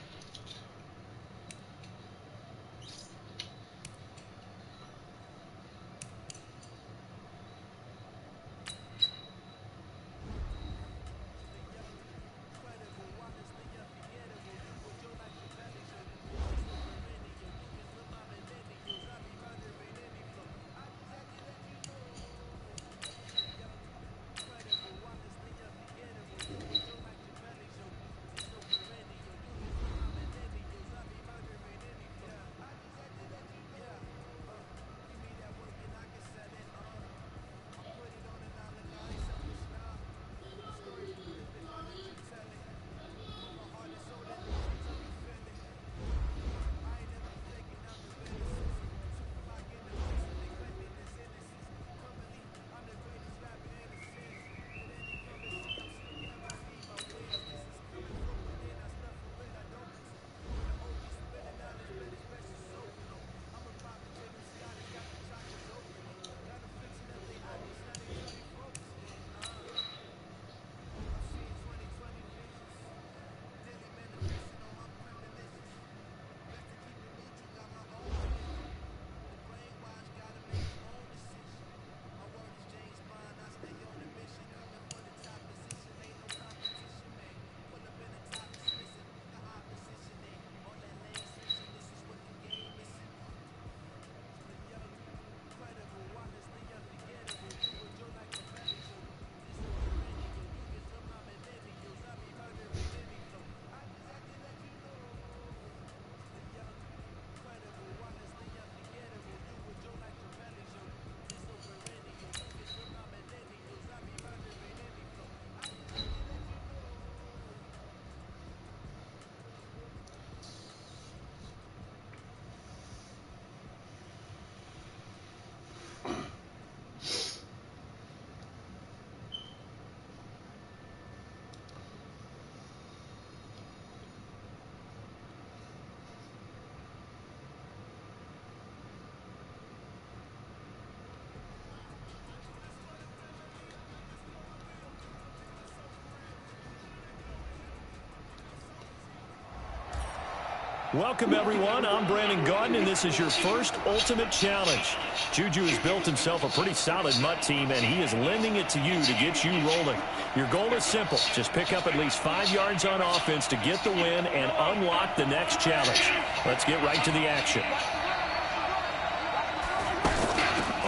Welcome, everyone. I'm Brandon Gaudin, and this is your first Ultimate Challenge. Juju has built himself a pretty solid MUT team, and he is lending it to you to get you rolling. Your goal is simple. Just pick up at least 5 yards on offense to get the win and unlock the next challenge. Let's get right to the action.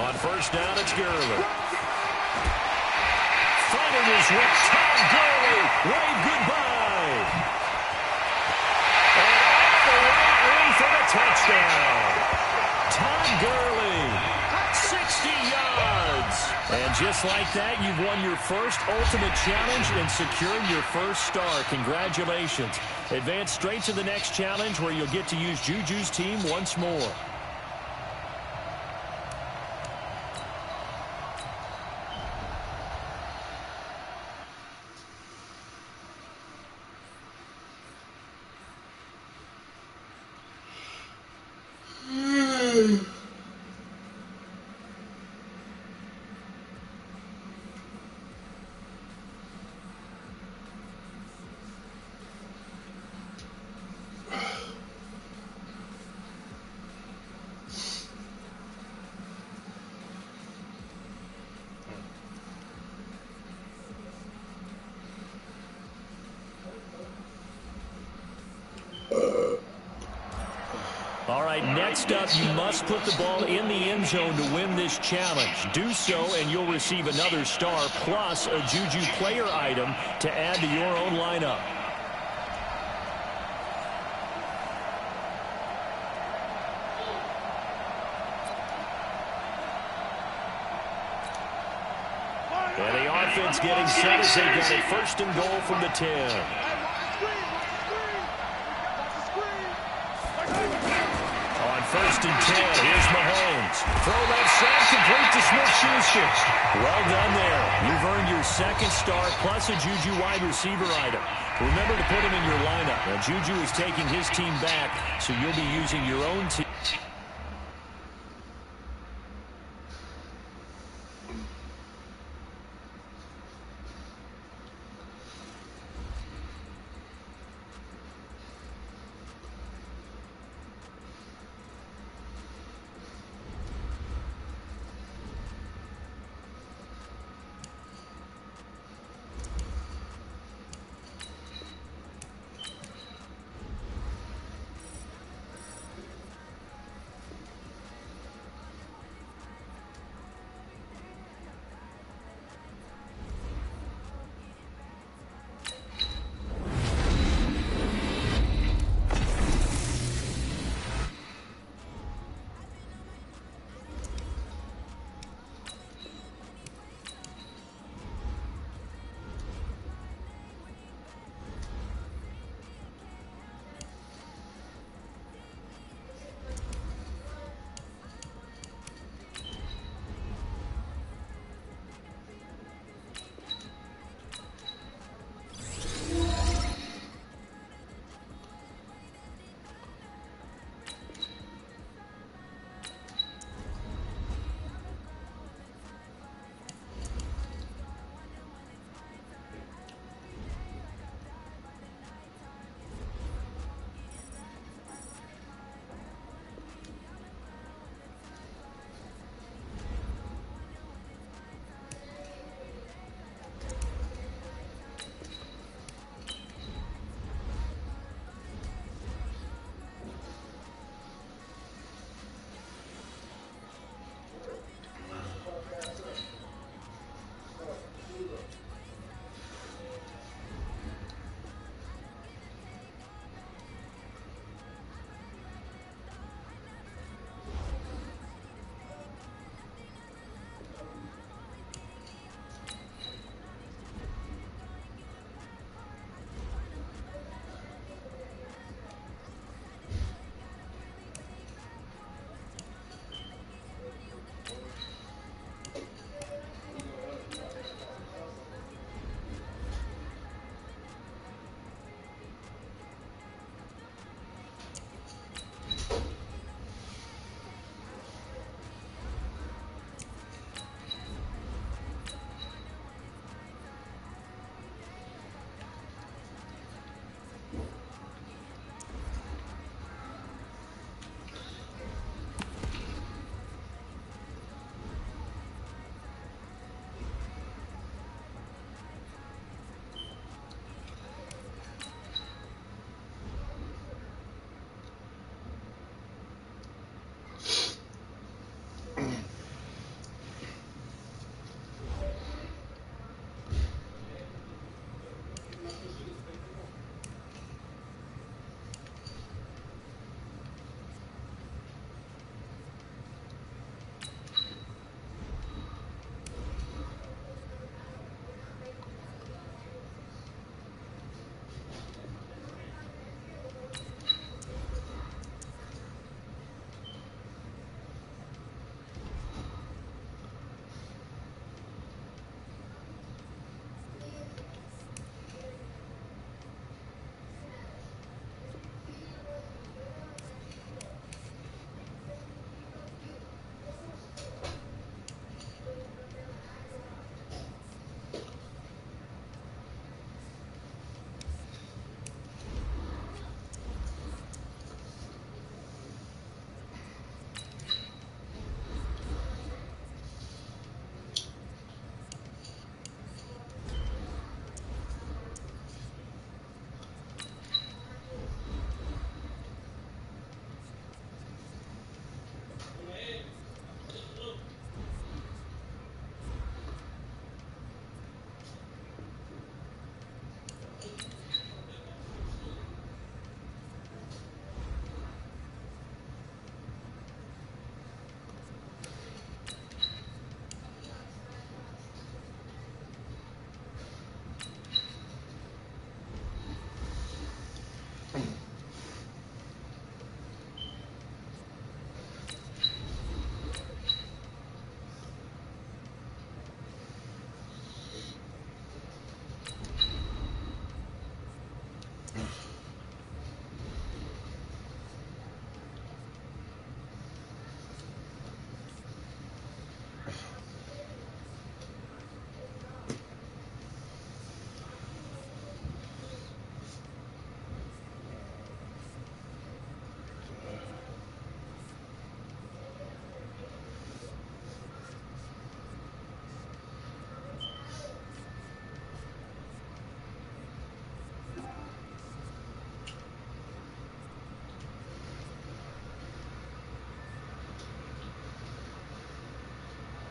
On first down, it's Gurley. Finding his way, Todd Gurley. Wave goodbye. For the touchdown. Todd Gurley, 60 yards. And just like that, you've won your first Ultimate Challenge and secured your first star. Congratulations. Advance straight to the next challenge where you'll get to use Juju's team once more. All right, next up, you must put the ball in the end zone to win this challenge. Do so, and you'll receive another star plus a Juju player item to add to your own lineup. And the offense getting set as they get a first and goal from the 10. First and 10. Here's Mahomes. Throw that side complete to Smith-Schuster. Well done there. You've earned your second star plus a Juju wide receiver item. Remember to put him in your lineup. Now, Juju is taking his team back, so you'll be using your own team.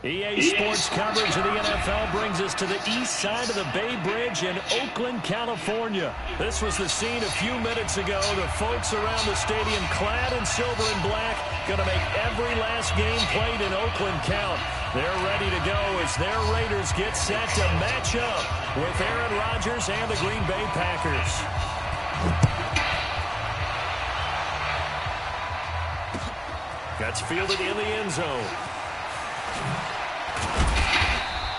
EA Sports coverage of the NFL brings us to the east side of the Bay Bridge in Oakland, California. This was the scene a few minutes ago. The folks around the stadium clad in silver and black going to make every last game played in Oakland count. They're ready to go as their Raiders get set to match up with Aaron Rodgers and the Green Bay Packers. That's fielded in the end zone.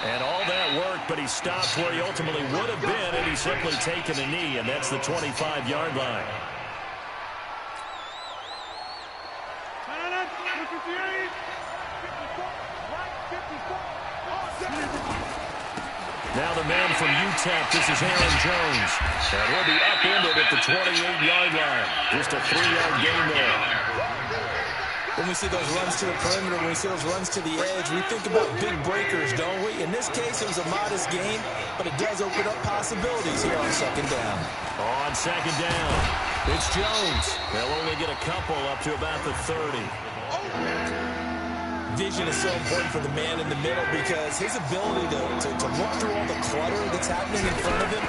And all that work, but he stopped where he ultimately would have been, and he's simply taken a knee, and that's the 25-yard line. Now the man from UTEP, this is Aaron Jones. And he'll be upended at the 28-yard line. Just a 3-yard gain there. When we see those runs to the perimeter, when we see those runs to the edge, we think about big breakers, don't we? In this case, it was a modest gain, but it does open up possibilities here on second down. On second down, it's Jones. They'll only get a couple up to about the 30. Vision is so important for the man in the middle because his ability to look through all the clutter that's happening in front of him,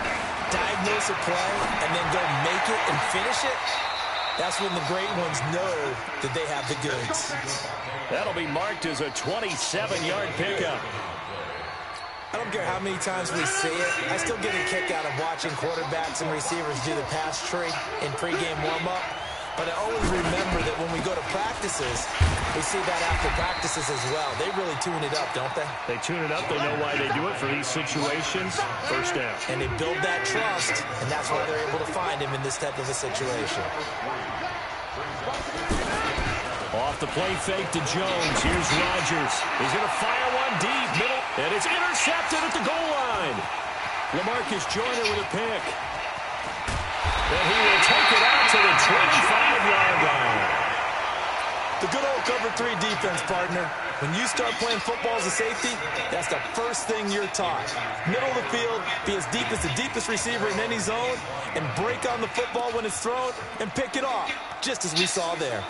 diagnose a play, and then go make it and finish it, that's when the great ones know that they have the goods. That'll be marked as a 27-yard pickup. I don't care how many times we see it. I still get a kick out of watching quarterbacks and receivers do the pass tree in pregame warm-up. But I always remember that when we go to practices, we see that after practices as well. They really tune it up, don't they? They tune it up. They know why they do it for these situations. First down. And they build that trust, and that's why they're able to find him in this type of a situation. Off the play fake to Jones. Here's Rodgers. He's going to fire one deep, middle, and it's intercepted at the goal line. LaMarcus Joyner with a pick. And he will take it out to the 25-yard line. The good old cover 3 defense, partner. When you start playing football as a safety, that's the first thing you're taught. Middle of the field, be as deep as the deepest receiver in any zone, and break on the football when it's thrown and pick it off, just as we saw there.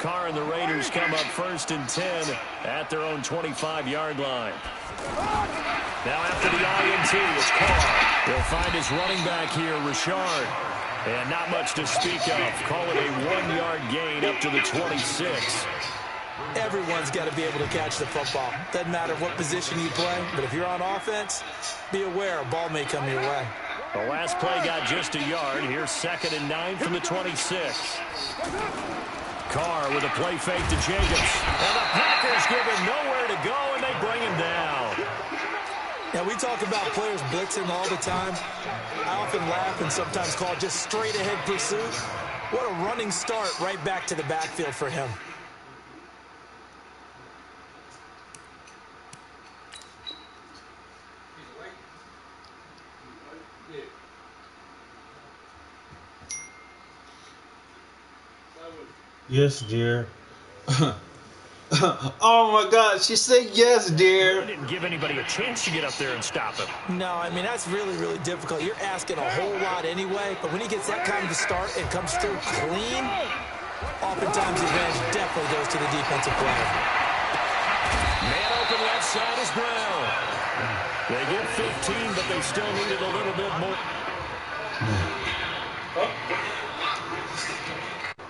Carr and the Raiders come up 1st and 10 at their own 25-yard line. Now after the INT, it's Carr. He'll find his running back here, Richard. And not much to speak of. Call it a 1-yard gain up to the 26. Everyone's got to be able to catch the football. Doesn't matter what position you play, but if you're on offense, be aware a ball may come your way. The last play got just a yard. Here's 2nd and 9 from the 26. Carr with a play fake to Jacobs. And the Packers give him nowhere to go, and they bring him down. Now, we talk about players blitzing all the time. I often laugh and sometimes call it just straight-ahead pursuit. What a running start right back to the backfield for him. Yes, dear. Oh my God, she said yes, dear. They didn't give anybody a chance to get up there and stop him. No, I mean, that's really, really difficult. You're asking a whole lot anyway, but when he gets that kind of a start and comes through clean, oftentimes the advantage definitely goes to the defensive player. Man open left side is Brown. They get 15, but they still needed a little bit more.